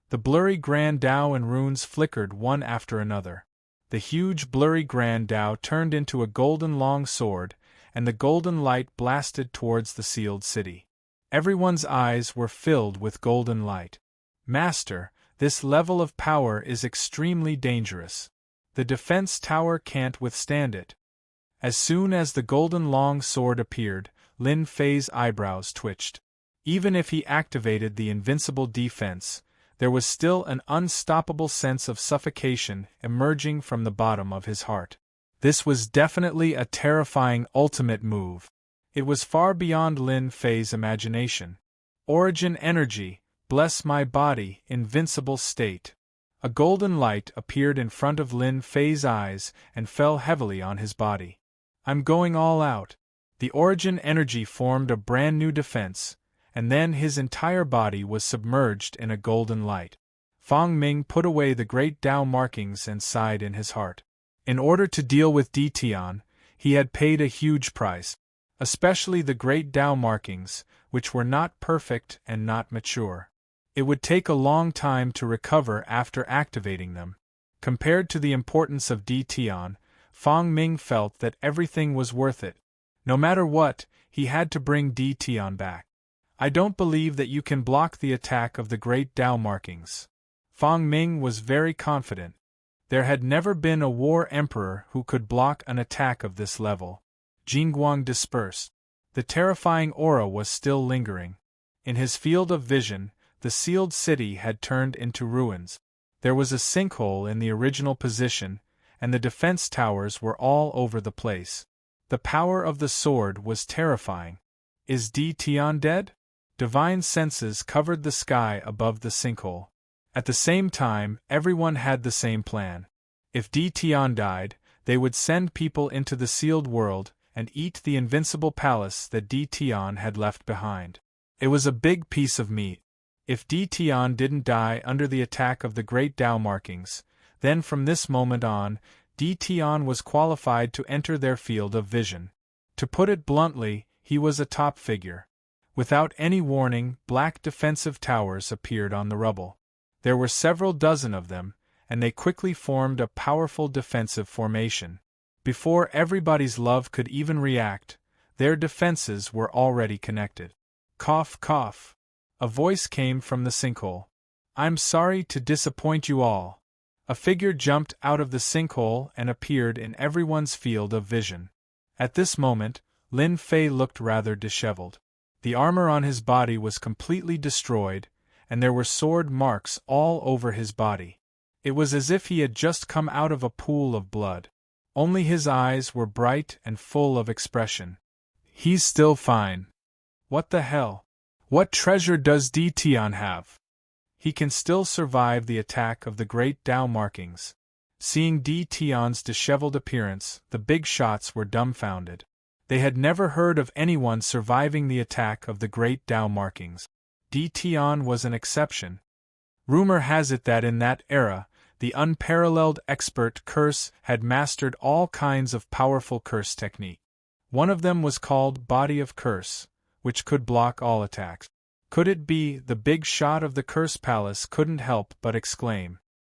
The blurry Grand Dao and runes flickered one after another. The huge blurry Grand Dao turned into a golden long sword, and the golden light blasted towards the sealed city. Everyone's eyes were filled with golden light. Master, this level of power is extremely dangerous. The defense tower can't withstand it. As soon as the golden long sword appeared, Lin Fei's eyebrows twitched. Even if he activated the invincible defense, there was still an unstoppable sense of suffocation emerging from the bottom of his heart. This was definitely a terrifying ultimate move. It was far beyond Lin Fei's imagination. Origin energy, bless my body, invincible state. A golden light appeared in front of Lin Fei's eyes and fell heavily on his body. I'm going all out. The origin energy formed a brand new defense, and then his entire body was submerged in a golden light. Fang Ming put away the Great Dao markings and sighed in his heart. In order to deal with Di Tian, he had paid a huge price, especially the Great Dao markings, which were not perfect and not mature. It would take a long time to recover after activating them. Compared to the importance of Di Tian, Fang Ming felt that everything was worth it. No matter what, he had to bring Di Tian back. I don't believe that you can block the attack of the Great Dao markings. Fang Ming was very confident. There had never been a war emperor who could block an attack of this level. Jingguang dispersed. The terrifying aura was still lingering. In his field of vision, the sealed city had turned into ruins. There was a sinkhole in the original position, and the defense towers were all over the place. The power of the sword was terrifying. Is Di Tian dead? Divine senses covered the sky above the sinkhole. At the same time, everyone had the same plan. If Di Tian died, they would send people into the sealed world and eat the invincible palace that Di Tian had left behind. It was a big piece of meat. If Di Tian didn't die under the attack of the Great Dao markings, then from this moment on, Di Tian was qualified to enter their field of vision. To put it bluntly, he was a top figure. Without any warning, black defensive towers appeared on the rubble. There were several dozen of them, and they quickly formed a powerful defensive formation. Before everybody's love could even react, their defenses were already connected. Cough, cough. A voice came from the sinkhole. I'm sorry to disappoint you all. A figure jumped out of the sinkhole and appeared in everyone's field of vision. At this moment, Lin Fei looked rather disheveled. The armor on his body was completely destroyed, and there were sword marks all over his body. It was as if he had just come out of a pool of blood. Only his eyes were bright and full of expression. He's still fine. What the hell? What treasure does Di Tian have? he can still survive the attack of the great Tao markings. Seeing Di Tian's disheveled appearance, the big shots were dumbfounded. They had never heard of anyone surviving the attack of the great Tao markings. Di Tian was an exception. Rumor has it that in that era, the unparalleled expert curse had mastered all kinds of powerful curse technique. One of them was called Body of Curse, which could block all attacks. Could it be? The big shot of the Curse Palace couldn't help but exclaim.